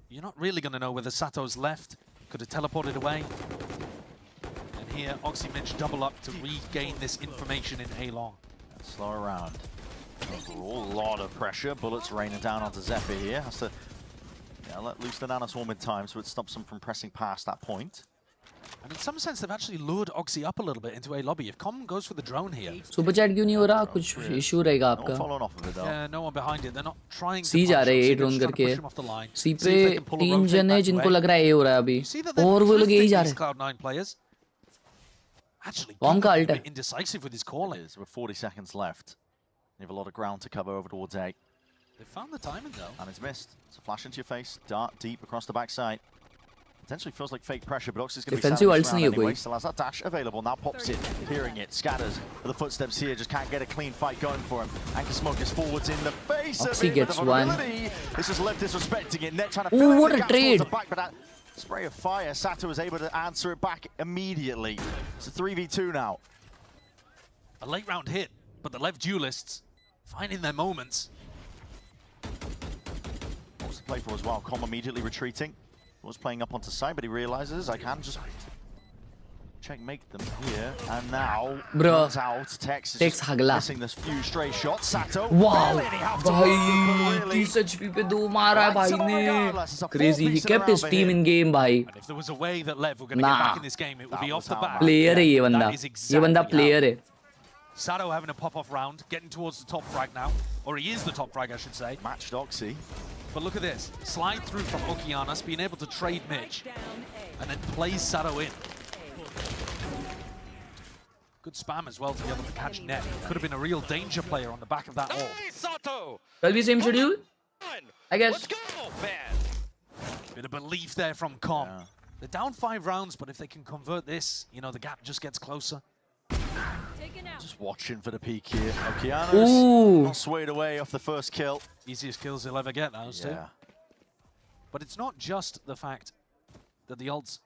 you're not really going to know whether Sato's left. Could have teleported away. And here, Oxy Mitch double up to regain this information in A long. Slow around. A lot of pressure. Bullets raining down onto Zephyr here. Has to let loose the nanoswarm in time so it stops him from pressing past that point. And in some sense, they've actually lured Oxy up a little bit into a lobby. If Com goes for the drone here, super chat क्यों नहीं हो रहा? कुछ issue रहेगा आपका? Yeah, no one behind it. They're not trying. सी जा रहे हैं ड्रोन करके. सी पे 3 जन है जिनको लग रहा है ये हो रहा है अभी, और वो लोग यही जा रहे हैं. Cloud9 players. Actually, कौन का अल्ट है? Indecisive with his calling. With 40 seconds left, you have a lot of ground to cover over towards A. They found the timing though, and it's missed. It's a flash into your face, dart deep across the backside. Potentially feels like fake pressure, but Oxy's going to be standing around anyway. Still has that dash available. Now pops it, hearing it, scatters. But the footsteps here just can't get a clean fight going for him. Anchor Smoke is forwards in the face Oxy of it. Gets one. This is left disrespecting it. Net trying to fill what in a the trade! gaps back, but that spray of fire, Sato was able to answer it back immediately. It's a 3v2 now. A late round hit, but the LEV duelists finding their moments. What's the play for as well? Com immediately retreating. Was playing up onto side, but he realizes I can just checkmate them here. And now, runs out. Tex is missing this few stray shots. Sato. Wow! भाई 30 HP पे 2 मारा है भाई ने. Crazy. He kept his team in game भाई. If there was a way that LEV were going to get back in this game, it would be off the bat. Player है ये बंदा. ये बंदा player है. Sato having a pop-off round, getting towards the top frag now. Or he is the top frag, I should say. Matched Oxy. But look at this. Slide through from Okeanos, being able to trade Mitch. And then plays Sato in. Good spam as well to be able to catch net. Could have been a real danger player on the back of that wall. Sato! Will be same schedule? I guess. Let's go, man! Bit of belief there from Com. Yeah. They're down 5 rounds, but if they can convert this, you know, the gap just gets closer. Just watching for the peak here. Okeanos not swayed away off the first kill. Easiest kills he'll ever get, those two. But it's not just the fact that the ults...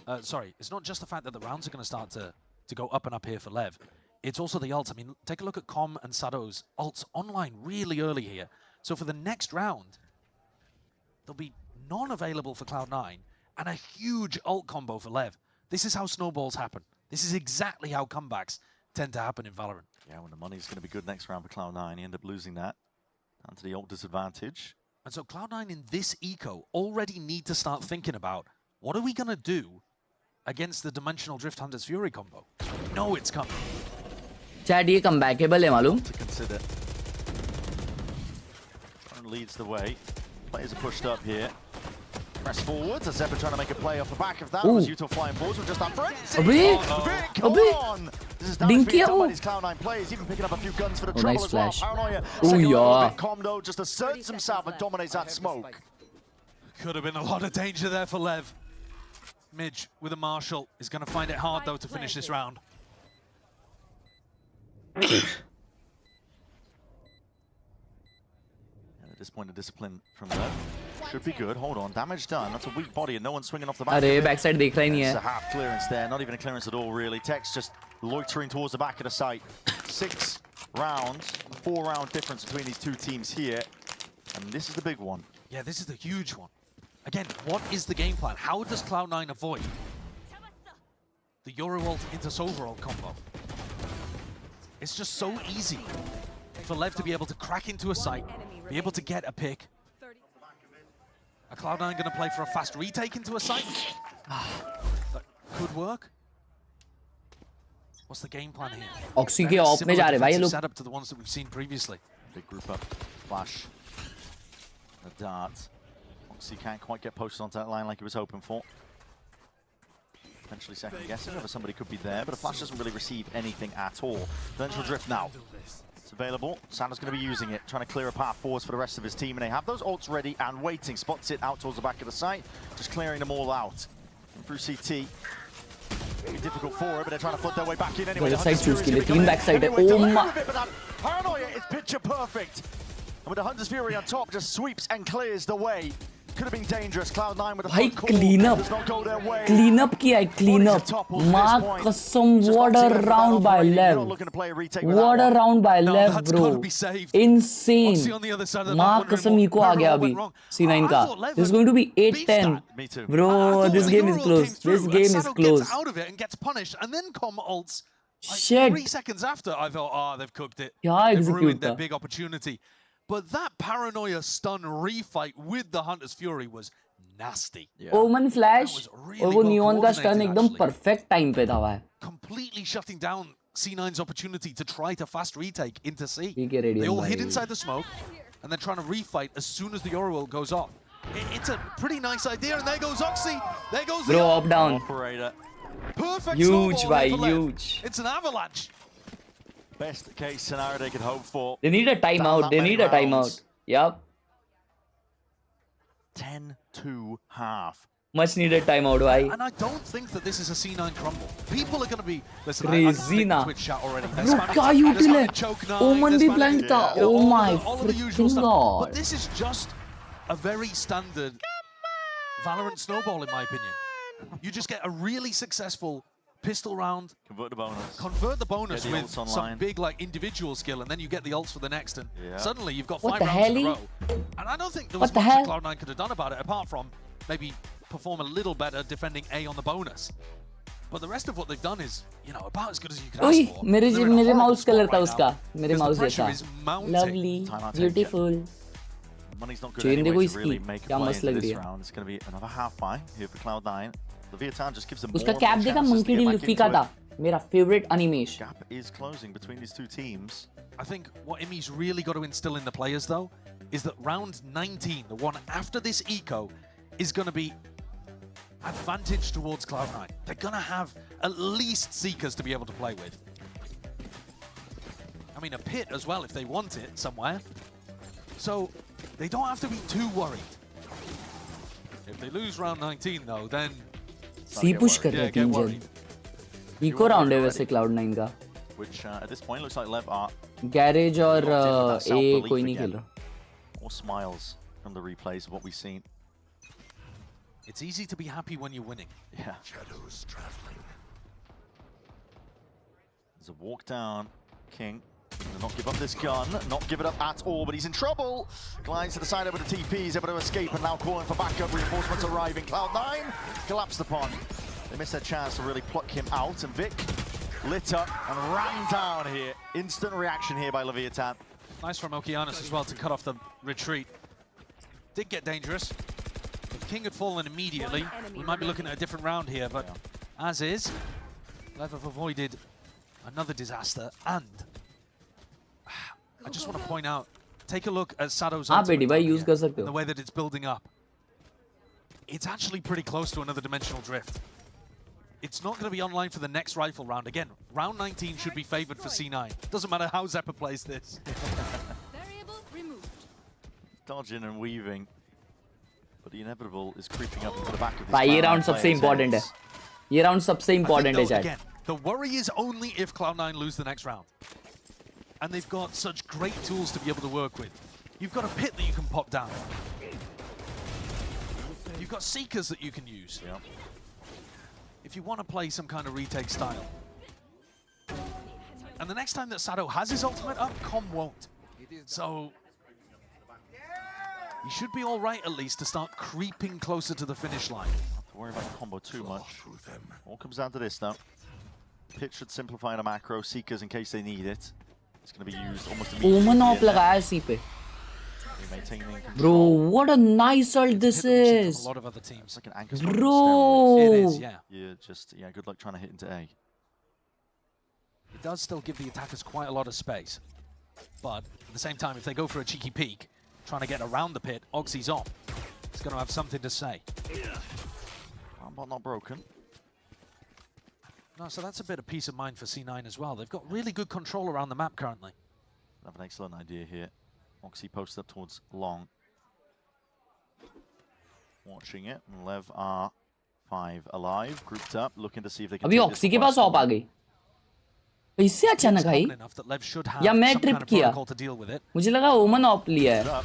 it's not just the fact that the rounds are going to start to go up and up here for LEV. It's also the ults. I mean, take a look at Com and Sato's ults online really early here. So for the next round, there'll be none available for Cloud9 and a huge ult combo for LEV. This is how snowballs happen. This is exactly how comebacks tend to happen in Valorant. Yeah, when the money's going to be good next round for Cloud9, you end up losing that. Down to the ult disadvantage. And so Cloud9 in this eco already need to start thinking about, what are we going to do against the Dimensional Drift Hunter's Fury combo? We know it's coming. Chad, ये comebackable है मालूम? To consider. leads the way. Players are pushed up here. Press forwards as Zephyr trying to make a play off the back of that. Was Yuto flying forwards with just that frenzy. Vic, come on! This is damage being done by these Cloud9 players, even picking up a few guns for the trouble nice as well. flash. Paranoia, Comdo just asserts himself and dominates that smoke. Could have been a lot of danger there for Lev. Midge with a Marshall is going to find it hard though to finish this round. At this point, the discipline from Lev should be good. Hold on, damage done. That's a weak body and no one's swinging off the back. अरे backside देख रहा ही नहीं है. It's a half clearance there, not even a clearance at all really. Tex just loitering towards the back of the site. 6 rounds, 4-round difference between these two teams here. And this is the big one. Yeah, this is the huge one. Again, what is the game plan? How does Cloud9 avoid the Euroult into Soverall combo? It's just so easy for Lev to be able to crack into a site, be able to get a pick. Are Cloud9 going to play for a fast retake into a site? That could work. What's the game plan here? Oxy के of में जा रहे भाई ये लोग. Setup to the ones that we've seen previously. Big group up, flash, a dart. Oxy can't quite get posted onto that line like he was hoping for. Potentially second guessing whether somebody could be there, but a flash doesn't really receive anything at all. Vengeful Drift now. It's available. Santa's going to be using it, trying to clear a path forwards for the rest of his team, and they have those ults ready and waiting. Spots it out towards the back of the site, just clearing them all out. And through CT. It'll be difficult for it, but they're trying to foot their way back in anyway. Side choose के लिए 3 backside है. Oh my! Paranoia is picture perfect. And with the Hunter's Fury on top, just sweeps and clears the way. Could have been dangerous. Cloud9 with a भाई clean up किया है, clean up. माँ कसम, what a round by Lev. What a round by Lev, bro. Insane. माँ कसम eco आ गया अभी C9 का. This is going to be 8-10. Bro, this game is close. This game is close. Out of it and gets punished, and then come ults. Shit. 3 seconds after, I thought, oh, they've cooked it. Yeah, they've ruined their big opportunity. But that Paranoia stun refight with the Hunter's Fury was nasty. Yeah. Omen flash और वो Neon का stun एकदम perfect time पे था भाई. Completely shutting down C9's opportunity to try to fast retake into C. They all hid inside the smoke and then trying to refight as soon as the Euroworld goes off. It's a pretty nice idea, and there goes Oxy. There goes the up down. Operator. Perfect. Huge, bhai, huge. It's an avalanche. Best case scenario they could hope for. They need a timeout. They need a timeout. Yep. 10-2 half. Much needed timeout, bhai. And I don't think that this is a C9 crumble. People are going to be crazy na. Twitch chat already. Bro, क्या util है? Omen भी blind था. Oh my freaking god. But this is just a very standard Valorant snowball, in my opinion. You just get a really successful pistol round. Convert the bonus. Convert the bonus with some big individual skill, and then you get the ults for the next, and suddenly you've got 5 rounds in a row. And I don't think there was much that Cloud9 could have done about it, apart from maybe perform a little better defending A on the bonus. But the rest of what they've done is, you know, about as good as you can ask for. मेरे mouse color था उसका. मेरे mouse जैसा. Lovely, beautiful. Money's not good anyway to really make a play into this round. It's going to be another half buy here for Cloud9. Levitan just gives them more उसका cap देखा monkey D Luffy का था. मेरा favorite animation. Gap is closing between these two teams. I think what Imi's really got to instill in the players, though, is that round 19, the one after this eco, is going to be advantage towards Cloud9. They're going to have at least Seekers to be able to play with. I mean, a pit as well if they want it somewhere. So they don't have to be too worried. If they lose round 19, though, then C push कर रहे हैं तीन जन. Eco round है वैसे Cloud9 का. Which at this point looks like Lev are. Garage और A कोई नहीं खेल रहा. More smiles from the replays of what we've seen. It's easy to be happy when you're winning. Yeah. Shadows traveling. There's a walk down. King. Not give up this gun, not give it up at all, but he's in trouble. Glides to the side over the TP, he's able to escape and now calling for backup. Reinforcements arriving. Cloud9 collapsed upon. They missed their chance to really pluck him out, and Vic lit up and ran down here. Instant reaction here by Levitan. Nice from Okeanos as well to cut off the retreat. Did get dangerous. If King had fallen immediately, we might be looking at a different round here, but as is, Lev have avoided another disaster, and I just want to point out take a look at Sadow's हाँ बेटी भाई use कर सकते and the हो. way that it's building up. It's actually pretty close to another dimensional drift. It's not going to be online for the next rifle round. Again, round 19 should be favored for C9. Doesn't matter how Zeppa plays this. Dodging and weaving. But the inevitable is creeping up into the back of this. भाई ये round सबसे important है. ये round सबसे important है शायद. Again, the worry is only if Cloud9 lose the next round. And they've got such great tools to be able to work with. You've got a pit that you can pop down. You've got seekers that you can use. Yeah. If you want to play some kind of retake style. And the next time that Sado has his ultimate up, Com won't. So he should be all right at least to start creeping closer to the finish line. Not to worry about the combo too much. All comes down to this now. Pit should simplify the macro, seekers in case they need it. It's going to be used almost immediately. Omen op लगाया C पे. Bro, what a nice ult this is. A lot of other teams. Like an anchor. Bro. It is, yeah. Yeah, good luck trying to hit into A. It does still give the attackers quite a lot of space. But at the same time, if they go for a cheeky peek, trying to get around the pit, Oxy's on. It's going to have something to say. Armbot not broken. No, so that's a bit of peace of mind for C9 as well. They've got really good control around the map currently. I have an excellent idea here. Oxy posted up towards long. Watching it, and Lev are 5 alive, grouped up, looking to see if they can. अभी Oxy के पास op आ गई. इससे अचानक आई. या मैं trip किया. मुझे लगा ओमन ऑप लिया है.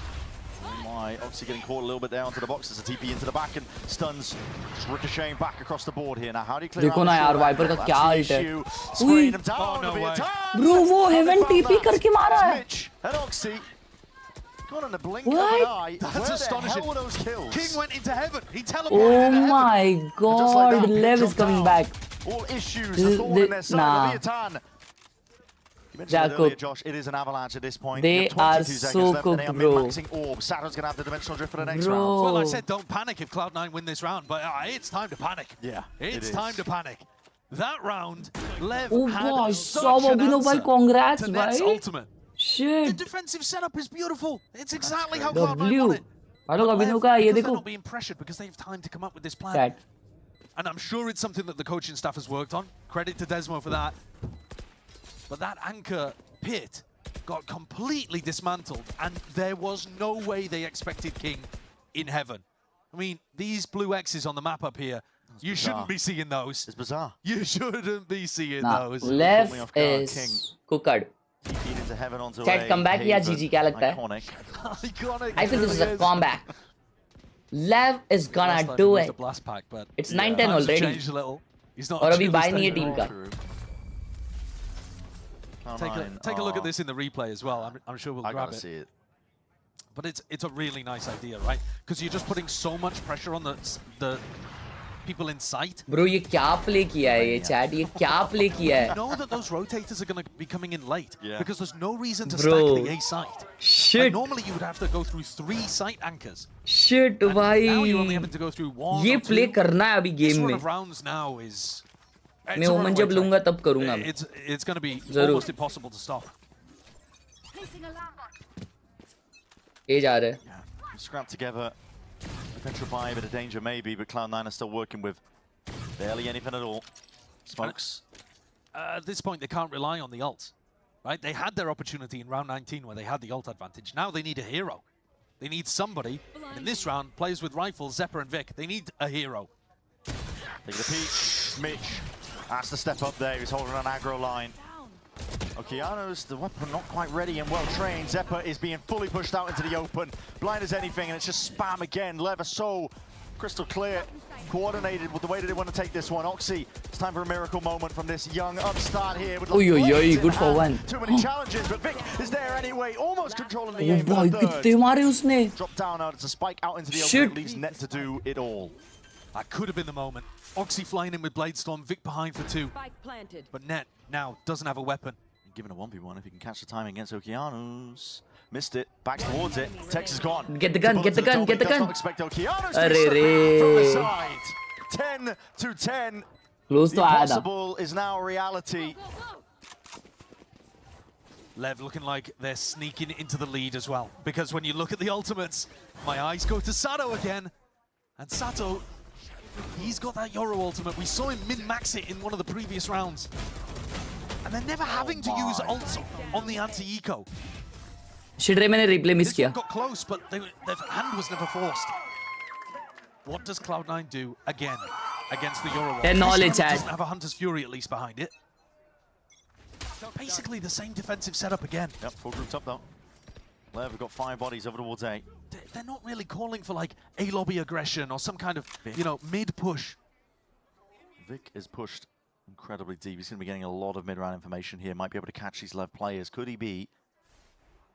Oxy getting caught a little bit there onto the box. There's a TP into the back and stuns just ricocheting back across the board here. Now, how do you clear? देखो ना यार wiper का क्या alt है. Spraying him down. No way. Bro, वो haven TP करके मारा है. And Oxy gone in the blink of an eye. That's astonishing. Where the hell were those kills? King went into heaven. He teleported into heaven. Oh my god, Lev is coming back. All issues are thorn in their side. Levitan. You mentioned it earlier, Josh, it is an avalanche at this point. They are so cooked, bro. Maxing orb. Sadow's going to have the dimensional drift for the next round. Well, I said don't panic if Cloud9 win this round, but it's time to panic. Yeah, it's time to panic. That round, Lev had such an answer congrats, to Net's ultimate. Shit. The defensive setup is beautiful. It's exactly how Cloud9 won it. Because they're not being pressured because they have time to come up with this plan. And I'm sure it's something that the coaching staff has worked on. Credit to Desmo for that. But that anchor pit got completely dismantled, and there was no way they expected King in heaven. I mean, these blue X's on the map up here, you shouldn't be seeing those. It's bizarre. You shouldn't be seeing those. Lev is cooked. Chat comeback या GG क्या लगता है? Iconic. I think this is a comeback. Lev is gonna do it. It's 9-10 already. और अभी buy नहीं है team का. Take a look at this in the replay as well. I'm sure we'll grab it. I gotta see it. But it's a really nice idea, right? Because you're just putting so much pressure on the people in sight. Bro, ये क्या play किया है ये chat? ये क्या play किया है? You know that those rotators are going to be coming in late because there's no reason to stack the A site. Shit. And normally you would have to go through 3 site anchors. Shit, भाई. Now you're only having to go through 1 ये or 2. play करना है अभी game This में. sort of rounds now is. मैं ओमन जब लूँगा तब करूँगा. It's going to be almost impossible to stop. ये जा रहे. Scrap together. Potential buy, a bit of danger maybe, but Cloud9 are still working with barely anything at all. Smokes. At this point, they can't rely on the ult, right? They had their opportunity in round 19 where they had the ult advantage. Now they need a hero. They need somebody. In this round, players with rifles, Zeppa and Vic, they need a hero. Take a peek. Mitch has to step up there. He's holding an aggro line. Okeanos, the weapon not quite ready and well trained. Zeppa is being fully pushed out into the open. Blind as anything, and it's just spam again. Lev are so crystal clear, coordinated with the way that they want to take this one. Oxy, it's time for a miracle moment from this young upstart here. With good for one. Too many challenges, but Vic is there anyway, almost controlling the aim. कितने मारे उसने? Drop down now, it's a spike out into the open. It leaves Net to do it all. That could have been the moment. Oxy flying in with Bladestorm, Vic behind for 2. But Net now doesn't have a weapon. Given a 1v1 if he can catch the timing against Okeanos. Missed it, back towards it. Tex is gone. Get the gun, get the gun, get the gun. Does not expect Okeanos to be from the side. 10 to 10. Close the impossible is now a reality. Lev looking like they're sneaking into the lead as well. Because when you look at the ultimates, my eyes go to Sato again. And Sato, he's got that Yoru ultimate. We saw him min-max it in one of the previous rounds. And they're never having to use ults on the anti-eco. Shidre मैंने replay miss किया. Got close, but their hand was never forced. What does Cloud9 do again against the Yoru? Their knowledge doesn't have a Hunter's Fury at least behind it. Basically the same defensive setup again. Yep, full group top though. Lev have got 5 bodies over towards A. They're not really calling for like a lobby aggression or some kind of, you know, mid push. Vic is pushed incredibly deep. He's going to be getting a lot of mid-round information here. Might be able to catch these Lev players. Could he be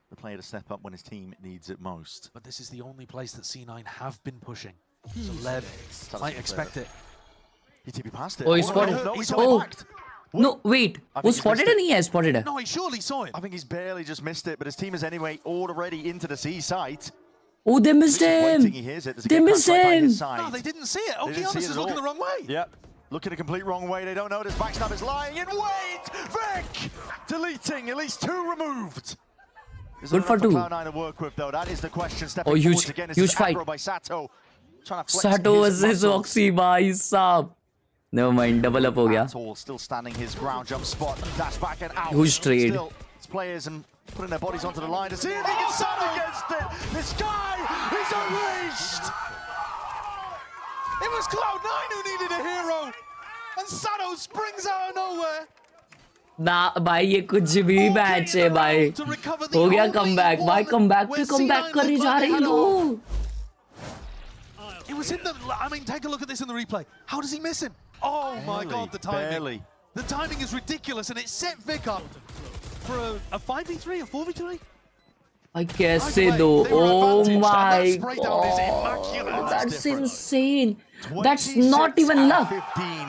the player to step up when his team needs it most? But this is the only place that C9 have been pushing. So Lev might expect it. He TP past it. Oh, he spotted. No, wait. Was spotted or नहीं है spotted है? No, he surely saw it. I think he's barely just missed it, but his team is anyway already into the C site. Oh, they missed him. They missed him. No, they didn't see it. Okay, Honest is looking the wrong way. Yep. Looking a complete wrong way. They don't notice. Backstab is lying in wait. Vic deleting at least 2 removed. Good for 2. Cloud9 to work with though. That is the question. Stepping forwards again. Huge fight. By Sato. Sato versus Oxy, bhai sahab. Never mind, double up ho gaya. Still standing his ground jump spot. Dash back and out. Huge trade. Still, it's players and putting their bodies onto the line to see if he can stand against it. This guy is unleashed. It was Cloud9 who needed a hero, and Sato springs out of nowhere. ना भाई ये कुछ भी match है भाई हो गया comeback भाई कमबैक पे कमबैक करने जा रहे हैं लोग. It was in the. I mean, take a look at this in the replay. How does he miss him? Oh my God, the timing. Barely. The timing is ridiculous, and it set Vic up for a 5v3, a 4v3. भाई कैसे दो? Oh my God, that's insane. That's not even luck.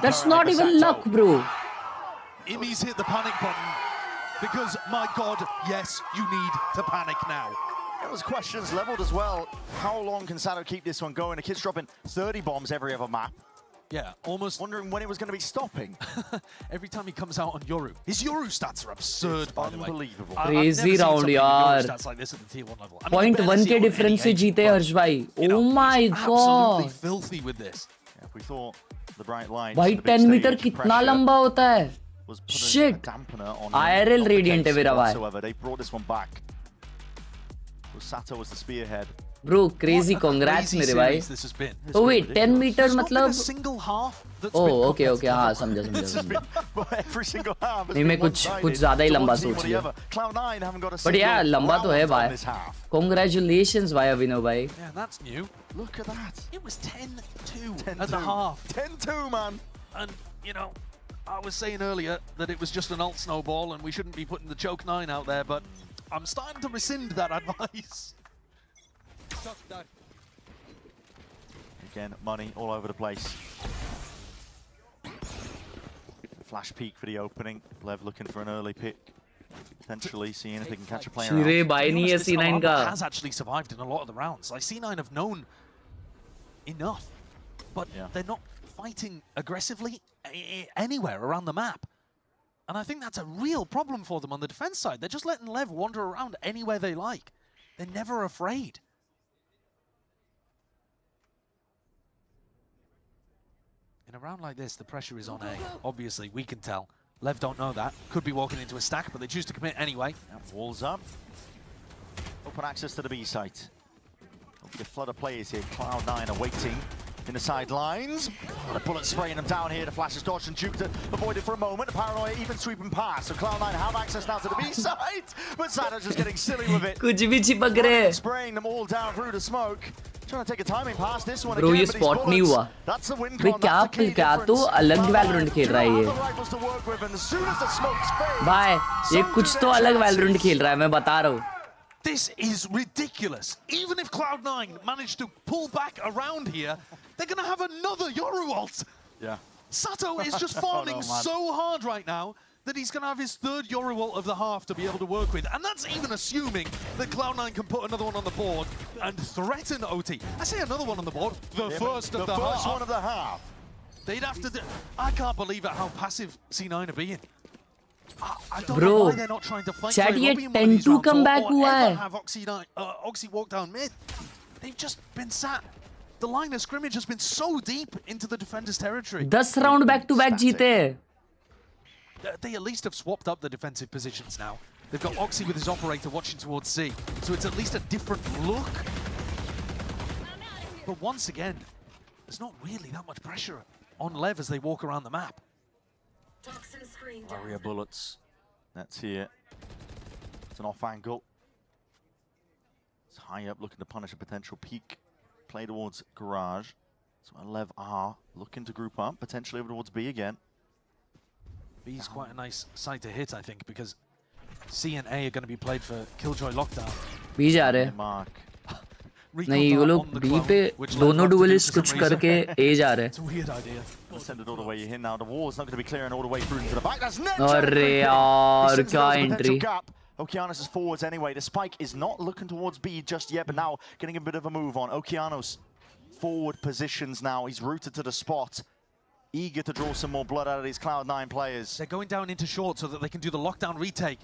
That's not even luck, bro. Imi's hit the panic button because, my God, yes, you need to panic now. There was questions leveled as well. How long can Sato keep this one going? The kid's dropping 30 bombs every other map. Yeah, almost. Wondering when it was going to be stopping. Every time he comes out on Yoru. His Yoru stats are absurd, by the way. Unbelievable. Crazy round, yaar. Stats like this at the tier 1 level. 0.1 के difference से जीते हर्ष भाई. Oh my God. Absolutely filthy with this. Yeah, if we thought the bright line. भाई 10 metre कितना लंबा होता है? Shit. IRL radiant है मेरा भाई. They brought this one back. Sato was the spearhead. Bro, crazy. Congrats मेरे भाई. This has been. Oh wait, 10 meter मतलब. Single half. Oh, okay, हाँ समझा. Every single half. नहीं मैं कुछ ज़्यादा ही लंबा सोच लिया. Cloud9 haven't got a But yeah, लंबा तो है भाई. Congratulations भाई अभिनव भाई. Yeah, that's new. Look at that. It was 10-2 at the half. 10-2, man. And you know, I was saying earlier that it was just an alt snowball and we shouldn't be putting the choke 9 out there, but I'm starting to rescind that advice. Again, money all over the place. Flash peek for the opening. Lev looking for an early pick. Potentially seeing if they can catch a player out. This has actually survived in a lot of the rounds. Like C9 have known enough, but they're not fighting aggressively anywhere around the map. And I think that's a real problem for them on the defense side. They're just letting Lev wander around anywhere they like. They're never afraid. In a round like this, the pressure is on A. Obviously, we can tell. Lev don't know that. Could be walking into a stack, but they choose to commit anyway. Walls up. Open access to the B site. The flood of players here. Cloud9 are waiting in the sidelines. The bullet spraying them down here. The flash is dodged and Duke to avoid it for a moment. The paranoia even sweeping past. So Cloud9 have access now to the B site. But Sato's just getting silly with it. Spraying them all down through the smoke. Trying to take a timing past this one. Bro, ये spot नहीं हुआ. भाई क्या तो अलग Valorant खेल रहा है ये. भाई ये कुछ तो अलग Valorant खेल रहा है मैं बता रहा हूँ. This is ridiculous. Even if Cloud9 manage to pull back around here, they're going to have another Yoru ult. Yeah. Sato is just farming so hard right now that he's going to have his 3rd Yoru ult of the half to be able to work with. And that's even assuming that Cloud9 can put another one on the board and threaten OT. I say another one on the board, the first of the half. The first one of the half. They'd have to do... I can't believe it how passive C9 are being. I don't Bro, know why they're not trying to flank chat, play ये Robbie in one of these 10-2 rounds or comeback हुआ ever है. have Oxy walk down mid. They've just been sat. The line of scrimmage has been so deep into the defender's territory. 10 round back to back जीते. They at least have swapped up the defensive positions now. They've got Oxy with his operator watching towards C, so it's at least a different look. But once again, there's not really that much pressure on Lev as they walk around the map. Barrier bullets. That's here. It's an off angle. It's high up, looking to punish a potential peek. Play towards garage. So Lev are looking to group up, potentially over towards B again. B's quite a nice side to hit, I think, because C and A are going to be played for Killjoy lockdown. B जा रहे हैं. Mark. नहीं वो लोग B पे दोनों duelists कुछ करके A जा रहे हैं. It's a weird idea. Send it all the way in now. The wall's not going to be clearing all the way through into the back. That's net. अरे यार क्या entry. Okeanos is forwards anyway. The spike is not looking towards B just yet, but now getting a bit of a move on. Okeanos forward positions now. He's rooted to the spot. Eager to draw some more blood out of these Cloud9 players. They're going down into short so that they can do the lockdown retake.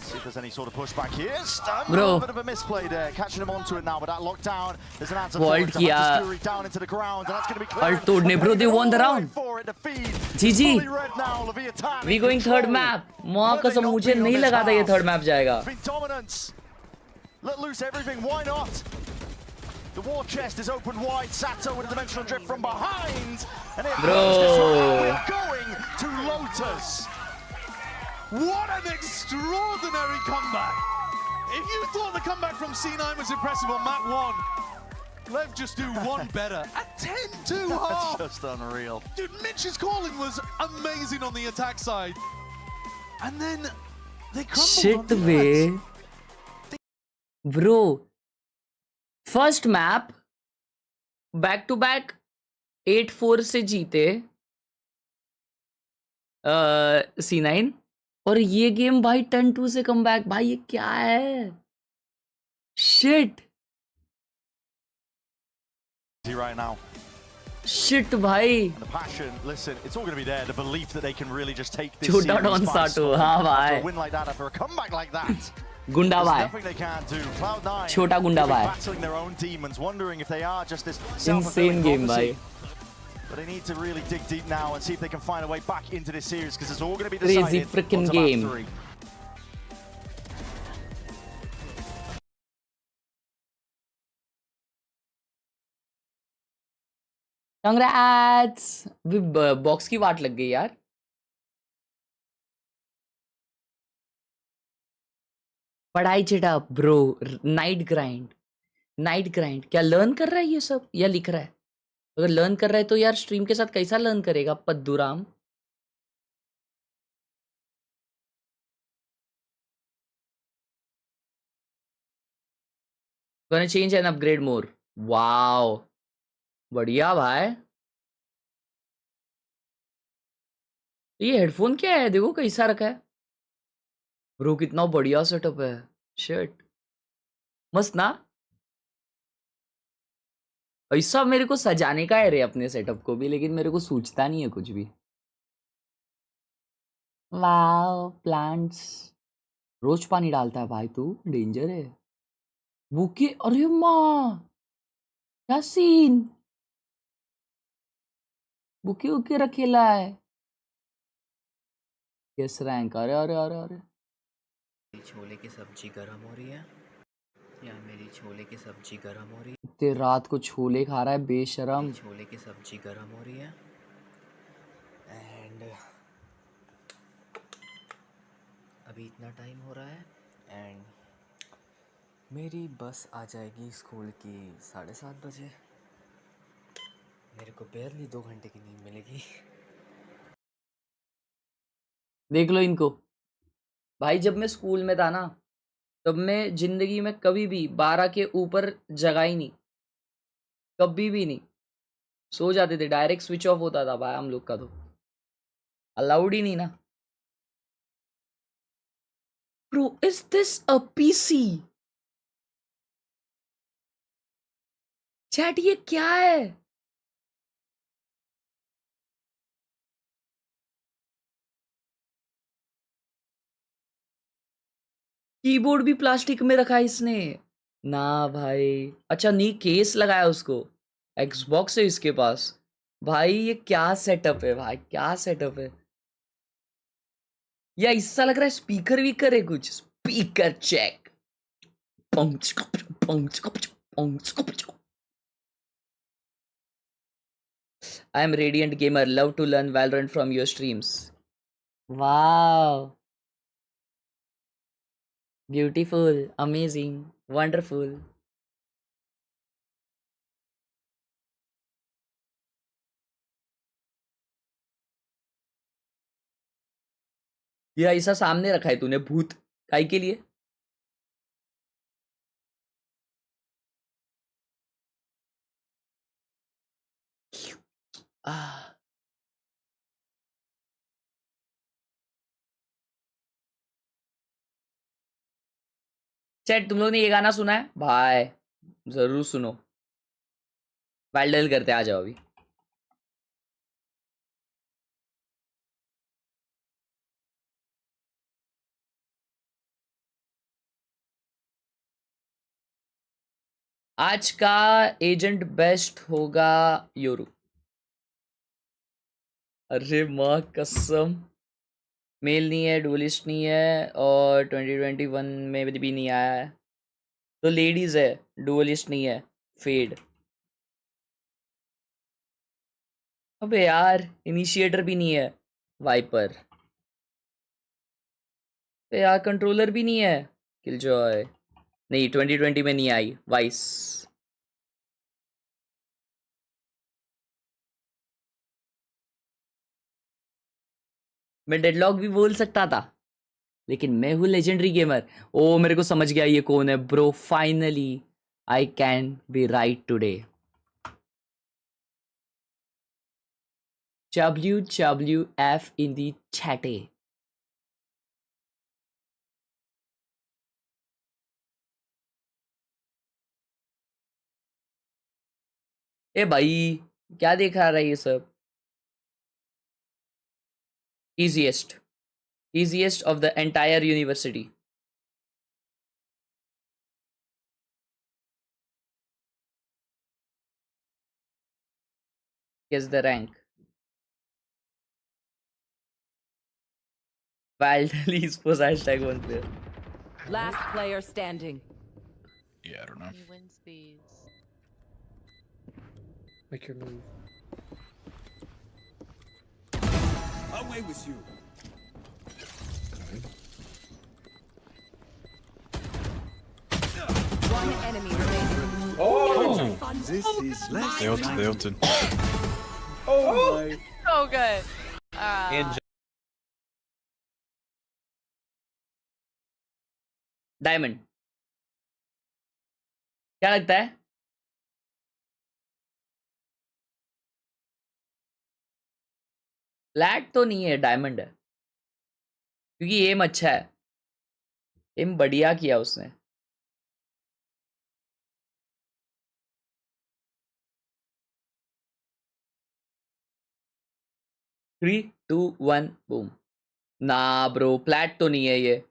See if there's any sort of pushback here. Stun, Bro. a bit of a misplay there. Catching him onto it now, but that lockdown, there's an answer Vault for it. किया. Fury down into the ground, and that's going to be clear. Ult तोड़ने bro, they won the round. GG. We going third map. माँ कसम मुझे नहीं लगा था ये third map जाएगा. Dominance. Let loose everything. Why not? The war chest is open wide. Sato with a dimensional drift from behind. And it Bro. going to Lotus. What an extraordinary comeback! If you thought the comeback from C9 was impressive on map 1, Lev just do one better. A 10-2 half! That's just unreal. Dude, Mitch's calling was amazing on the attack side. And then they crumbled Shit on defense. way. Bro. First map back to back 8-4 से जीते C9 और ये game भाई 10-2 से come back. भाई ये क्या है? Shit. Right now. Shit भाई. The passion, listen, it's all going to be there. The belief that they can really just take this छोटा series डॉन by साटो. storm. हाँ After भाई. a win like that, after a comeback like that. गुंडा There's भाई. nothing they can't do. Cloud9 छोटा गुंडा भाई. battling their own demons, wondering if they are just this Insane game भाई. But they need to really dig deep now and see if they can find a way back into this series because it's all going to be Crazy decided freaking onto game. map 3. Congrats. Box की वाट लग गई यार. पढ़ाई चिटा bro. Night grind क्या learn कर रहा है ये सब या लिख रहा है? अगर लर्न कर रहा है तो यार स्ट्रीम के साथ कैसा लर्न करेगा पद्दूराम? Gonna change and upgrade more. Wow. बढ़िया भाई. ये हेडफोन क्या है? देखो कैसा रखा है. ब्रो कितना बढ़िया सेटअप है. शिट. मस्त ना? ऐसा मेरे को सजाने का है रे अपने सेटअप को भी, लेकिन मेरे को सूझता नहीं है कुछ भी. Wow plants. रोज पानी डालता है भाई तू. डेंजर है. बुके. अरे माँ क्या सीन. बुके रखेला है. Yes rank. अरे अरे अरे अरे. छोले की सब्जी गरम हो रही है या मेरी छोले की सब्जी गरम हो रही है? इतने रात को छोले खा रहा है बेशरम. छोले की सब्जी गरम हो रही है एंड अभी इतना टाइम हो रहा है एंड मेरी बस आ जाएगी स्कूल की 7:30 बजे. मेरे को barely 2 घंटे की नींद मिलेगी. देख लो इनको भाई. जब मैं स्कूल में था ना तब मैं जिंदगी में कभी भी 12 के ऊपर जगा ही नहीं. कभी भी नहीं. सो जाते थे. डायरेक्ट स्विच ऑफ होता था भाई हम लोग का. तो अलाउड ही नहीं ना. Bro is this a PC? Chat ये क्या है? कीबोर्ड भी प्लास्टिक में रखा है इसने। ना भाई, अच्छा नहीं केस लगाया उसको। एक्सबॉक्स है इसके पास। भाई ये क्या सेटअप है भाई, क्या सेटअप है। या इससा लग रहा है स्पीकर वीकर है कुछ। Speaker check. I am Radiant Gamer. Love to learn Valorant from your streams. Wow. Beautiful. Amazing. Wonderful. ये ऐसा सामने रखा है तूने भूत काय के लिए? चैट तुम लोग ने ये गाना सुना है भाई? जरूर सुनो। वाइल्डल करते आ जाओ अभी। आज का एजेंट बेस्ट होगा योरू। अरे माँ कसम, मेल नहीं है, डुअलिस्ट नहीं है और 2021 में भी नहीं आया है। तो लेडीज है, डुअलिस्ट नहीं है, फेड। अबे यार इनिशिएटर भी नहीं है, वाइपर। अबे यार कंट्रोलर भी नहीं है, किलजॉय। नहीं 2020 में नहीं आई, वाइस। मैं डेडलॉक भी बोल सकता था, लेकिन मैं हूँ लेजेंडरी गेमर। ओ मेरे को समझ गया ये कौन है bro. Finally I can be right today. WWF in the chat. ए भाई क्या देखा रहा है ये सब? easiest of the entire university. Guess the rank. Wildly esports hashtag one player. Last player standing. Yeah, I don't know. He wins these. Make your move. Away with you. One enemy remaining. Oh! This is less. They ulted. Oh my. So good. Diamond क्या लगता है? Flat तो नहीं है, diamond है, क्योंकि M अच्छा है। एम बढ़िया किया उसने। Three two one boom. ना ब्रो प्लैट तो नहीं है ये।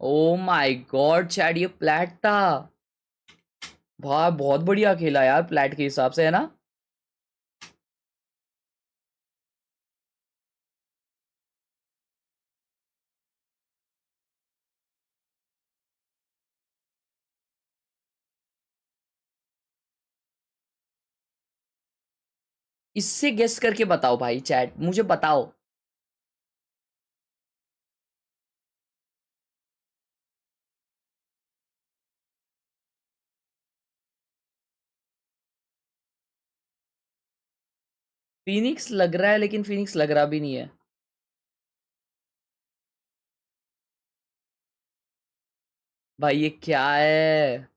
ओ माय गॉड चैट, ये प्लैट था भाई। बहुत बढ़िया खेला यार प्लैट के हिसाब से, है ना? इससे गेस करके बताओ भाई चैट, मुझे बताओ। फिनिक्स लग रहा है, लेकिन फिनिक्स लग रहा भी नहीं है। भाई ये क्या है?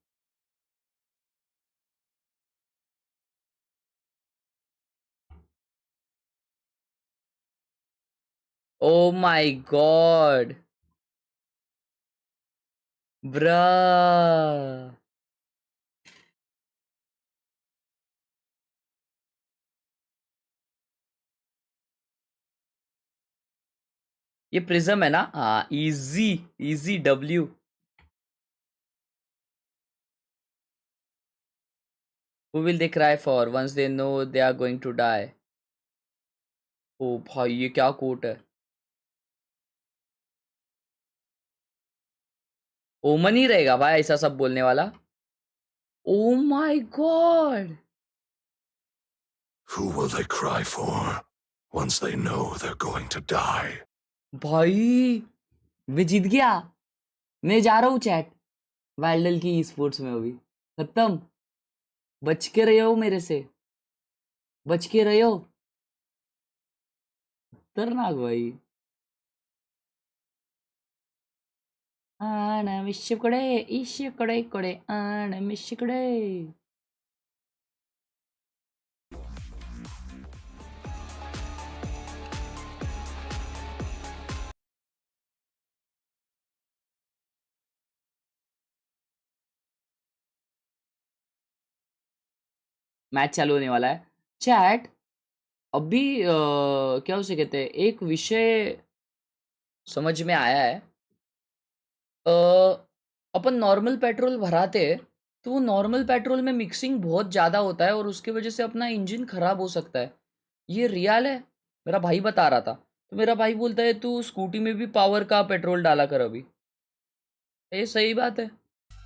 ओ माय गॉड ब्रा। ये प्रिज्म है ना? हाँ easy easy W. Who will they cry for once they know they are going to die? Oh भाई ये क्या कोट है? ओमन ही रहेगा भाई ऐसा सब बोलने वाला. Oh my god. Who will they cry for once they know they're going to die? भाई मैं जीत गया. मैं जा रहा हूँ चैट. वाइल्डल की स्पोर्ट्स में अभी खत्म. बच के रहे हो मेरे से. बच के रहे हो. खतरनाक भाई. आना मिशकडे इशकडे कडे आना मिशकडे. मैच चालू होने वाला है. चैट अभी क्या उसे कहते हैं, एक विषय समझ में आया है. अपन नॉर्मल पेट्रोल भराते हैं तो वो नॉर्मल पेट्रोल में मिक्सिंग बहुत ज़्यादा होता है और उसकी वजह से अपना इंजन खराब हो सकता है. ये रियल है. मेरा भाई बता रहा था तो मेरा भाई बोलता है तू स्कूटी में भी पावर का पेट्रोल डाला कर अभी. ये सही बात है.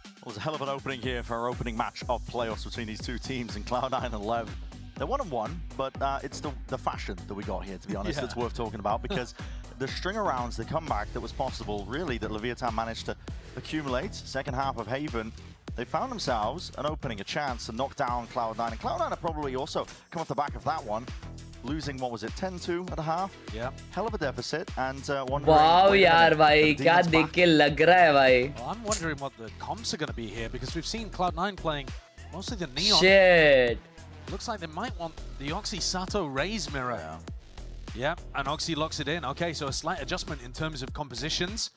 It was a hell of an opening here for our opening match of playoffs between these two teams in Cloud9 and LEV. They're 1-1, but it's the fashion that we got here, to be honest, that's worth talking about, because the string of rounds, the comeback that was possible, really, that Levitan managed to accumulate. Second half of Haven, they found themselves an opening, a chance to knock down Cloud9. And Cloud9 have probably also come off the back of that one, losing, what was it, 10-2 at a half? Yeah. Hell of a deficit, and wow, yaar, bhai, kya dekh ke lag raha hai, bhai. Well, I'm wondering what the comps are going to be here, because we've seen Cloud9 playing mostly the Neon. Shit. Looks like they might want the Oxy Sato Raise mirror. Yeah, and Oxy locks it in. Okay, so a slight adjustment in terms of compositions,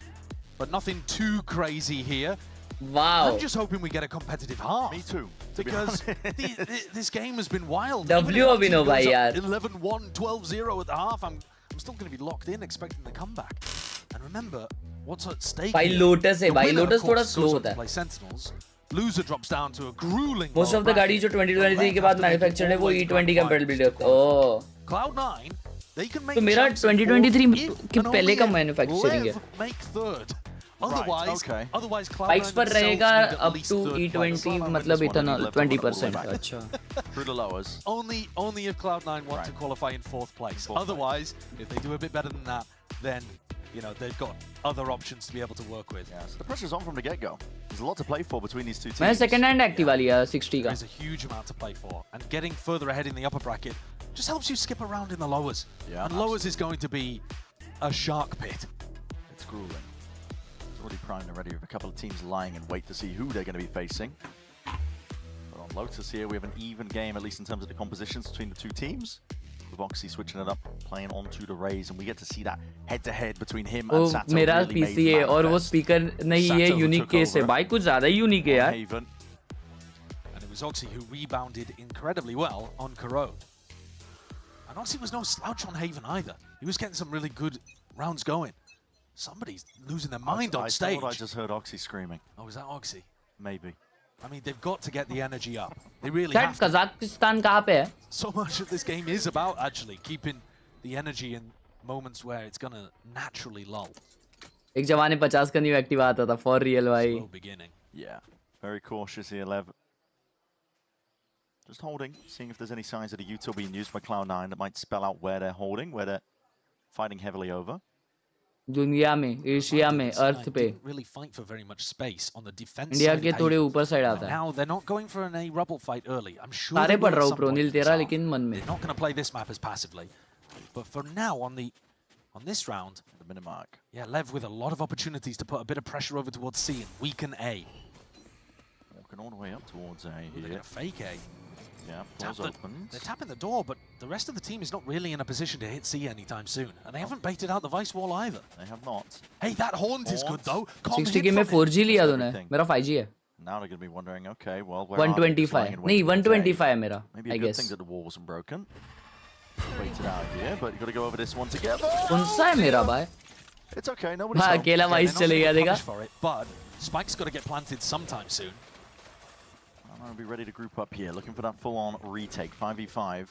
but nothing too crazy here. Wow. I'm just hoping we get a competitive half. Me too. Because this game has been wild. W Abhinav bhai yaar. 11-1, 12-0 at the half. I'm still going to be locked in, expecting the comeback. And remember, what's at stake Bhai here? Lotus hai, bhai The winner, Lotus of course, thoda slow goes on hota to play Sentinels. Loser drops down to a grueling. Most of the गाड़ी जो 2023 के बाद manufactured है वो E20 compatibility होता है. ओह. Cloud9, they can make. तो मेरा 2023 के पहले का मैन्युफैक्चरिंग है. Make third. Otherwise, otherwise Spikes पर रहेगा up to E20 मतलब ethanol 20%. अच्छा. Through the lowers. Only if Cloud9 want to qualify in fourth place. Otherwise, if they do a bit better than that, then you know they've got other options to be able to work with. Yeah, so the pressure's on from the get-go. There's a lot to play for between these two teams. मैं second hand active वाली है 60 का. There's a huge amount to play for, and getting further ahead in the upper bracket just helps you skip around in the lowers. Yeah, and lowers is going to be a shark pit. It's grueling. It's already primed and ready with a couple of teams lying in wait to see who they're going to be facing. But on Lotus here, we have an even game, at least in terms of the compositions between the two teams. With Oxy switching it up, playing onto the Rays, and we get to see that head-to-head between him and Sato. मेरा really PC है और वो speaker नहीं है, unique case है. भाई कुछ ज़्यादा ही unique है यार. And it was Oxy who rebounded incredibly well on Corrode. And Oxy was no slouch on Haven either. He was getting some really good rounds going. Somebody's losing their mind on stage. I thought I just heard Oxy screaming. Oh, was that Oxy? Maybe. I mean, they've got to get the energy up. They really have to. Kazakhstan कहाँ पे है? So much of this game is about actually keeping the energy in moments where it's gonna naturally lull. एक जमाने 50 का new active आता था for real भाई. Slow beginning. Yeah, very cautious here, Lev. Just holding, seeing if there's any signs that a util being used by Cloud9 that might spell out where they're holding, where they're fighting heavily over. दुनिया में, Asia में, अर्थ पे. Really fight for very much space on the defense. India के थोड़े ऊपर side आता है. Now they're not going for an A rubble fight early. I'm sure. सारे पढ़ रहा हूँ प्रोनिल तेरा लेकिन मन में. They're not going to play this map as passively, but for now on this round, the minute mark. Yeah, Lev with a lot of opportunities to put a bit of pressure over towards C and weaken A. Walking all the way up towards A here. They're going to fake A. Yeah, doors opened. They're tapping the door, but the rest of the team is not really in a position to hit C anytime soon. And they haven't baited out the Vice wall either. They have not. Hey, that Haunt is good though. 60 के में 4G लिया तूने. मेरा 5G है. Now they're going to be wondering, okay, well, where 125. नहीं, 125 है मेरा. Maybe a good thing that the wall wasn't broken. Waited out here, but you've got to go over this one together. कौन सा है मेरा भाई? It's okay, nobody's हाँ, अकेला Vice चले गया देखा. But Spike's got to get planted sometime soon. I'll be ready to group up here, looking for that full-on retake, 5v5.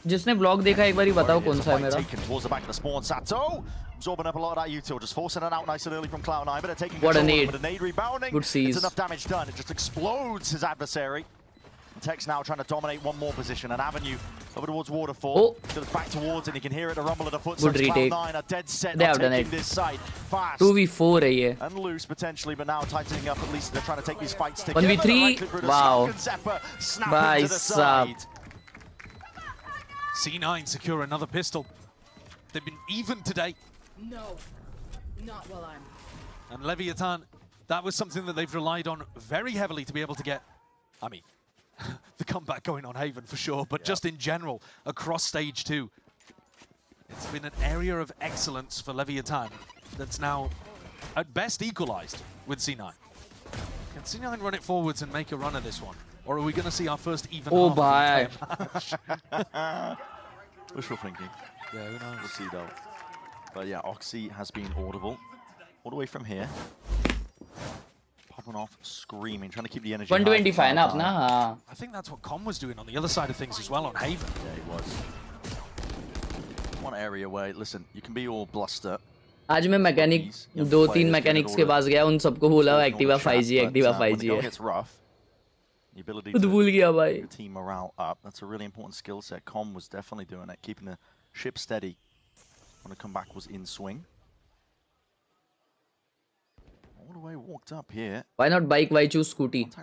जिसने ब्लॉग देखा एक बारी बताओ कौन सा है मेरा? Taken towards the back of the spawn, Sato absorbing up a lot of that util, just forcing it out nice and early from Cloud9, but they're taking What a control nade. with a nade rebounding. Good seize. It's enough damage done. It just explodes his adversary. Tex now trying to dominate one more position, an avenue over towards Waterfall. Oh. Goes back towards it, and you can hear it, the rumble of the footsteps. Good retake. Cloud9 are dead set They on have done taking it. this side fast. 2v4 है ये. And loose potentially, but now tightening up. At least they're trying to take these fights together. 1v3. Wow. Bye, sub. C9 secure another pistol. They've been even today. No, not while I'm. And Levitan, that was something that they've relied on very heavily to be able to get, I mean, the comeback going on Haven for sure, but just in general, across stage 2. It's been an area of excellence for Levitan that's now, at best, equalized with C9. Can C9 run it forwards and make a run of this one? Or are we going to see our first even Oh, half bye. Wishful thinking. Yeah, who knows? We'll see though. But yeah, Oxy has been audible. All the way from here. Popping off, screaming, trying to keep the energy 125 ना अपना. I think that's what Com was doing on the other side of things as well on Haven. Yeah, he was. One area where, listen, you can be all bluster. आज मैं mechanic 2-3 mechanics के पास गया, उन सबको बोला Activa 5G Activa 5G है. The ability खुद भूल गया भाई. to team morale up. That's a really important skill set. Com was definitely doing it, keeping the ship steady when the comeback was in swing. All the way walked up here. Why not bike? Why choose scooty?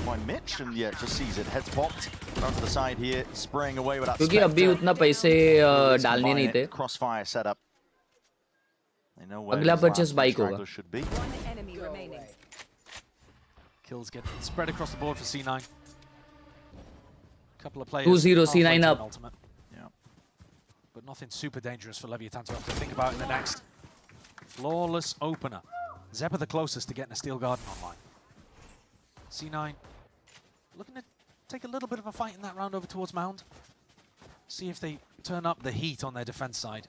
By Mitch, and yeah, just sees it. Heads popped down to the side here, spraying away with that. क्योंकि अभी उतना पैसे डालने नहीं थे. Crossfire setup. They know where अगला purchase bike होगा. Should be. One enemy remaining. Kills get spread across the board for C9. Couple of players. 2-0 C9 up. Ultimate. Yeah. But nothing super dangerous for Levitan to have to think about in the next. Flawless opener. Zeppa the closest to getting a Steel Garden online. C9 looking to take a little bit of a fight in that round over towards Mound. See if they turn up the heat on their defense side.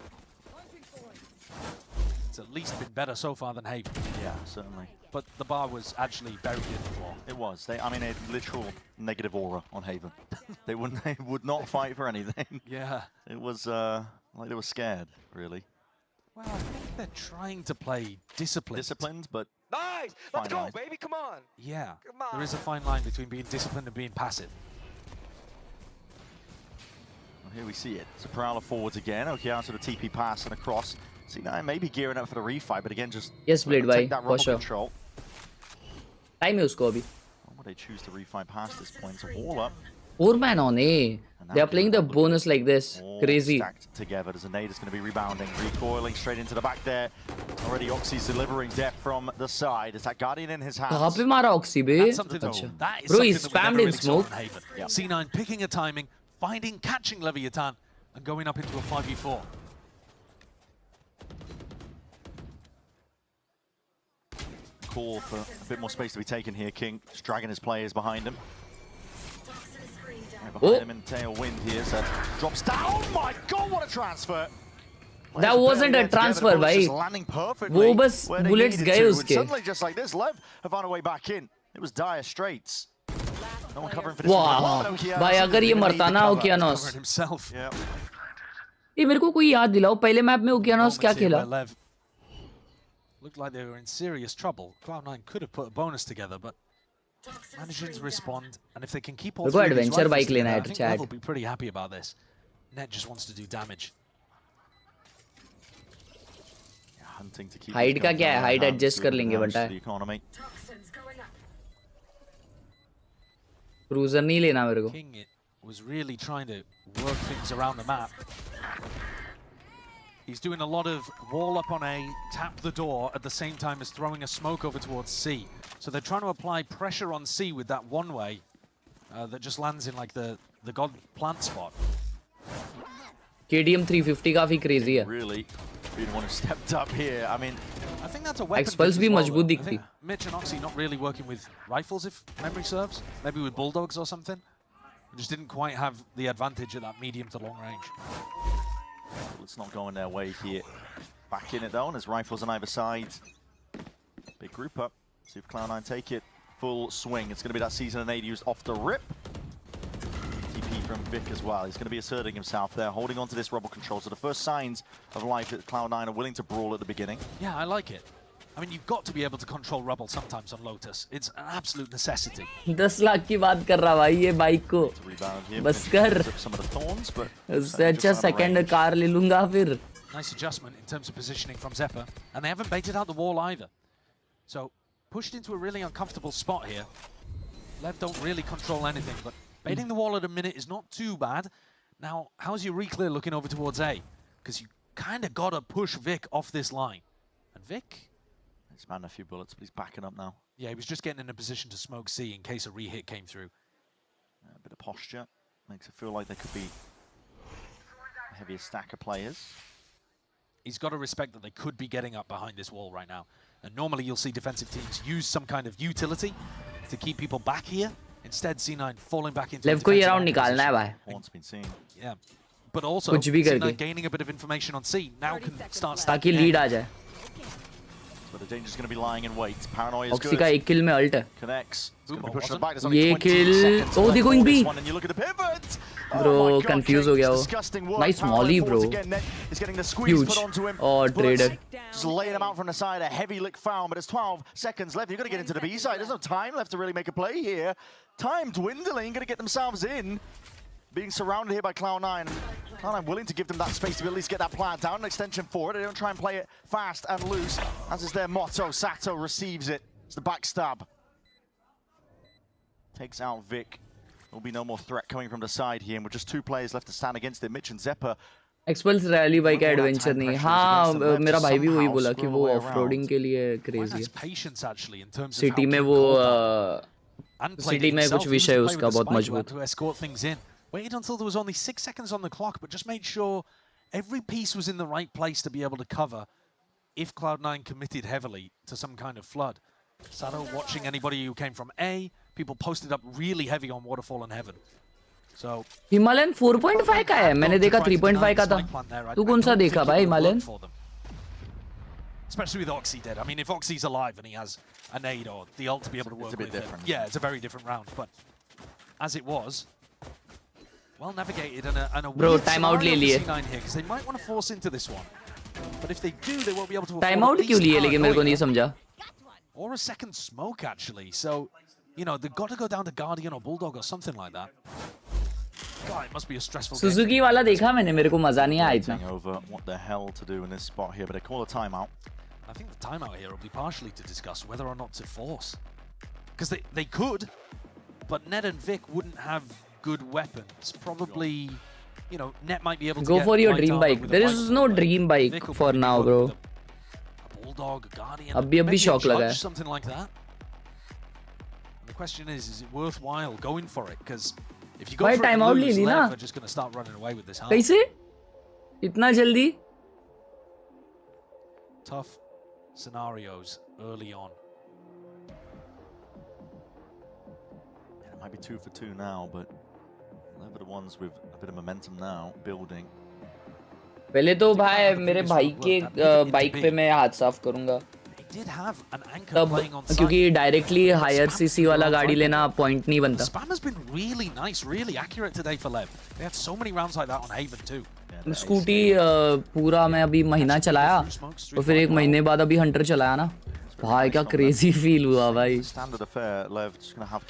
It's at least been better so far than Haven. Yeah, certainly. But the bar was actually buried in the floor. It was. I mean, a literal negative aura on Haven. They would not fight for anything. Yeah. It was like they were scared, really. Well, I think they're trying to play disciplined. Disciplined, but Nice! Let's go, baby, come on! Yeah. Come on. There is a fine line between being disciplined and being passive. Well, here we see it. It's a Prowler forwards again. Okay, out to the TP pass and across. C9 maybe gearing up for the refight, but again, just yes, Blade take by that rumble for sure. control. Time है उसको अभी. Why would they choose to refight past this point? So all up. 4-man on A. They are playing the bonus like this. All Crazy. Stacked together. There's a nade that's going to be rebounding, recoiling straight into the back there. Already Oxy's delivering death from the side. It's that Guardian in his hands. कहाँ पे मारा Oxy bay? That's something that is Bro, he something that spammed we in never really saw smoke. on Haven. C9 picking a timing, catching Levitan, and going up into a 5v4. Call for a bit more space to be taken here. King just dragging his players behind him. Yeah, behind him in tailwind here, so drops down. Oh my God, what a transfer! That wasn't a transfer, भाई. वो बस bullets गए उसके. Suddenly, just like this, Lev have found a way back in. It was dire straits. No one covering for this. Wow, भाई अगर ये मरता ना ओकियानोस. Himself. Yeah. ये मेरे को कोई याद दिलाओ पहले मैप में ओकियानोस क्या खेला? Looked like they were in serious trouble. Cloud9 could have put a bonus together, but managing to respond, and if they can keep all three of these rifles together, I think Lev will be pretty happy about this. Net just wants to do damage. Hunting to keep height का क्या है? Height adjust कर लेंगे बंटा है. Cruiser नहीं लेना मेरे को. King was really trying to work things around the map. He's doing a lot of wall up on A, tap the door at the same time as throwing a smoke over towards C. So they're trying to apply pressure on C with that one way that just lands in like the god plant spot. KDM 350 काफी crazy है. Really, the one who stepped up here. I mean, I think that's a weapon. Expulse भी मजबूत दिखती. Mitch and Oxy not really working with rifles, if memory serves. Maybe with bulldogs or something. Just didn't quite have the advantage at that medium to long range. It's not going their way here. Back in it though, and there's rifles on either side. Big group up. See if Cloud9 take it. full swing. It's going to be that Season and 8 used off the rip. TP from Vic as well. He's going to be asserting himself there, holding on to this rebel control. So the first signs of life at Cloud9 are willing to brawl at the beginning. Yeah, I like it. I mean, you've got to be able to control rebel sometimes on Lotus. It's an absolute necessity. 10 lakh की बात कर रहा भाई ये bike को बस कर उससे अच्छा सेकंड कार ले लूंगा फिर. Nice adjustment in terms of positioning from Zephyr, and they haven't baited out the wall either. So pushed into a really uncomfortable spot here. Lev don't really control anything, but baiting the wall at a minute is not too bad. Now, how's your reclear looking over towards A? Because you kind of got to push Vic off this line. And Vic... He's man a few bullets, but he's backing up now. Yeah, he was just getting in a position to smoke C in case a re-hit came through. A bit of posture. Makes it feel like there could be a heavier stack of players. He's got to respect that they could be getting up behind this wall right now. And normally you'll see defensive teams use some kind of utility to keep people back here. Instead, C9 falling back into Lev को ये round निकालना है भाई. One's been seen. Yeah. But also, C9 gaining a bit of information on C now can start ताकि lead आ जाए. But the danger's going to be lying in wait. Paranoia is Oxy good. का एक kill में ult है. Connects. It's going to be pushing them back. There's only ये 20 kill. seconds Oh, they're going B. and you look at the pivot. Bro, confused हो गया वो. Nice molly, bro. He's getting the squeeze put onto him. Oh, trader. Just laying him out from the side. A heavy lick found, but it's 12 seconds left. You've got to get into the B side. There's no time left to really make a play here. Time dwindling. Going to get themselves in. Being surrounded here by Cloud9. Cloud9 willing to give them that space to at least get that plant down, an extension forward. They don't try and play it fast and loose, as is their motto. Sato receives it. It's the backstab. Takes out Vic. There'll be no more threat coming from the side here, and with just 2 players left to stand against it, Mitch and Zephyr. XPulse rally bike का adventure नहीं. हाँ, मेरा भाई भी वही बोला कि वो ऑफ-रोडिंग के लिए क्रेजी है. सिटी में वो सिटी में कुछ विषय है उसका बहुत मजबूत. Waited until there was only 6 seconds on the clock, but just made sure every piece was in the right place to be able to cover if Cloud9 committed heavily to some kind of flood. Sato watching anybody who came from A, people posted up really heavy on Waterfall and Heaven. So Himalayan 4.5 का है. मैंने देखा 3.5 का था. तू कौन सा देखा भाई Himalayan? Especially with Oxy dead. I mean, if Oxy's alive and he has a nade or the ult to be able to work with him, yeah, it's a very different round. But as it was, well navigated and a Bro, timeout ले लिए. C9 here because they might want to force into this one. But if they do, they won't be able to. Timeout क्यों लिए लेकिन मेरे को नहीं समझा. Or a second smoke actually. So, you know, they've got to go down to Guardian or Bulldog or something like that. God, it must be a stressful game. Suzuki वाला देखा मैंने, मेरे को मजा नहीं आया इतना. Over what the hell to do in this spot here, but they call a timeout. I think the timeout here will be partially to discuss whether or not to force. Because they could, but Ned and Vic wouldn't have good weapons. Probably, you know, Net might be able to go for your dream bike. There is no dream bike for now, bro. A Bulldog, a Guardian, अभी shock लगा है. Something like that. And the question is it worthwhile going for it? Because if you go for it and lose, Lev are just going to start running away with this. कैसे? इतना जल्दी? Tough scenarios early on. Yeah, it might be 2 for 2 now, but they're the ones with a bit of momentum now, building. पहले तो भाई मेरे भाई के bike पे मैं हाथ साफ करूंगा. तब क्योंकि डायरेक्टली हायर सीसी वाला गाड़ी लेना पॉइंट नहीं बनता. Spam has been really nice, really accurate today for Lev. They had so many rounds like that on Haven too. Scooty पूरा मैं अभी महीना चलाया और फिर 1 महीने बाद अभी हंटर चलाया ना. भाई क्या क्रेजी फील हुआ भाई.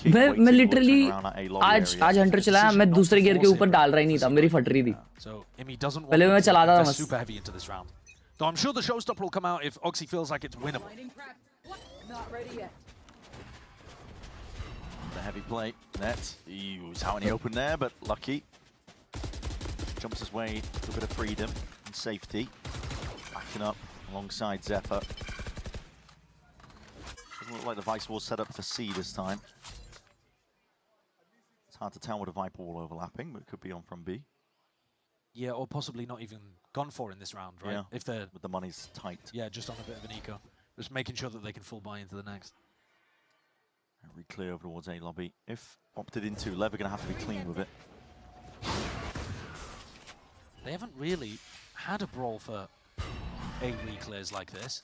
मैं लिटरली आज हंटर चलाया, मैं दूसरे गियर के ऊपर डाल रहा ही नहीं था, मेरी फट रही थी. पहले मैं चलाता था बस. So I'm sure the showstopper will come out if Oxy feels like it's winnable. Not ready yet. The heavy play, Net. He was out in the open there, but lucky. Jumps his way to a bit of freedom and safety. Backing up alongside Zephyr. Doesn't look like the Vice Wall's set up for C this time. It's hard to tell with a Viper Wall overlapping, but it could be on from B. Yeah, or possibly not even gone for in this round, right? Yeah, if they're with the money's tight. Yeah, just on a bit of an eco. Just making sure that they can full buy into the next. Re-clear over towards A lobby. If opted into, Lev are going to have to be clean with it. They haven't really had a brawl for A re-clears like this.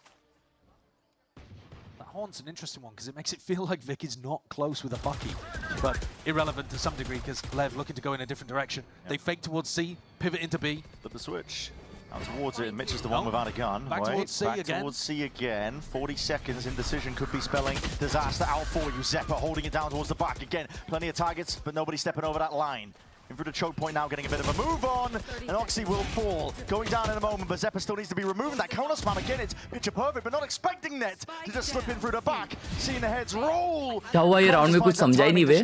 That Haunt's an interesting one because it makes it feel like Vic is not close with a Bucky, but irrelevant to some degree because Lev looking to go in a different direction. Yep. They fake towards C, pivot into B. But the switch out towards it, and Mitch is the one without a gun. Back towards C again. Towards C again. 40 seconds, indecision could be spelling disaster out for you. Zeppa holding it down towards the back again. Plenty of targets, but nobody stepping over that line. In for the choke point now, getting a bit of a move on, and Oxy will fall. Going down in a moment, but Zeppa still needs to be removing that counter spam. Again, it's picture perfect, but not expecting Net to just slip in through the back. Seeing the heads roll. क्या हुआ ये round में कुछ समझा ही नहीं वे?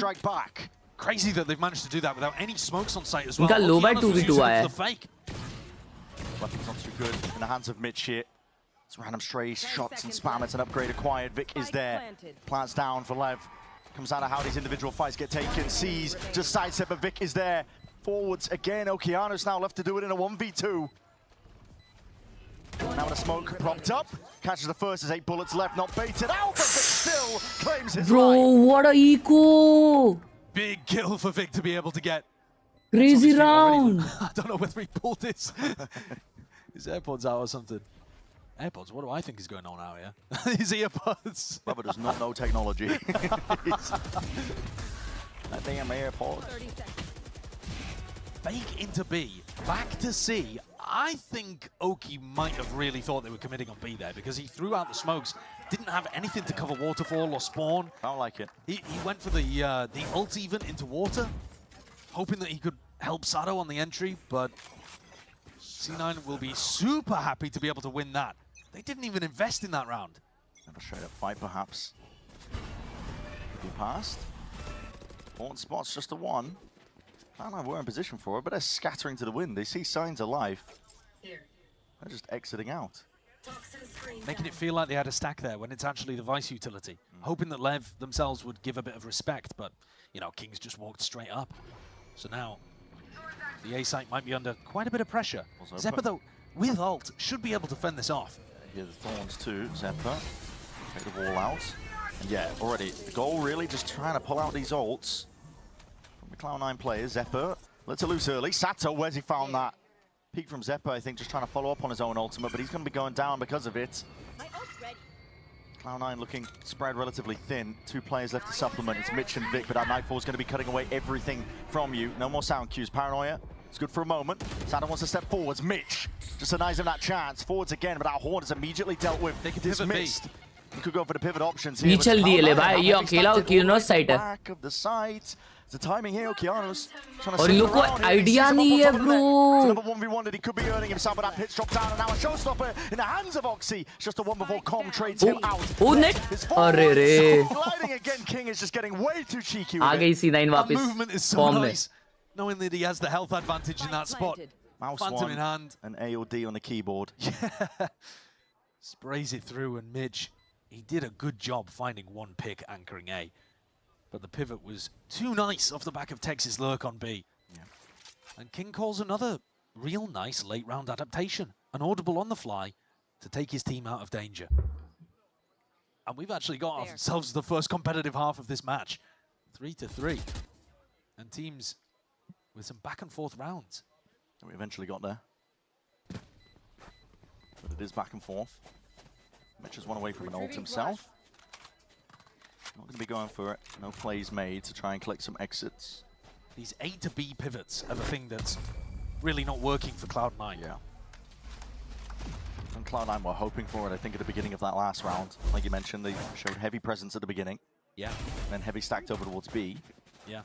Crazy that they've managed to do that without any smokes on site as well. इनका low by 2v2 आया है. Weapon's not too good in the hands of Mitch here. It's random stray shots and spam. It's an upgrade acquired. Vic is there. Plants down for Lev. Comes out of how these individual fights get taken. Sees just sidestep, but Vic is there. Forwards again. Okeanos now left to do it in a 1v2. Now with a smoke propped up. Catches the first as 8 bullets left. Not baited out, but Vic still claims his Bro, life. what a eco! Big kill for Vic to be able to get. Crazy round. I don't know whether he pulled his AirPods out or something. AirPods? What do I think is going on out here? His earpods. Brother does not know technology. That damn AirPods. Fake into B, back to C. I think Oki might have really thought they were committing on B there because he threw out the smokes, didn't have anything to cover waterfall or spawn. I don't like it. He went for the ult even into water, hoping that he could help Sato on the entry, but C9 will be super happy to be able to win that. They didn't even invest in that round. Never straight up fight, perhaps. Could be passed. Important spots, just a 1. Cloud9 were in position for it, but they're scattering to the wind. They see signs of life. They're just exiting out. Making it feel like they had a stack there when it's actually the Vice utility. Hoping that Lev themselves would give a bit of respect, but, you know, Kings just walked straight up. So now, the A site might be under quite a bit of pressure. Zeppa, though, with ult, should be able to fend this off. Here's the Thorns too, Zeppa. Take the wall out. And yeah, already, the goal really just trying to pull out these ults from the Cloud9 players. Zeppa lets it loose early. Sato, where's he found that? Peek from Zeppa, I think, just trying to follow up on his own ultimate, but he's going to be going down because of it. Cloud9 looking spread relatively thin. 2 players left to supplement. It's Mitch and Vic, but that Nightfall's going to be cutting away everything from you. No more sound cues. Paranoia, it's good for a moment. Sato wants to step forwards. Mitch just denies him that chance. Forwards again, but that Horn is immediately dealt with. They can dismissed. He could go for the pivot options here. चल दिए ले भाई ये अकेला Okeanos site है. Back of the site. The timing here, Okeanos. और इन लोग को आइडिया नहीं है bro. Number 1v1 that he could be earning himself, but that pitch drop down, and now a showstopper in the hands of Oxy. Just a 1 before Com trades him out. Oh net. अरे रे. Gliding again, King is just getting way too cheeky. आ गई C9 वापस. Movement is so nice, knowing that he has the health advantage in that spot. Mouse Phantom one, in hand. and A or D on the keyboard. Yeah. Sprays it through, and Midge, he did a good job finding one pick anchoring A. But the pivot was too nice off the back of Texas Lurk on B. Yeah. And King calls another real nice late round adaptation. An audible on the fly to take his team out of danger. And we've actually got ourselves the first competitive half of this match. 3-3. And teams with some back and forth rounds. We eventually got there. But it is back and forth. Mitch has one away from an ult himself. Not going to be going for it. No plays made to try and collect some exits. These A to B pivots are the thing that's really not working for Cloud9. Yeah. And Cloud9 were hoping for it, I think, at the beginning of that last round. Like you mentioned, they showed heavy presence at the beginning. Yeah. And then heavy stacked over towards B. Yeah.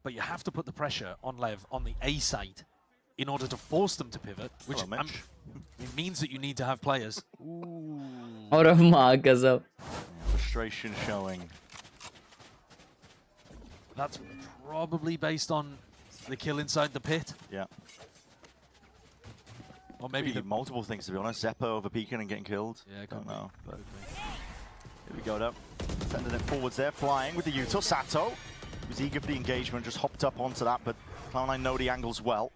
But you have to put the pressure on Lev on the A side in order to force them to pivot, which it means that you need to have players. Ooh. Frustration showing. That's probably based on the kill inside the pit. Yeah. Or maybe the multiple things, to be honest. Zeppa over peeking and getting killed. Yeah, I don't know. But here we go, though. Sending it forwards there, flying with the util. Sato was eager for the engagement, just hopped up onto that, but Cloud9 know the angles well.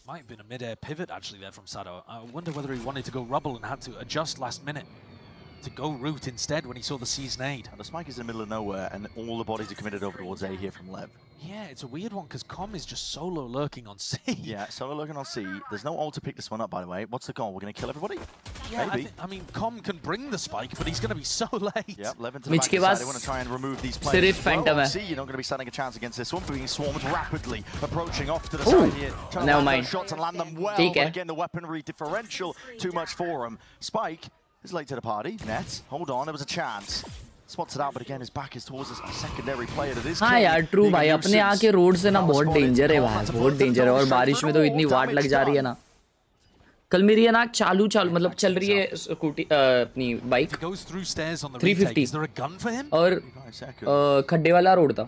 Might have been a mid-air pivot actually there from Sato. I wonder whether he wanted to go rubble and had to adjust last minute to go root instead when he saw the C's nade. And the spike is in the middle of nowhere, and all the bodies are committed over towards A here from Lev. Yeah, it's a weird one because Com is just solo lurking on C. Yeah, solo lurking on C. There's no ult to pick this one up, by the way. What's the goal? We're going to kill everybody? Yeah, I mean, Com can bring the spike, but he's going to be so late. Yep, Levin to the Mitch back के of the side. Pass They want to try and remove these players. सिर्फ Phantom है. See, you're not going to be standing a chance against this one. Being swarmed rapidly, approaching off to the Ooh, side here. Trying to never land mind. those shots and land them well. ठीक But है. again, the weaponry differential too much for him. Spike is late to the party. Nets, hold on, there was a chance. Spots it out, but again, his back is towards a secondary player that is. हाँ यार, true भाई, अपने यहाँ के road से ना बहुत danger है भाई, बहुत डेंजर है, और बारिश में तो इतनी वाट लग जा रही है ना. कल मेरी है ना चालू मतलब चल रही है स्कूटी अपनी बाइक 350 और खड्डे वाला रोड था.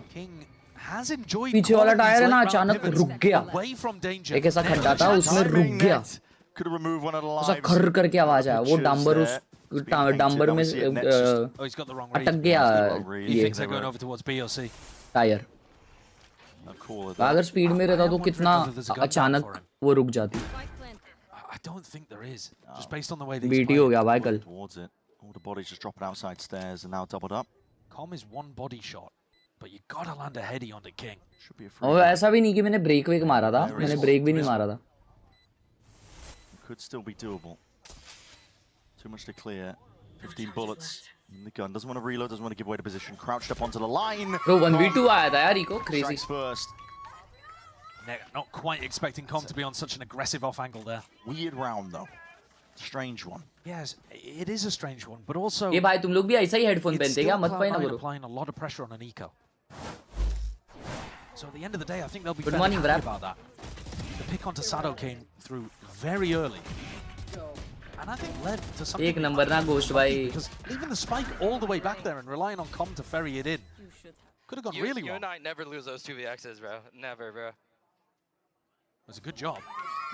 पीछे वाला टायर है ना अचानक रुक गया. एक ऐसा खड्डा था, उसमें रुक गया. ऐसा खर्र करके आवाज आया. वो डांबर उस डांबर में अटक गया ये टायर. अगर स्पीड में रहता तो कितना अचानक वो रुक जाती. I don't think there is, just based on the way these BT हो गया भाई कल. Towards it. All the bodies just dropping outside stairs and now doubled up. Com is one body shot, but you gotta land a heady on the king. Should be a free. और ऐसा भी नहीं कि मैंने break वेक मारा था, मैंने break भी नहीं मारा था. Could still be doable. Too much to clear. 15 bullets in the gun. Doesn't want to reload, doesn't want to give away the position. Crouched up onto the line. Bro, 1v2 आया था यार eco, crazy. Strikes first. Not quite expecting Com to be on such an aggressive off angle there. Weird round though. Strange one. Yes, it is a strange one, but also. ये भाई तुम लोग भी ऐसा ही headphone पहनते क्या? मत पाए ना bro. Applying a lot of pressure on an eco. So at the end of the day, I think they'll be Good morning, happy about that. The pick onto Sado came through very early. And I think led to something. एक number ना Ghost भाई. Because even the spike all the way back there and relying on Com to ferry it in. Could have gone really well. You and I never lose those 2vx's, bro. Never, bro. It was a good job.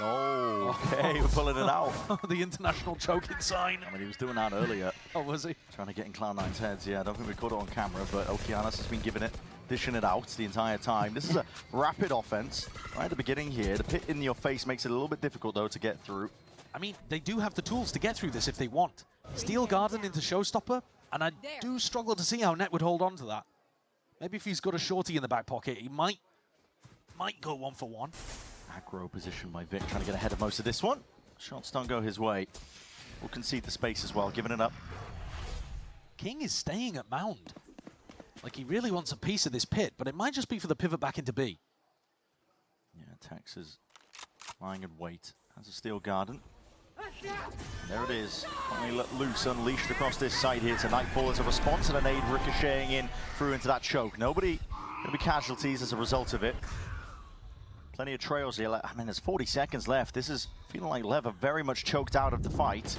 Oh, okay, we're pulling it out. The international choking sign. I mean, he was doing that earlier. Oh, was he? Trying to get in Cloud9's heads. Yeah, I don't think we caught it on camera, but Okeanos has been giving it, dishing it out the entire time. This is a rapid offense right at the beginning here. The pit in your face makes it a little bit difficult, though, to get through. I mean, they do have the tools to get through this if they want. Steel Garden into Showstopper, and I do struggle to see how Net would hold on to that. Maybe if he's got a shorty in the back pocket, he might go 1-for-1. Aggro position by Vic, trying to get ahead of most of this one. Shots don't go his way. Will concede the space as well, giving it up. King is staying at Mound. Like, he really wants a piece of this pit, but it might just be for the pivot back into B. Yeah, Texas lying in wait. Has a Steel Garden. There it is. Finally let loose, unleashed across this side here to Nightfall as a response and a nade ricocheting in through into that choke. Nobody going to be casualties as a result of it. Plenty of trails here. I mean, there's 40 seconds left. This is feeling like Lev are very much choked out of the fight.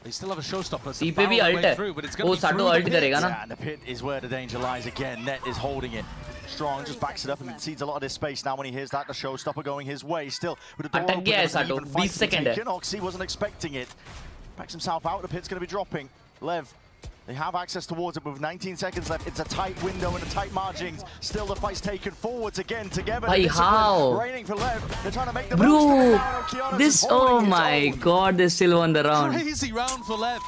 They still have a showstopper. C पे भी ult है. वो Sado ult करेगा ना. Yeah, and the pit is where the danger lies again. Net is holding it. Strong just backs it up and concedes a lot of this space now when he hears that. The showstopper going his way. Still with the door open. अटक गया है Sado. 20 second है. Oxy wasn't expecting it. Backs himself out. The pit's going to be dropping. Lev, they have access towards it, but with 19 seconds left, it's a tight window and a tight margins. Still, the fight's taken forwards again together. Bhai, how? Raining for Lev. They're trying to make the Bro, this, oh my god, they still won the round. Crazy round for Lev.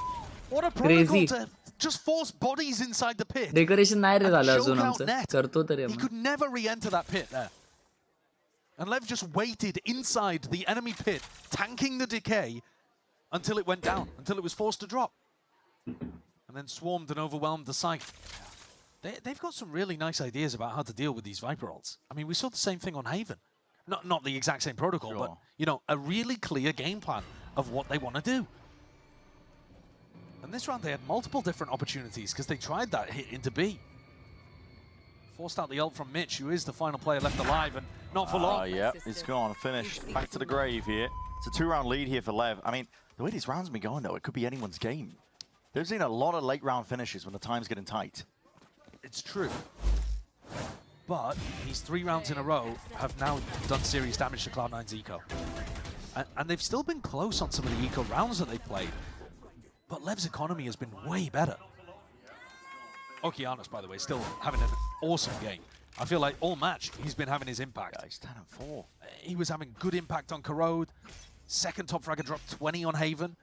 What a protocol to just force bodies inside the pit. Decoration नाही रे झालं अजून आमचं. करतो तरी He could never re-enter that pit there. And Lev just waited inside the enemy pit, tanking the decay until it went down, until it was forced to drop. And then swarmed and overwhelmed the site. They've got some really nice ideas about how to deal with these Viper ults. I mean, we saw the same thing on Haven. Not the exact same protocol, but, you know, a really clear game plan of what they want to do. And this round, they had multiple different opportunities because they tried that hit into B. Forced out the ult from Mitch, who is the final player left alive, and not for long. Yeah, it's gone, finished. Back to the grave here. It's a 2-round lead here for Lev. I mean, the way these rounds have been going, though, it could be anyone's game. They've seen a lot of late round finishes when the time's getting tight. It's true. But these 3 rounds in a row have now done serious damage to Cloud9's eco. And they've still been close on some of the eco rounds that they've played. But Lev's economy has been way better. Okeanos, by the way, still having an awesome game. I feel like all match, he's been having his impact. Yeah, he's 10-4. He was having good impact on Khelraay. Second top fragger dropped 20 on Haven.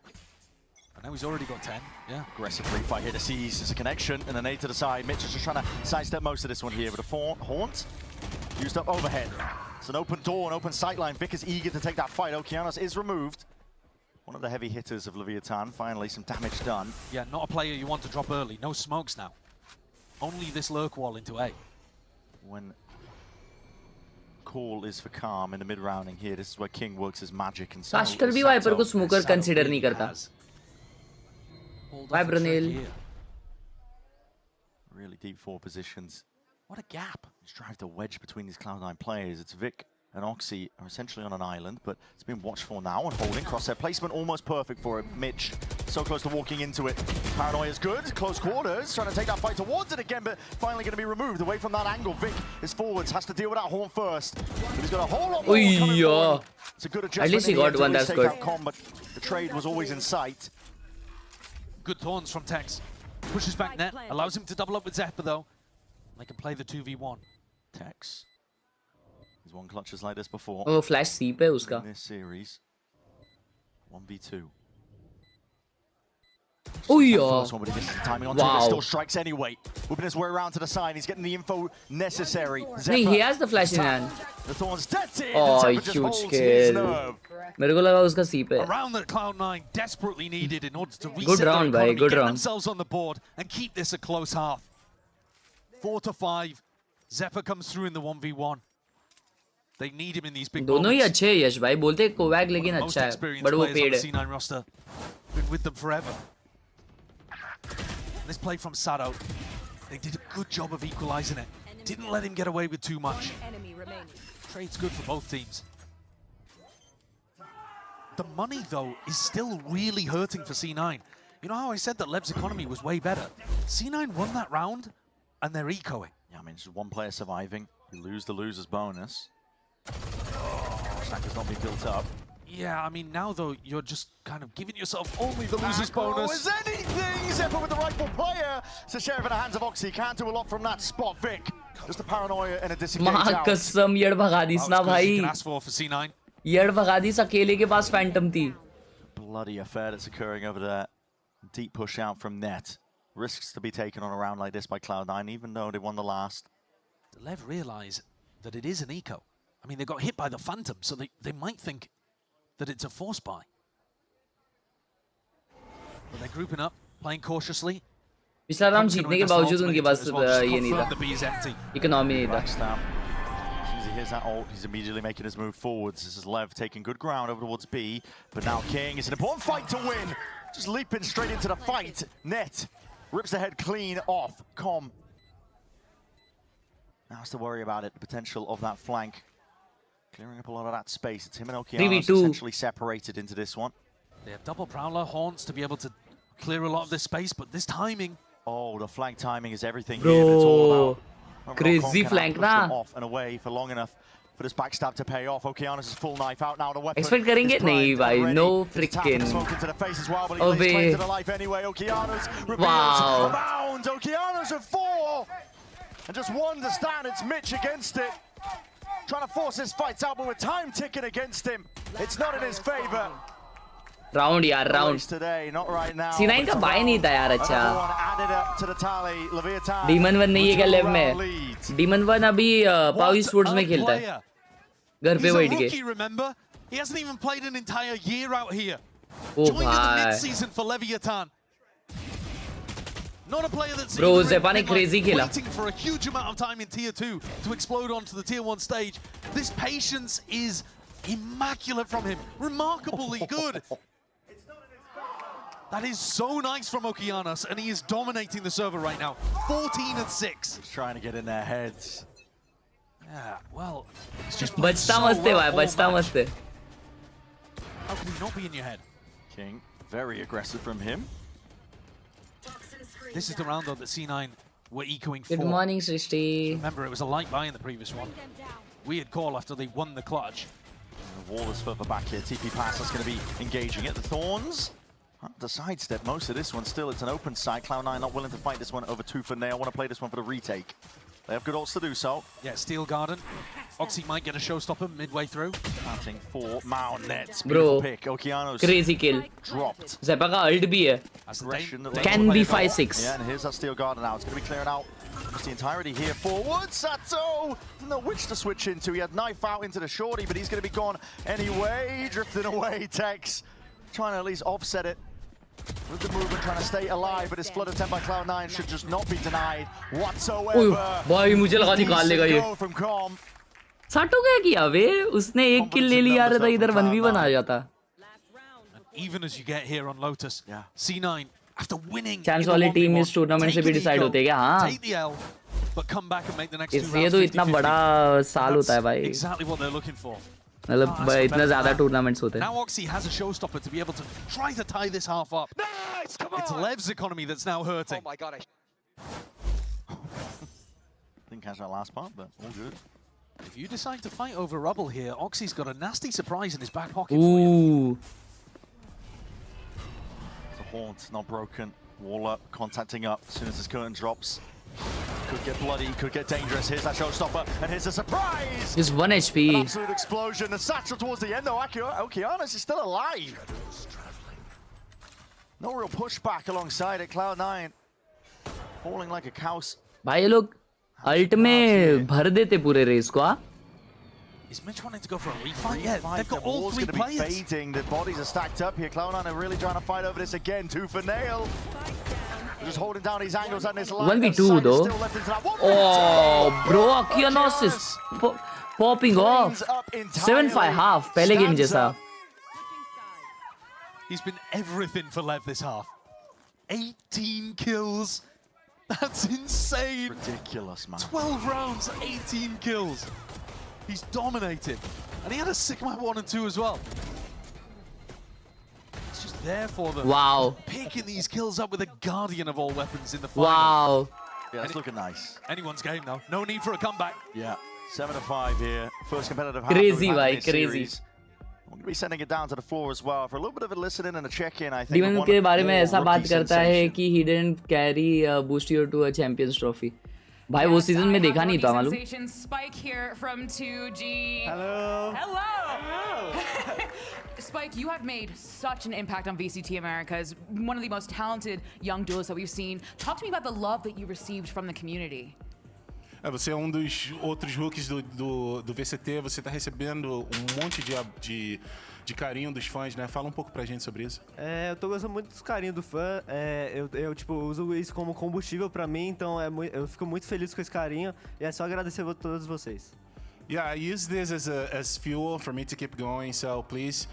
And now he's already got 10. Yeah. Aggressive refight here to seize. There's a connection and an 8 to the side. Mitch is just trying to sidestep most of this one here with a haunt. Used up overhead. It's an open door, an open sightline. Vic is eager to take that fight. Okeanos is removed. One of the heavy hitters of Levitan, finally some damage done. Yeah, not a player you want to drop early. No smokes now. Only this lurk wall into A. When call is for calm in the mid-rounding here, this is where King works his magic. And Caster भी Viper को smoker consider नहीं करता. Viper nail. Really deep four positions. What a gap. He's drive the wedge between these Cloud9 players. It's Vic and Oxy are essentially on an island, but it's been watched for now and holding. Crosshair placement almost perfect for it. Mitch so close to walking into it. Paranoia is good. Close quarters. Trying to take that fight towards it again, but finally going to be removed away from that angle. Vic is forwards. Has to deal with that horn first. But he's got a whole lot more coming forward. It's a good adjustment. At least he got one. That's good. But the trade was always in sight. Good thorns from Tex. Pushes back net. Allows him to double up with Zephyr though. They can play the 2v1. Tex. He's won clutches like this before. Oh, flash C पे उसका. In this series. 1v2. Oh yeah. First one, but he misses the timing onto it, still strikes anyway. Whipping his way around to the side. He's getting the info necessary. नहीं, he has the flash in hand. The thorns dead. Oh, huge kill. मेरे को लगा उसका C पे. Around that Cloud9 desperately needed in order to reset Good round, their economy, good get round. themselves on the board and keep this a close half. 4-5. Zephyr comes through in the 1v1. They need him in these big दोनों ही moments. अच्छे हैं यश भाई बोलते हैं कोवैक लेकिन Most अच्छा है experienced but वो players paid on है. the C9 roster. Been with them forever. This play from Sado. They did a good job of equalizing it. Didn't let him get away with too much. Trade's good for both teams. The money, though, is still really hurting for C9. You know how I said that LEV's economy was way better? C9 won that round, and they're ecoing. Yeah, I mean, it's just one player surviving. You lose the loser's bonus. Shaka's not been built up. Yeah, I mean, now, though, you're just kind of giving yourself only the loser's bonus. Is anything! Zephyr with the rightful player. It's a sheriff in the hands of Oxy. Can't do a lot from that spot. Vic, just a paranoia and a disengage out. कसम येड भगा दी ना भाई. You can ask for C9. येड भगा दी अकेले के पास Phantom थी. Bloody affair that's occurring over there. Deep push out from net. Risks to be taken on a round like this by Cloud9, even though they won the last. The LEV realize that it is an eco. I mean, they got hit by the Phantom, so they might think that it's a force buy. But they're grouping up, playing cautiously. पिछला round जीतने के बावजूद उनके पास ये नहीं था. Economy नहीं था. He hears that ult, he's immediately making his move forwards. This is Lev taking good ground over towards B, but now King, it's an important fight to win. Just leaping straight into the fight. Net rips the head clean off. Com. Now has to worry about it, the potential of that flank. Clearing up a lot of that space. It's him and Okeanos essentially separated into this one. They have double Prowler, Haunts to be able to clear a lot of this space, but this timing. Oh, the flank timing is everything Bro. here. It's all about Crazy flank na. Off and away for long enough for this backstab to pay off. Okeanos is full knife out now. The weapon. Expect करेंगे नहीं भाई. No freaking. Smoke into the face as well, but he lays claim to the life anyway. Okeanos reveals rounds. Okeanos at 4, and just one to stand. It's Mitch against it, trying to force his fights out, but with time ticking against him, it's not in his favor. Round यार round. Today, not right now. C9 का bye नहीं था यार अच्छा. Added up to the tally. Levitan. Demon 1 नहीं है क्या लेव में? Demon 1 अभी Pawi Sports में खेलता है. घर पे बैठ के. Remember? He hasn't even played an entire year out here. Oh Joined in the भाई. mid-season for Levitan. Not a player that's Bro, Zepa ने crazy खेला. waiting for a huge amount of time in Tier 2 to explode onto the Tier 1 stage. This patience is immaculate from him. Remarkably good. That is so nice from Okeanos, and he is dominating the server right now. 14-6. He's trying to get in their heads. Yeah, well, it's just बचता मस्त है भाई, बचता मस्त है. How can he not be in your head? King, very aggressive from him. This is the round though that C9 were echoing for. Good morning, Srishti. Remember, it was a light buy in the previous one. Weird call after they won the clutch. And the wall is further back here. TP pass is going to be engaging it. The Thorns. The sidestep most of this one still. It's an open site. Cloud9 not willing to fight this one over tooth and nail. Want to play this one for the retake. They have good ults to do so. Yeah, Steel Garden. Oxy might get a showstopper midway through. Starting for Mao Nets. Bro, pick. Okeanos crazy kill. Dropped. Zepa का ult भी है. Can be 5-6. Yeah, and here's that Steel Garden now. It's going to be clearing out just the entirety here forward. Sato doesn't know which to switch into. He had knife out into the shorty, but he's going to be gone anyway. Drifting away, Tex. trying to at least offset it with the movement, trying to stay alive, but his flood attempt by Cloud9 should just not be denied whatsoever. भाई मुझे लगा निकाल लेगा ये. From Com. साटो क्या किया वे? उसने एक किल ले लिया था इधर 1v1 आ जाता. Even as you get here on Lotus, C9 after winning. Chance वाली टीम इस टूर्नामेंट से भी डिसाइड होते हैं क्या? हाँ. Take the L, but come back and make the next two rounds. ये तो इतना बड़ा साल होता है भाई. Exactly what they're looking for. मतलब इतना ज़्यादा टूर्नामेंट्स होते हैं. Now Oxy has a showstopper to be able to try to tie this half up. Nice, come on. It's Lev's economy that's now hurting. Oh my god, Didn't catch that last part, but all good. If you decide to fight over rubble here, Oxy's got a nasty surprise in his back pocket Ooh. for you. The haunt not broken. Wall up, contacting up as soon as this curtain drops. Could get bloody, could get dangerous. Here's that showstopper, and here's a surprise! Just 1 HP. An absolute explosion. The satchel towards the end, though. Okeanos is still alive. No real pushback alongside it. Cloud9 falling like a cow. भाई ये लोग alt में भर देते पूरे race को. हाँ. Is Mitch wanting to go for a refight? Yeah, they've got all three players. Fading. The bodies are stacked up here. Cloud9 are really trying to fight over this again. 2 for Nail. Just holding down these angles and this line. 1v2 though. Oh, bro, Okeanos is popping off. 7-5 half. पहले game जैसा. He's been everything for Lev this half. 18 kills. That's insane. Ridiculous, man. 12 rounds, 18 kills. He's dominated. And he had a Sigma 1 and 2 as well. It's just there for them. Wow. Picking these kills up with a guardian of all weapons in the final. Wow. Yeah, it's looking nice. Anyone's game though. No need for a comeback. Yeah. 7-5 here. First competitive half. Crazy, bhai, crazy. We're going to be sending it down to the floor as well for a little bit of a listen in and a check-in, I think. Demon के बारे में ऐसा बात करता है कि he didn't carry boost you to a Champions Trophy. भाई वो सीजन में देखा नहीं था मालूम. Spike here from 2G. Hello. Hello. Spike, you have made such an impact on VCT America as one of the most talented young duelists that we've seen. Talk to me about the love that you received from the community. Você é dos outros rookies do VCT, você está recebendo monte de carinho dos fãs, né? Fala pouco pra gente sobre isso. Eu tô gostando muito dos carinhos do fã. Eu tipo, uso isso como combustível pra mim, então eu fico muito feliz com esse carinho e é só agradecer a todos vocês. Yeah, I use this as fuel for me to keep going, so please,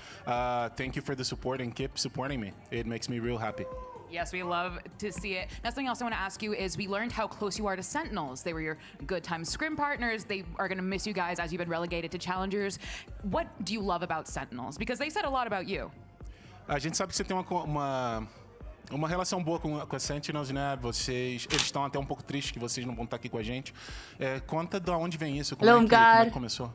thank you for the support and keep supporting me. It makes me real happy. Yes, we love to see it. Now, something else I want to ask you is we learned how close you are to Sentinels. They were your good time scrim partners. They are going to miss you guys as you've been relegated to Challengers. What do you love about Sentinels? Because they said a lot about you. A gente sabe que você tem uma relação boa com a Sentinels, né? Eles estão até pouco tristes que vocês não vão estar aqui com a gente. Conta de onde vem isso, como é que começou?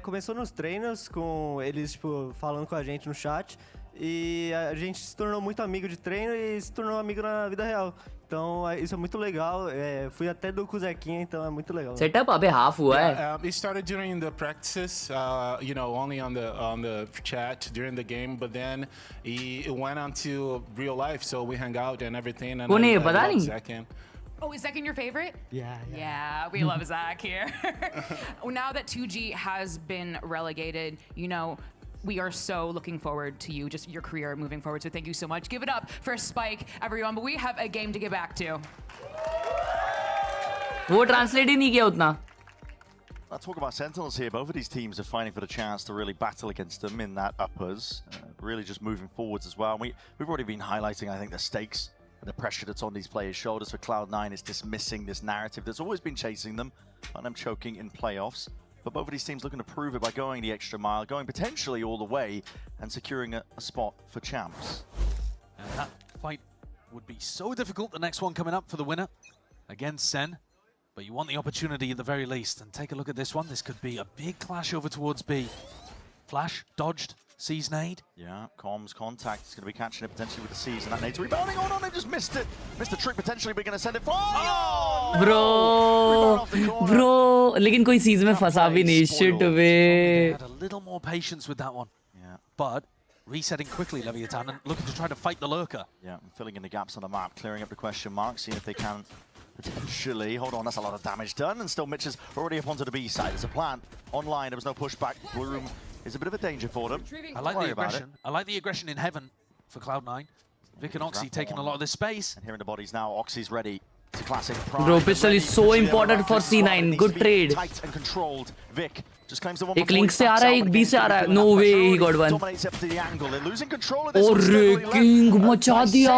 Começou nos treinos, com eles tipo, falando com a gente no chat. E a gente se tornou muito amigo de treino e se tornou amigo na vida real. Então isso é muito legal. Fui até do Zequinha, então é muito legal. Setup अबे half हुआ है. It started during the practices, you know, only on the chat during the game, but then it went on to real life, so we hang out and everything. And कौन है पता नहीं. Zekin. Oh, is Zekin your favorite? Yeah. Yeah, we love Zach here. Now that 2G has been relegated, you know, we are so looking forward to you, just your career moving forward. So thank you so much. Give it up for Spike, everyone. But we have a game to get back to. वो translate ही नहीं किया उतना. Let's talk about Sentinels here. Both of these teams are fighting for the chance to really battle against them in that uppers. Really just moving forwards as well. We've already been highlighting, I think, the stakes and the pressure that's on these players' shoulders. For Cloud9 is dismissing this narrative that's always been chasing them, and them choking in playoffs. But both of these teams looking to prove it by going the extra mile, going potentially all the way, and securing a spot for champs. And that fight would be so difficult, the next one coming up for the winner against Sen. But you want the opportunity at the very least. And take a look at this one. This could be a big clash over towards B. Flash, dodged, sees nade. Yeah, comms contact is going to be catching it potentially with the C's, and that nade's rebounding. Oh no, they just missed it. Missed the trick potentially, but going to send it for. Oh, no. Bro, लेकिन कोई seize में फंसा भी नहीं. Shit way. Had a little more patience with that one. Yeah. But resetting quickly, Levitan, and looking to try to fight the lurker. Yeah, filling in the gaps on the map, clearing up the question mark, seeing if they can potentially. Hold on, that's a lot of damage done, and still Mitch is already up onto the B side. There's a plant online. There was no pushback. Blue Room is a bit of a danger for them. I like the aggression. I like the aggression in heaven for Cloud9. Vic and Oxy taking a lot of this space. And here in the bodies now, Oxy's ready. It's a classic. Bro, pistol is so important for C9. Good trade. Tight and controlled. Vic just claims the one. एक link से आ रहा है, एक B से आ रहा है. No way, he got one. और king मचा दिया.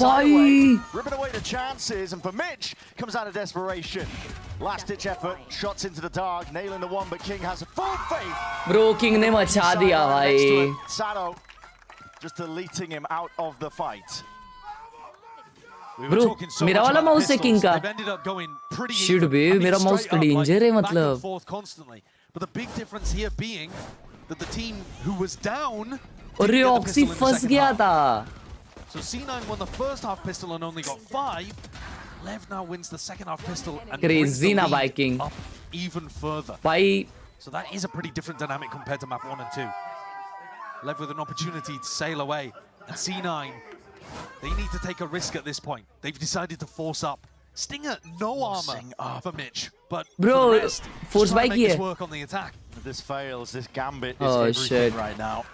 भाई. Ripping away the chances, and for Mitch comes out of desperation. Last-ditch effort, shots into the dark, nailing the one, but King has a full faith. Bro, King ने मचा दिया भाई. Sado just deleting him out of the fight. Bro, मेरा वाला mouse है king का. Should be, मेरा mouse danger है मतलब. But the big difference here being that the team who was down. और ये ऑक्सी फंस गया था. So C9 won the first half pistol and only got 5. Lev now wins the second half pistol and crazy na Viking up even further. Bye. So that is a pretty different dynamic compared to map 1 and 2. Lev with an opportunity to sail away, and C9, they need to take a risk at this point. They've decided to force up. Stinger, no armor for Mitch, but bro, rest, force bike here. Work on the attack. If this fails, this gambit is everything right now.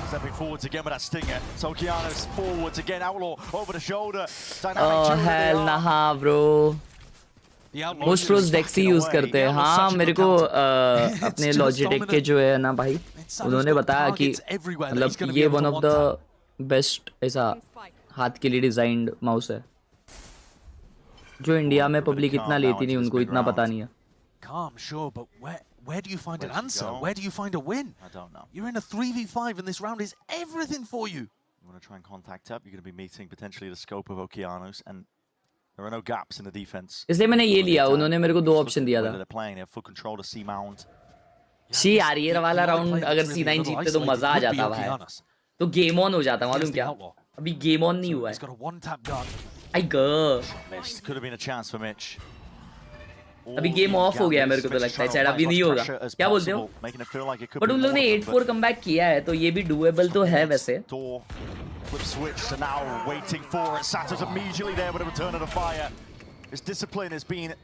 Stepping forwards again with that stinger. Tokiano's forwards again. Outlaw over the shoulder. Oh hell nah, bro. Most pros Dexy use करते हैं. हाँ, मेरे को अपने Logitech के जो है ना भाई, उन्होंने बताया कि मतलब ये one of the best ऐसा हाथ के लिए डिजाइन्ड माउस है. जो इंडिया में पब्लिक इतना लेती नहीं, उनको इतना पता नहीं है. Calm, sure, but where do you find an answer? Where do you find a win? I don't know. You're in a 3v5 and this round is everything for you. You want to try and contact up, you're going to be meeting potentially the scope of Okeanos, and there are no gaps in the defense. इसलिए मैंने ये लिया. उन्होंने मेरे को 2 option दिया था. They're playing, they have full control to C mount. She यार, ये वाला राउंड अगर C9 जीतते तो मजा आ जाता भाई. तो गेम ऑन हो जाता, मालूम क्या? अभी गेम ऑन नहीं हुआ है. I go. Missed. Could have been a chance for Mitch. अभी गेम ऑफ हो गया है, मेरे को तो लगता है. शायद अभी नहीं होगा. क्या बोलते हो? बट उन लोगों ने 8-4 कमबैक किया है, तो ये भी डुएबल तो है वैसे. Flip switch to now waiting for it. Sato's immediately there with a return of the fire. His discipline has been.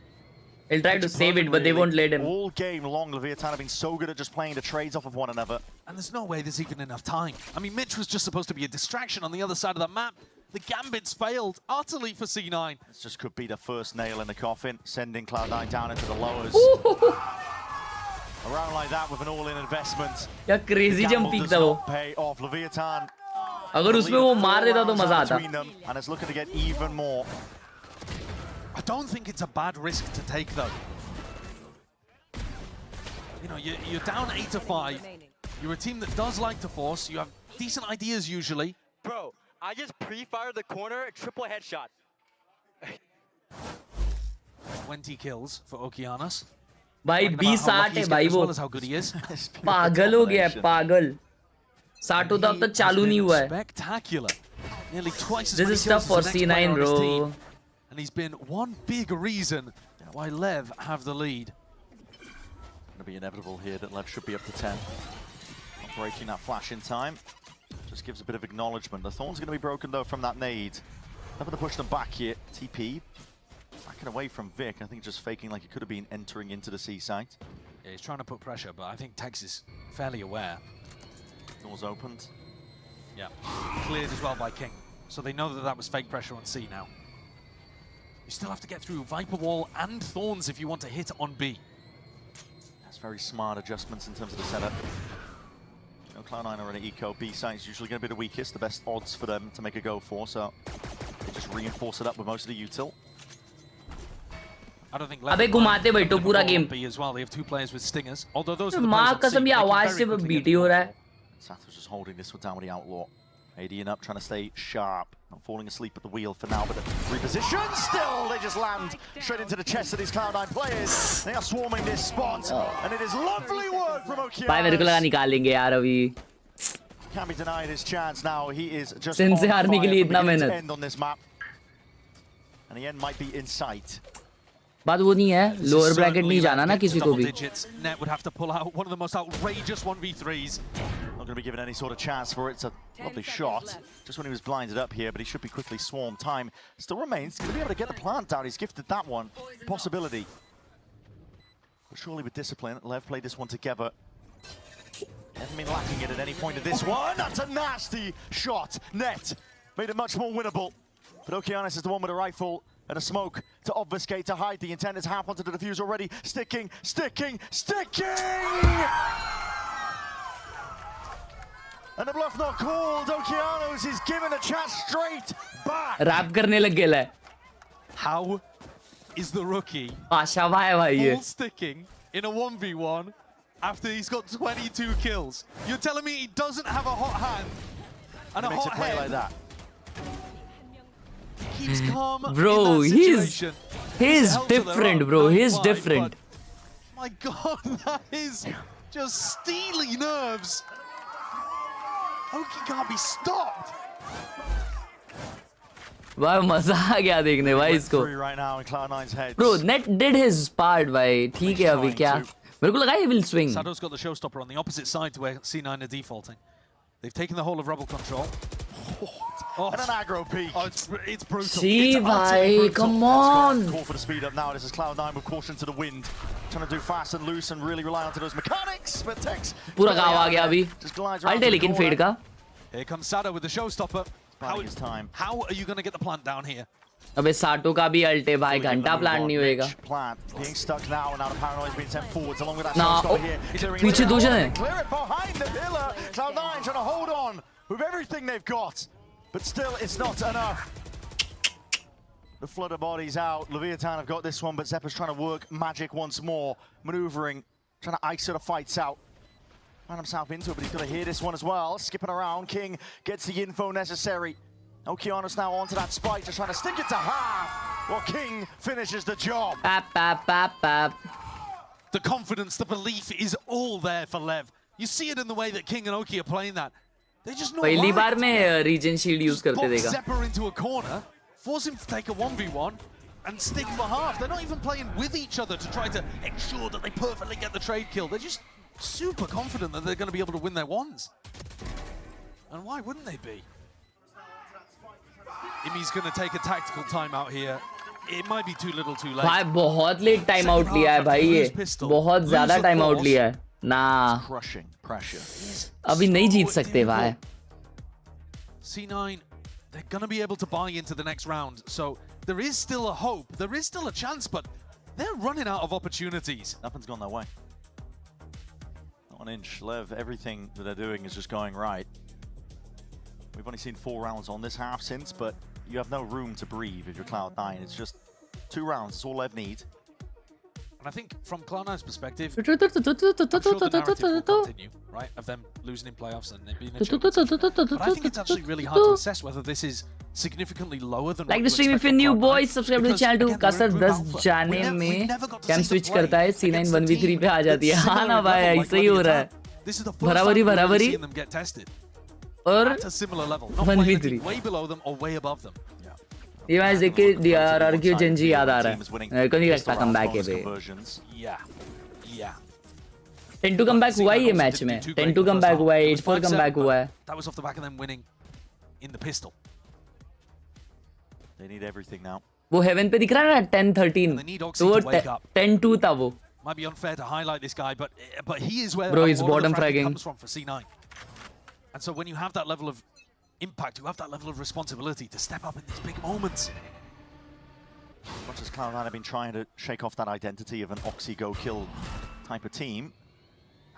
He'll try to save it, but they won't let him. All game long, Levitan have been so good at just playing the trades off of one another. And there's no way there's even enough time. I mean, Mitch was just supposed to be a distraction on the other side of the map. The gambits failed utterly for C9. This just could be the first nail in the coffin, sending Cloud9 down into the lowers. A round like that with an all-in investment. क्या crazy jump peak था वो. Pay off Levitan. अगर उसमें वो मार देता तो मजा आता. And it's looking to get even more. I don't think it's a bad risk to take though. You know, you're down 8-5. You're a team that does like to force. You have decent ideas usually. Bro, I just pre-fired the corner, triple headshot. 20 kills for Okeanos. भाई 20-60 है भाई वो. पागल हो गया है, पागल. 60 होता अब तक चालू नहीं हुआ है. Spectacular. Nearly twice as This many is tough kills for as the next player C9, on his bro. team. And he's been one big reason why Lev have the lead. Going to be inevitable here that Lev should be up to 10. Not breaking that flash in time. Just gives a bit of acknowledgement. The Thorn's going to be broken though from that nade. Having to push them back here. TP backing away from Vic. I think just faking like it could have been entering into the C site. Yeah, he's trying to put pressure, but I think Tex is fairly aware. Doors opened. Yeah, cleared as well by King. So they know that that was fake pressure on C now. You still have to get through Viper Wall and Thorns if you want to hit on B. That's very smart adjustments in terms of the setup. You know, Cloud9 are in an eco. B site is usually going to be the weakest, the best odds for them to make a go for, so they just reinforce it up with most of the util. I don't think अबे घुमाते बैठो पूरा game. B as well. They have 2 players with stingers. Although those माँ कसम ये आवाज से BT हो रहा है. Sato's just holding this one down with the Outlaw. ADing up, trying to stay sharp. Not falling asleep at the wheel for now, but the reposition still, they just land straight into the chest of these Cloud9 players. They are swarming this spot, and it is lovely work from Okeanos. भाई मेरे को लगा निकालेंगे यार अभी. Can't be denied his chance now. He is just Sin से on हारने के लिए fire इतना from beginning to मेहनत. end on this map. And the end might be in sight. बात वो नहीं है, लोअर ब्रैकेट नहीं जाना ना किसी को भी. Net would have to pull out one of the most outrageous 1v3s. Not going to be given any sort of chance for it. It's a lovely shot. Just when he was blinded up here, but he should be quickly swarmed. Time still remains. He's going to be able to get the plant down. He's gifted that one. Possibility. But surely with discipline, Lev played this one together. Haven't been lacking it at any point of this one. That's a nasty shot. Net made it much more winnable. But Okeanis is the one with a rifle and a smoke to obfuscate, to hide. The intent is half onto the defuse already. Sticking! And the bluff not called. Okeanos is given a chance straight back. Rap करने लग गया है. How is the rookie आशा भाई ये. full sticking in a 1v1 after he's got 22 kills? You're telling me he doesn't have a hot hand and a hot head? Like that. He keeps calm Bro, in that situation. he's different, bro. He's different. My God, that is just steely nerves. Oki can't be stopped. भाई मजा आ गया देखने भाई इसको. Bro, Net did his part भाई. ठीक है अभी क्या? मेरे को लगा he will swing. Sado's got the showstopper on the opposite side to where C9 are defaulting. They've taken the whole of Rebel control. Oh. And an aggro peak. Oh, it's brutal. See, bhai, come on. Call for the speed up now. This is Cloud9 with caution to the wind. Trying to do fast and loose and really rely on those mechanics. But Tex पूरा गाँव आ गया अभी. अल्टे लेकिन fade का. Here comes Sado with the showstopper. How are you going to get the plant down here? अबे साटो का भी अल्टे भाई घंटा प्लान नहीं होएगा. Plant being stuck now and now the paranoia is being sent forwards along with that Nah, showstopper here. पीछे दो जन हैं. Clear it behind the pillar. Cloud9 trying to hold on with everything they've got. But still, it's not enough. The flood of bodies out. Levitan have got this one, but Zeppa's trying to work magic once more. Maneuvering, trying to ice the fights out. Ran himself into it, but he's got to hear this one as well. Skipping around, King gets the info necessary. Okeanos now onto that spike, just trying to stick it to half. Well, King finishes the job. The confidence, the belief is all there for Lev. You see it in the way that King and Oki are playing that. They just know पहली बार में reason shield use करते देखा. Zeppa into a corner, force him to take a 1v1 and stick for half. They're not even playing with each other to try to ensure that they perfectly get the trade kill. They're just super confident that they're going to be able to win their ones. And why wouldn't they be? Imi's going to take a tactical timeout here. It might be too little too late. भाई बहुत late time out लिया है भाई ये. बहुत ज़्यादा time out लिया है. Nah. Crushing pressure. अभी नहीं जीत सकते भाई. C9, they're going to be able to buy into the next round. So there is still a hope. There is still a chance, but they're running out of opportunities. Nothing's gone their way. Not an inch. Lev, everything that they're doing is just going right. We've only seen 4 rounds on this half since, but you have no room to breathe if you're Cloud9. It's just 2 rounds. That's all Lev needs. And I think from Cloud9's perspective, I'm sure the narrative will continue, right? Of them losing in playoffs and it being a joke, but I think it's actually really hard to assess whether this is significantly lower than like the stream if you're new boys, subscribe to the channel to कसर 10 जाने में cam switch करता है C9 1v3 पे आ जाती है. हाँ ना भाई ऐसा ही हो रहा है. बराबरी और 1v3 way below them or way above them. ये मैच देख के DRR की जेंजी याद आ रहा है. मेरे को नहीं लगता कमबैक है बे. Yeah. 10 to कमबैक हुआ है ये मैच में. 10 to कमबैक हुआ है. 8-4 कमबैक हुआ है. That was off the back of them winning in the pistol. They need everything now. वो हेवन पे दिख रहा है ना 10-13. तो वो 10-2 था वो. Might be unfair to highlight this guy, but he is where Bro, he's bottom fragging comes from for C9. And so when you have that level of impact, you have that level of responsibility to step up in these big moments. As much as Cloud9 have been trying to shake off that identity of an Oxy go kill type of team,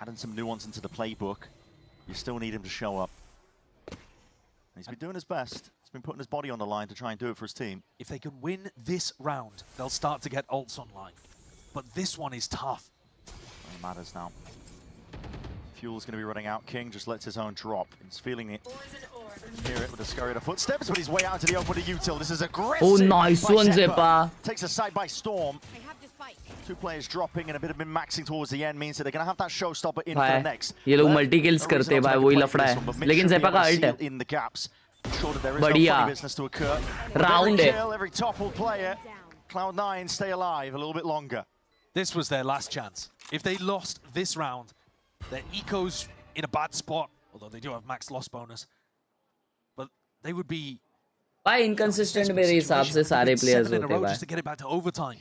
adding some nuance into the playbook, you still need him to show up. And he's been doing his best. He's been putting his body on the line to try and do it for his team. If they can win this round, they'll start to get ults online. But this one is tough. It matters now. Fuel's going to be running out. King just lets his own drop. He's feeling it. Hear it with a scurry of footsteps, but he's way out into the open to util. This is aggressive. Oh, nice one, Zeppa. Takes a side by storm. 2 players dropping and a bit of min-maxing towards the end means that they're going to have that showstopper in for the next. ये लोग multi kills करते हैं भाई, वही लफड़ा है. लेकिन Zeppa का ult है. In the gaps. Sure that there is बढ़िया. no business to occur. Round है. Every toppled player. Cloud9 stay alive a little bit longer. This was their last chance. If they lost this round, their eco's in a bad spot, although they do have max loss bonus. But they would be भाई inconsistent मेरे हिसाब से सारे players होते हैं just to get it back to overtime.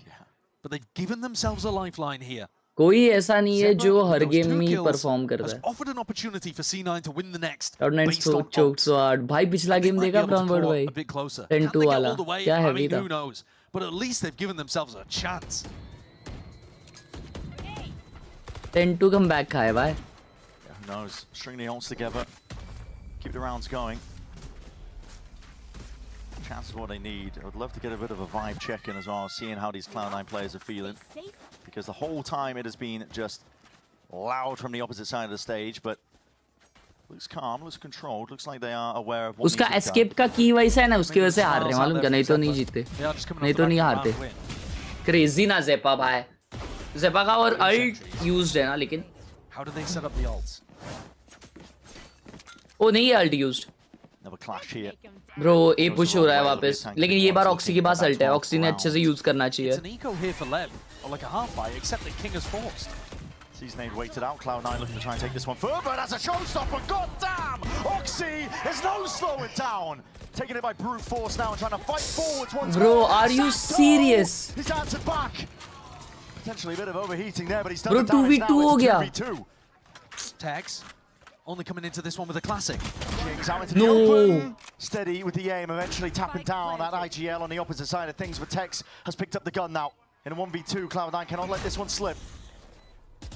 But they've given themselves a lifeline here. कोई ऐसा नहीं है जो हर गेम में परफॉर्म कर रहा है. Offered an opportunity for C9 to win the next. Cloud9 choked so hard. भाई पिछला गेम देखा Brown Bird भाई? 10-2 वाला. क्या हैवी था? Who knows? But at least they've given themselves a chance. 10-2 comeback खाए भाई. Who knows? String the ults together. Keep the rounds going. Chance is what they need. I would love to get a bit of a vibe check-in as well, seeing how these Cloud9 players are feeling. Because the whole time it has been just loud from the opposite side of the stage, but looks calm, looks controlled, looks like they are aware of what उसका escape का key वैसा है ना, उसकी वजह से हार रहे हैं, मालूम क्या? नहीं तो नहीं जीतते, नहीं तो नहीं हारते. Crazy ना Zepa भाई. Zepa का और ult used है ना, लेकिन How do they set up the ults? वो नहीं है ult used. Never clash here. Bro, A push हो रहा है वापस, लेकिन ये बार Oxy के पास ult है. Oxy ने अच्छे से use करना चाहिए. It's an eco here for Lev, or like a half buy, except that King has forced. Seasonade waited out. Cloud9 looking to try and take this one further. That's a showstopper. God damn! Oxy is no slowing down. Taking it by brute force now and trying to fight forwards once Bro, more. are you serious? He's answered back. Potentially a bit of overheating there, but he's done Bro, the damage 2v2 now. हो गया. 2v2. Tex only coming into this one with a classic. Kings out into the open. Steady with the aim, eventually tapping down that IGL on the opposite side of things, but Tex has picked up the gun now. In a 1v2, Cloud9 cannot let this one slip.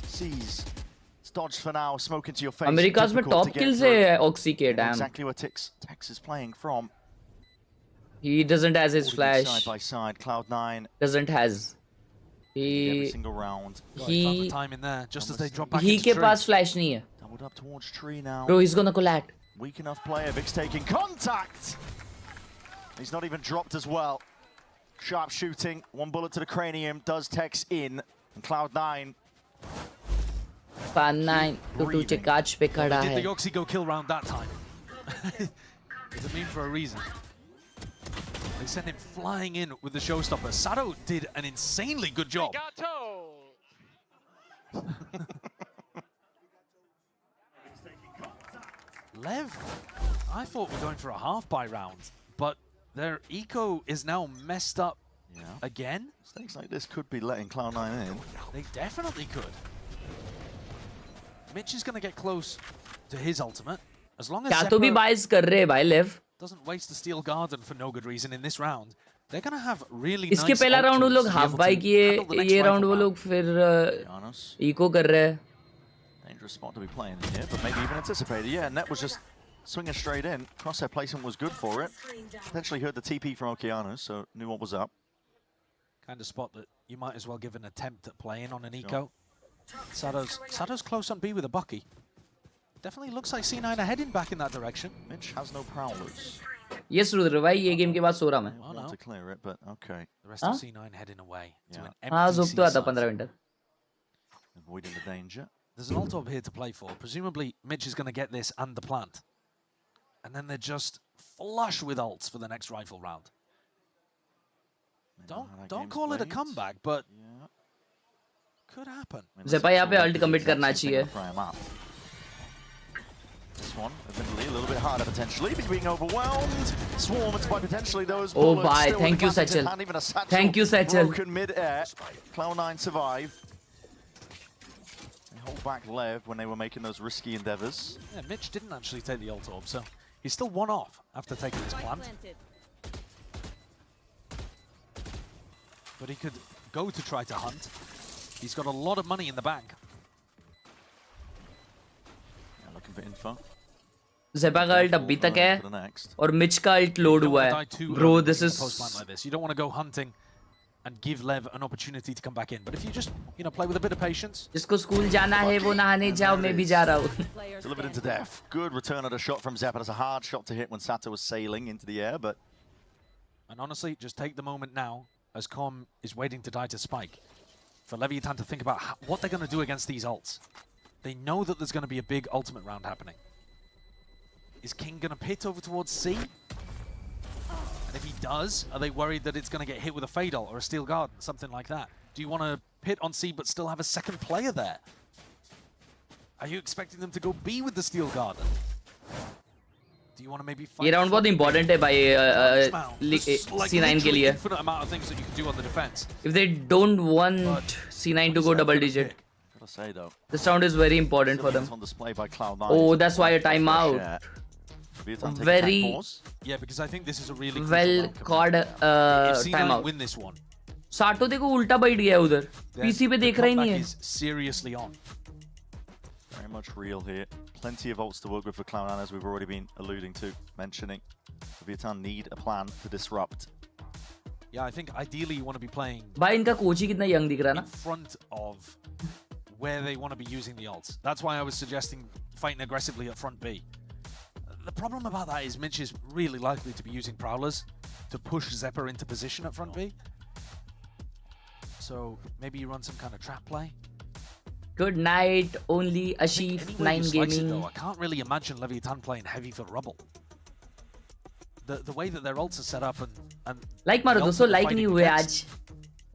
Sees. It's dodged for now, smoke into your face. America's में top kills है Oxy के, damn. Exactly where Tex is playing from. He doesn't has his flash. Side by side, Cloud9 doesn't has. every single round. He time in there just as they drop back he into के पास flash नहीं है. Doubled up towards tree now. Bro, he's gonna collect. Weak enough player, Vic's taking contact. He's not even dropped as well. Sharp shooting, one bullet to the cranium, does Tex in, and Cloud9. Fan 9 to तुझे कांच पे खड़ा है. Did the Oxy go kill round that time? It's a meme for a reason. They sent him flying in with the showstopper. Sato did an insanely good job. Lev, I thought we were going for a half-buy round, but their eco is now messed up again. Things like this could be letting Cloud9 in. They definitely could. Mitch is going to get close to his ultimate. As long as क्या तो भी buys कर रहे हैं भाई Lev. Doesn't waste the steel garden for no good reason in this round. They're going to have really इसके nice पहला round वो लोग options to be half able buy to किए, handle the next ये rifle राउंड वो round. लोग फिर eco कर रहे हैं. Dangerous spot to be playing in here, but maybe even anticipated. Yeah, Net was just swinging straight in. Crosshair placement was good for it. Potentially heard the TP from Okeanos, so knew what was up. Kind of spot that you might as well give an attempt at playing on an eco. Sato's close on B with a Bucky. Definitely looks like C9 are heading back in that direction. Mitch has no prowlers. Yes, Rudra भाई ये game के बाद सो रहा मैं. I want to clear it, but okay. The rest of C9 heading away to an empty हाँ झोप तो आता C side. 15 minute. Avoiding the danger. There's an ult orb here to play for. Presumably, Mitch is going to get this and the plant. And then they're just flush with ults for the next rifle round. Don't call it a comeback, but could happen. Zepa यहाँ पे ult commit करना चाहिए. This one, admittedly, a little bit harder potentially, but being overwhelmed. Swarmed by potentially those Oh, bullets. bye. Still Thank you, with the Satchel. hand, even a satchel Thank you, Satchel. broken mid-air. Cloud9 survive. They hold back Lev when they were making those risky endeavors. Yeah, Mitch didn't actually take the ult orb, so he's still one off after taking his plant. But he could go to try to hunt. He's got a lot of money in the bank. Yeah, looking for info. Zepa का ult अभी तक है और Mitch का ult load हुआ है. Bro, this is like this. You don't want to go hunting and give Lev an opportunity to come back in. But if you just, play with a bit of patience. जिसको school जाना है वो नहाने जाओ, मैं भी जा रहा हूँ. Delivered into death. Good return of the shot from Zepa. That's a hard shot to hit when Sato was sailing into the air, but... And honestly, just take the moment now as Com is waiting to die to Spike. For Levitan to think about what they're going to do against these ults. They know that there's going to be a big ultimate round happening. Is King going to pit over towards C? And if he does, are they worried that it's going to get hit with a Fade ult or a Steel Garden, something like that? Do you want to pit on C but still have a second player there? Are you expecting them to go B with the Steel Garden? Do you want to maybe fight? ये round बहुत important है भाई C9 के लिए. Infinite amount of things that you can do on the defense. If they don't want C9 to go double digit. Gotta say though, this round is very important for them. On display by Cloud9. Oh, that's why a timeout. Very yeah, because I think this is a really well called timeout. Win this one. साटो देखो उल्टा बैठ गया उधर PC पे देख रहा ही नहीं है. Seriously on. Very much real here. Plenty of ults to work with for Cloud9, as we've already been alluding to, mentioning. Viewsonic need a plan to disrupt. Yeah, I think ideally you want to be playing. भाई इनका coach ही कितना young दिख रहा है ना. In front of where they want to be using the ults. That's why I was suggesting fighting aggressively at front B. The problem about that is Mitch is really likely to be using Prowlers to push Zepper into position at front B. So maybe you run some kind of trap play. Good night, only Ashif 9 Gaming. Though, I can't really imagine Levitan playing heavy for Rubble. The way that their ults are set up and like मारो दोस्तों, like नहीं हुए आज.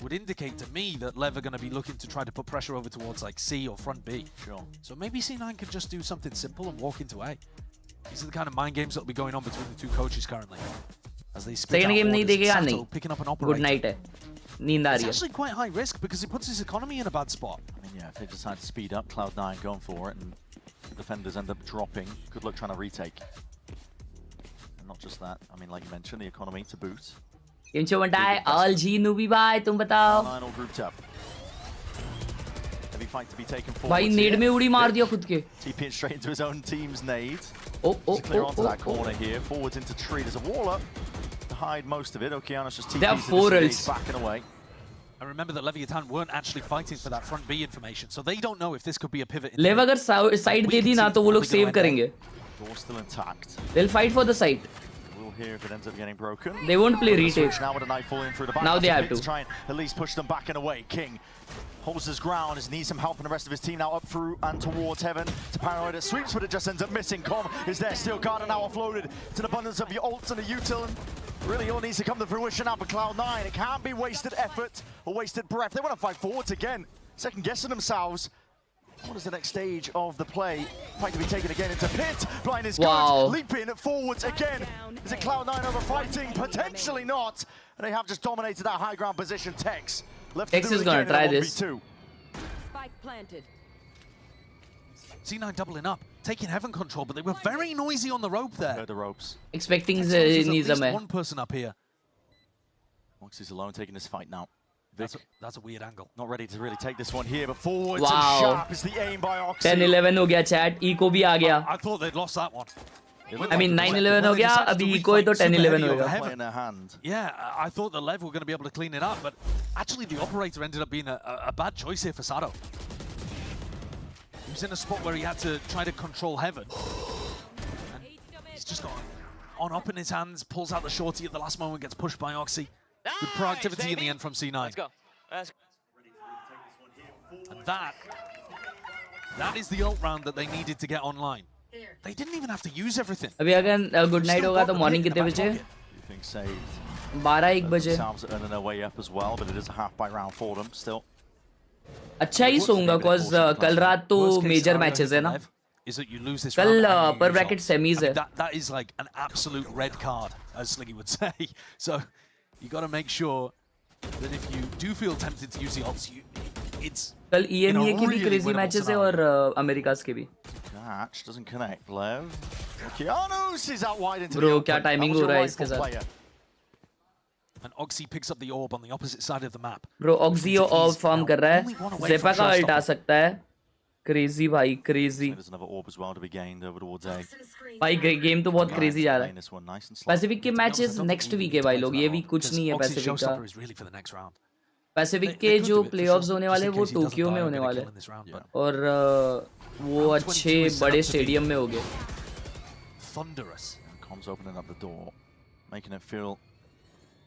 Would indicate to me that Lev are going to be looking to try to put pressure over towards like C or front B. Sure. So maybe C9 can just do something simple and walk into A. These are the kind of mind games that will be going on between the two coaches currently. As they split Second out game नहीं देखेगा नहीं. picking up an operator. Good night है. नींद आ रही है. It's actually quite high risk because it puts his economy in a bad spot. I mean, yeah, if they decide to speed up, Cloud9 going for it, and the defenders end up dropping. Good luck trying to retake. And not just that, I mean, like you mentioned, the economy to boot. Kimcho Bandai, all G Nubi bhai, तुम बताओ. Cloud9 all grouped up. Heavy fight to be taken forward. भाई नेड में उड़ी मार दिया खुद के. TPing straight into his own team's nade. Oh, clear onto that corner here. Forwards into tree. There's a wall up to hide most of it. Okeanos just TPs. They have 4 ults. Backing away. I remember that Levitan weren't actually fighting for that front B information, so they don't know if this could be a pivot. लेव अगर side दे दी ना तो वो लोग save करेंगे. Door still intact. They'll fight for the site. We'll hear if it ends up getting broken. They won't play retake. Now with a knife falling through the back. Now they have to try and at least push them back and away. King holds his ground as he needs some help from the rest of his team now up through and towards heaven. To paranoid it sweeps, but it just ends up missing. Com is there still. Garden now offloaded. It's an abundance of your ults and a util. And really all needs to come to fruition now for Cloud9. It can't be wasted effort or wasted breath. They want to fight forwards again. Second guessing themselves. What is the next stage of the play? Fight to be taken again into pit. Blind is good. Leaping forwards again. Is it Cloud9 over fighting? Potentially not. And they have just dominated that high ground position. Tex left Tex is going to try this. Spike planted. C9 doubling up, taking heaven control, but they were very noisy on the rope there. Heard the ropes. Expecting Nizam. One person up here. Moxie's alone taking this fight now. That's a weird angle. Not ready to really take this one here, but forwards and sharp is the aim by Oxy. 10-11 हो गया chat. Eco भी आ गया. I thought they'd lost that one. I mean 9-11 हो गया. अभी Eco है तो 10-11 होगा. Yeah, I thought the Lev were going to be able to clean it up, but actually the operator ended up being a bad choice here for Sato. He was in a spot where he had to try to control heaven. And he's just got on up in his hands, pulls out the shorty at the last moment, gets pushed by Oxy. Good proactivity in the end from C9. Let's go. And that is the ult round that they needed to get online. They didn't even have to use everything. अभी अगर good night होगा तो morning कितने बजे? You think saved? 12-1 बजे. Salves are earning their way up as well, but it is a half by round for them still. अच्छा ही सोऊंगा cause कल रात तो major matches है ना. Is that you lose this कल round per bracket semis है. That is like an absolute red card, as Sliggy would say. So you got to make sure that if you do feel tempted to use the ults, it's कल EMEA की भी crazy matches है और Americas के भी. Catch doesn't connect. Lev. Okeanos is out wide into Bro, क्या timing हो रहा है इसके साथ? And Oxy picks up the orb on the opposite side of the map. Bro, Oxy orb farm कर रहा है. Zeppa का ult आ सकता है. Crazy भाई, crazy. There's another orb as well to be gained over towards A. भाई game तो बहुत crazy जा रहा है. Pacific के matches next week है भाई लोग. ये week कुछ नहीं है Pacific का. Pacific के जो playoffs होने वाले वो टोक्यो में होने वाले. और वो अच्छे बड़े स्टेडियम में होंगे. Thunderous. Com's opening up the door, making it feel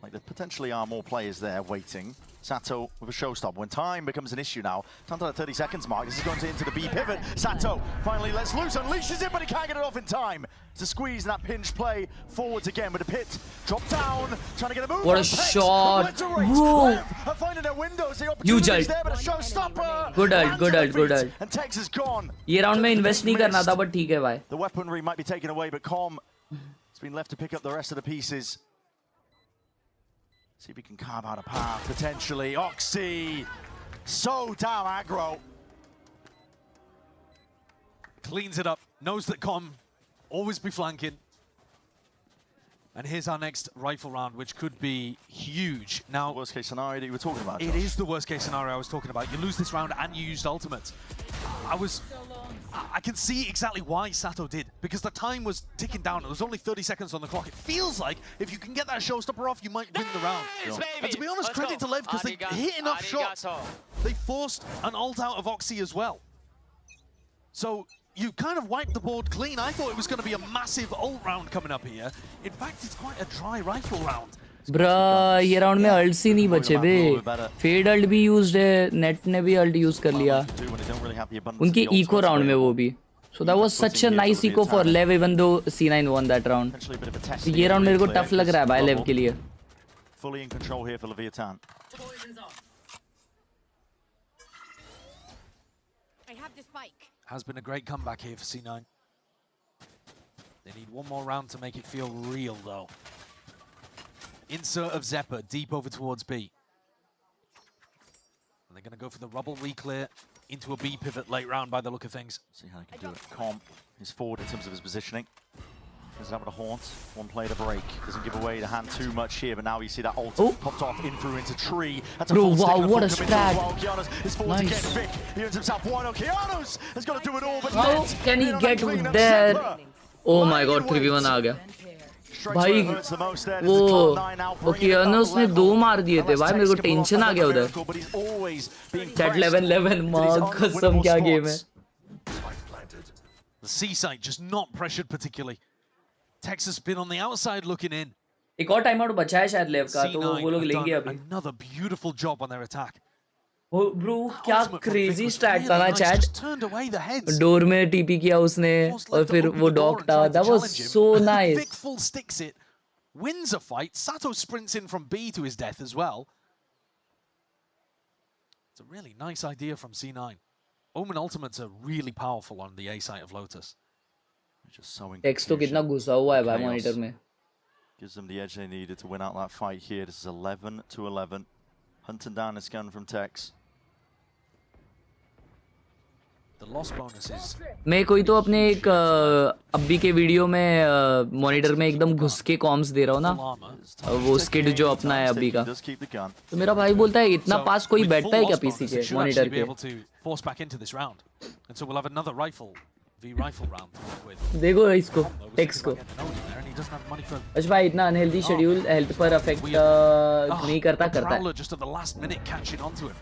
like there potentially are more players there waiting. Sato with a showstop. When time becomes an issue now, down to that 30 seconds mark, this is going into the B pivot. Sato finally lets loose, unleashes it, but he can't get it off in time. It's a squeeze in that pinch play forwards again, but a pit drop down, trying to get a move. What a shot! Whoa! Finding their windows, the Huge opportunity ult. there, but a showstopper. Good ult. And Tex is gone. ये round में invest नहीं करना था, but ठीक है भाई. The weaponry might be taken away, but Com has been left to pick up the rest of the pieces. See if he can carve out a path, potentially. Oxy, so damn aggro. cleans it up, knows that Com always be flanking. And here's our next rifle round, which could be huge. Now, worst case scenario that you were talking about, Josh. It is the worst case scenario I was talking about. You lose this round and you used ultimate. I can see exactly why Sato did, because the time was ticking down. It was only 30 seconds on the clock. It feels like if you can get that showstopper off, you might win the round. And to be honest, credit to LEV, because they hit enough shots. They forced an ult out of Oxy as well. So you kind of wiped the board clean. I thought it was going to be a massive ult round coming up here. In fact, it's quite a dry rifle round. ब्रा ये round में अल्ट्स ही नहीं बचे बे. Fade alt भी used है, net ने भी alt use कर लिया उनकी इको राउंड में वो भी. So that was such a nice eco for LEV, even though C9 won that round. तो ये राउंड मेरे को टफ लग रहा है भाई LEV के लिए. Fully in control here for Levitan. I have the spike. Has been a great comeback here for C9. They need one more round to make it feel real, though. Insert of Zeppa deep over towards B. And they're going to go for the rubble reclear into a B pivot late round by the look of things. See how they can do it. Com is forward in terms of his positioning. Goes out with a haunt. One play to break. Doesn't give away the hand too much here, but now you see that ult popped off in through into tree. That's a Bro, full wow, stick what a and a full strat. committal as well. Kianos is forward Nice. to get Vic. He earns himself one. Kianos has got to do it all, but How net. can he In on get that cleanup, there? Zeppa. Oh my god, 3v1 आ गया भाई. वो कियानोस ने 2 मार दिए थे भाई. मेरे को टेंशन आ गया उधर. Chat 11 मां कसम क्या गेम है. The C side just not pressured particularly. Texas been on the outside looking in. एक और टाइम आउट बचा है शायद लेव का, तो वो लोग लेंगे अभी. Another beautiful job on their attack. Bro क्या क्रेजी स्ट्रैट था ना चैट. डोर में टीपी किया उसने और फिर वो डॉग था. That was so nice. Vic full sticks it, wins a fight. Sato sprints in from B to his death as well. It's a really nice idea from C9. Omen ultimates are really powerful on the A site of Lotus. Text तो कितना घुसा हुआ है भाई monitor में. Gives them the edge they needed to win out that fight here. This is 11-11. Hunting down this gun from Tex. The loss bonus is. मैं कोई तो अपने एक अब्बी के वीडियो में मॉनिटर में एकदम घुस के कॉम्स दे रहा हूँ ना. वो स्किड जो अपना है अब्बी का. तो मेरा भाई बोलता है इतना पास कोई बैठता है क्या पीसी के मॉनिटर के. Force back into this round, and so we'll have another rifle round with. देखो इसको टेक्स को. अच्छा भाई इतना अनहेल्दी शेड्यूल हेल्थ पर अफेक्ट नहीं करता है. Just at the last minute catching onto him.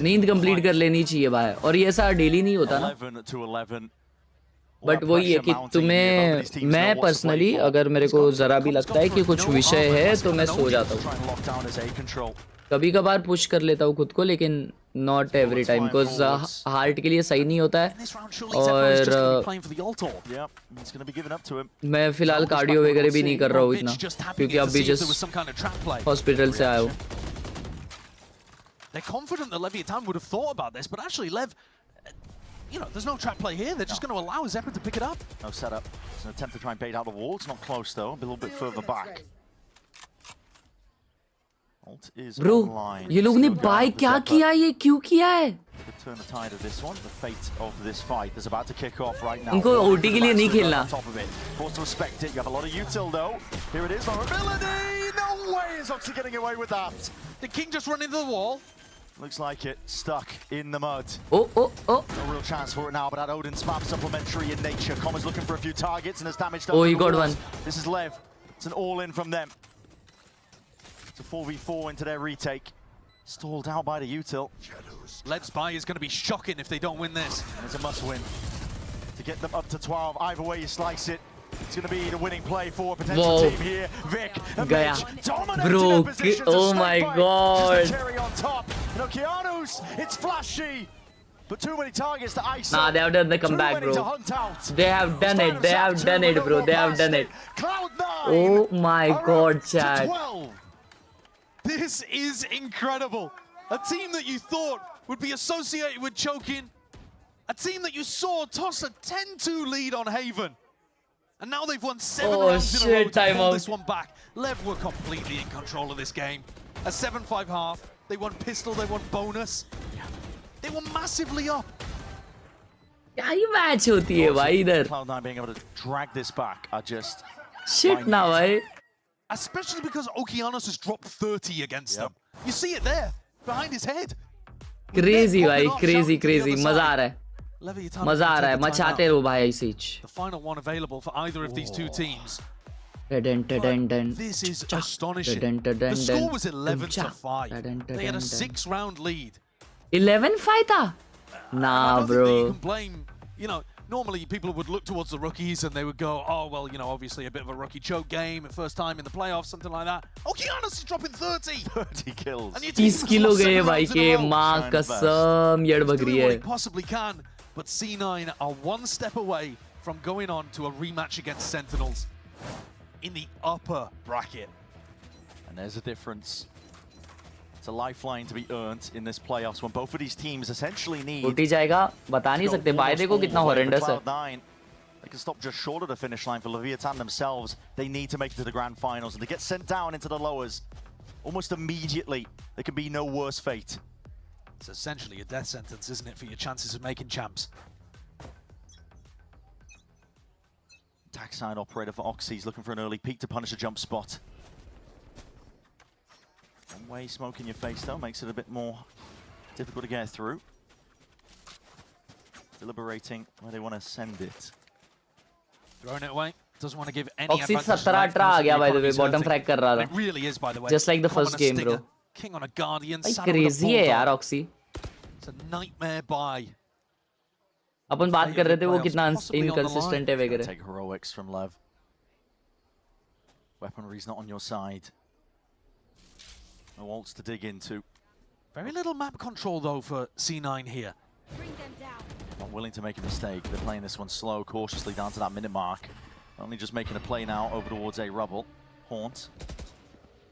नींद कंप्लीट कर लेनी चाहिए भाई, और ये ऐसा डेली नहीं होता ना. बट वही है कि तुम्हें, मैं पर्सनली अगर मेरे को जरा भी लगता है कि कुछ विषय है तो मैं सो जाता हूँ. कभी कभार पुश कर लेता हूँ खुद को, लेकिन not every time, because heart के लिए सही नहीं होता है. और मैं फिलहाल कार्डियो वगैरह भी नहीं कर रहा हूँ इतना, क्योंकि अभी जस्ट हॉस्पिटल से आया हूँ. They're confident that Levitan would have thought about this, but actually Lev, you know, there's no trap play here. They're just going to allow Zeppa to pick it up. No setup. It's an attempt to try and bait out the wall. It's not close though. A little bit further back. Ult is online. ये लोग ने bye क्या किया, ये क्यों किया है? Turn the tide of this one. The fate of this fight is about to kick off right now. उनको OT के लिए नहीं खेलना. Forced to respect it. You have a lot of util though. Here it is. Vulnerability. No way is Oxy getting away with that. The King just run into the wall. Looks like it. Stuck in the mud. Oh. No real chance for it now, but that Odin spam supplementary in nature. Com is looking for a few targets and has damaged. Oh, he got one. This is LEV. It's an all-in from them. It's a 4v4 into their retake. Stalled out by the util. Lev's buy is going to be shocking if they don't win this. And it's a must-win to get them up to 12. Either way you slice it, it's going to be the winning play for a potential team here. Vic and Mitch dominating their position. Oh my god. Just the cherry on top. You know, Keanu's, it's flashy, but too many targets to ice. Nah, they have done the comeback, bro. They have done it. They have done it, bro. They have done it. Cloud9. Oh my god, chat. This is incredible. A team that you thought would be associated with choking. A team that you saw toss a 10-2 lead on Haven. And now they've won 7 rounds in a row to pull this one back. LEV were completely in control of this game. A 7-5 half. They won pistol, they won bonus. They were massively up. क्या ही match होती है भाई इधर. Cloud9 being able to drag this back are just Shit now, भाई. Especially because Okeanos has dropped 30 against them. You see it there, behind his head. Crazy भाई, crazy. मजा आ रहा है. मजा आ रहा है. मचाते रहो भाई सिच. The final one available for either of these two teams. This is astonishing. The score was 11-5. They had a 6-round lead. 11-5 था? Nah, I don't bro. think that you can blame, you know, normally people would look towards the rookies and they would go, oh, well, you know, obviously a bit of a rookie choke game, first time in the playoffs, something like that. Okeanos is dropping 30. 30 kills. 30 kilo गए भाई के माँ कसम यड़ bug रही है. He possibly can, but C9 are one step away from going on to a rematch against Sentinels in the upper bracket. And there's a difference. It's a lifeline to be earned in this playoffs when both of these teams essentially need. उठी जाएगा बता नहीं सकते भाई देखो कितना horrendous है. Cloud9, they can stop just short of the finish line for Levitan themselves. They need to make it to the grand finals and to get sent down into the lowers almost immediately. There can be no worse fate. It's essentially a death sentence, isn't it, for your chances of making champs? Attack side operator for Oxy's looking for an early peek to punish a jump spot. One way smoke in your face though makes it a bit more difficult to get through. Deliberating where they want to send it. Throwing it away. Doesn't want to give any Oxy advantage. 17-18 आ गया by the way, bottom frag कर रहा था. It really is, by the way. Just like the first game, bro. King on a Guardian. भाई crazy है यार Oxy. It's a nightmare buy. अपन बात कर रहे थे वो कितना inconsistent है वगैरह. Take heroics from LEV. Weaponry's not on your side. No ults to dig into. Very little map control though for C9 here. Not willing to make a mistake. They're playing this one slow, cautiously down to that minute mark. Only just making a play now over towards a rubble. Haunt.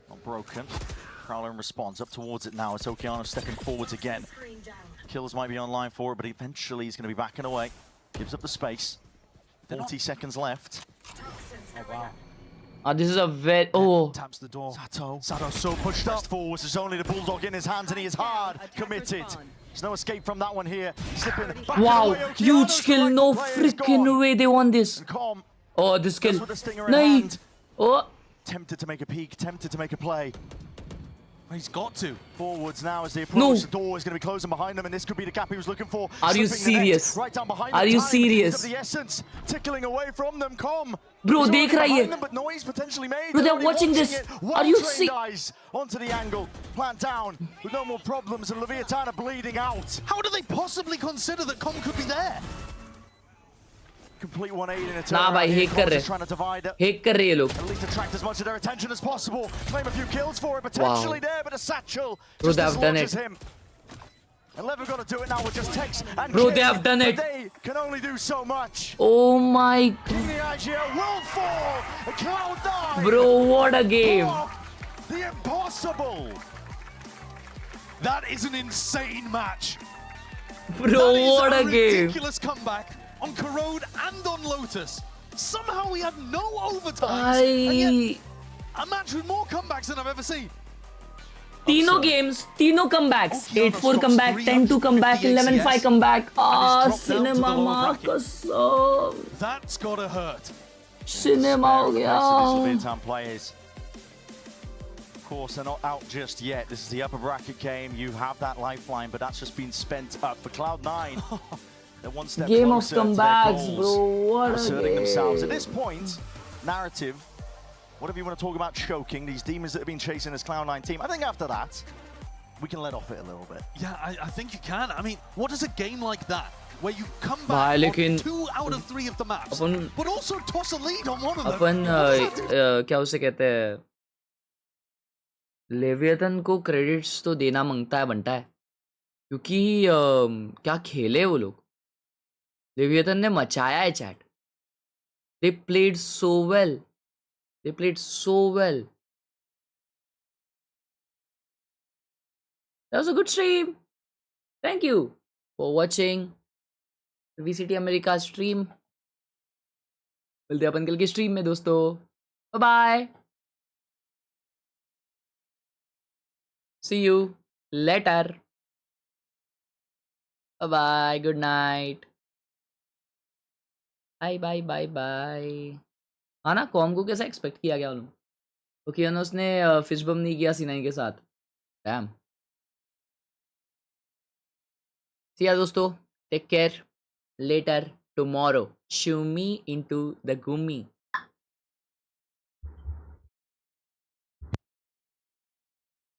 Not broken. Prowler in response. Up towards it now. It's Okeanos stepping forwards again. Kills might be online for it, but eventually he's going to be backing away. Gives up the space. 40 seconds left. Oh, wow. This is a very... Oh. Taps the door. Sato so pushed up forwards. There's only the Bulldog in his hands, and he is hard committed. There's no escape from that one here. Slipping back wow, away, huge kill. No freaking way they won this. Oh, this kill. Nahi. Oh. Tempted to make a peek, tempted to make a play. He's got to. Forwards now as they approach. The door is going to be closing behind them, and this could be the gap he was looking for. Are you serious? Right down behind Are you serious? The essence tickling away from them. Bro, देख रहा है. But noise potentially made. Bro, they're watching this. Are you serious? Onto the angle, plant down with no more problems, and Levitan are bleeding out. How do they possibly consider that Com could be there? Complete 180 in a turn. Nah, bhai, hack कर रहे. Hack कर रहे ये लोग. At least attract as much of their attention as possible. Claim a few kills for it, potentially there, but a satchel Bro, just they have done it. him. And LEV have got to do it now with just text and Bro, kill, they have done it. They can only do so much. Oh my King the IGL will fall. Cloud9. Bro, what a game. The impossible. That is an insane match. Bro, what a game. Ridiculous comeback on Corrode and on Lotus. Somehow we had no overtimes. And yet, a match with more comebacks than I've ever seen. तीनों games, तीनों comebacks. 8-4 comeback, 10-2 comeback, 11-5 comeback. Ah, cinema माँ That's gotta hurt. Cinema हो गया. Players. Of course, they're not out just yet. This is the upper bracket game. You have that lifeline, but that's just been spent up for Cloud9. They're one step Game of closer to their comebacks, goals, bro. What a asserting game. themselves. At this point, narrative, whatever you want to talk about choking, these demons that have been chasing this Cloud9 team, I think after that, we can let off it a little bit. Yeah, I think you can. I mean, what is a game like that, where you come back on 2 out of 3 of the maps, but also toss a lead on one of them? अपन क्या उसे कहते हैं, leviathan को credits तो देना मांगता है बनता है, क्योंकि क्या खेले वो लोग. लेवियथन ने मचाया है chat. They played so well. They played so well. That was a good stream. Thank you for watching the VCT America stream. मिलते हैं अपन कल की स्ट्रीम में दोस्तों. Bye bye. See you later. Bye bye. Good night. Bye bye bye bye. हाँ ना, com को कैसा एक्सपेक्ट किया गया उन्होंने, क्योंकि उसने फिश बम नहीं किया C9 के साथ। डैम। See ya दोस्तों, take care, later tomorrow, shoo me into the गुमी।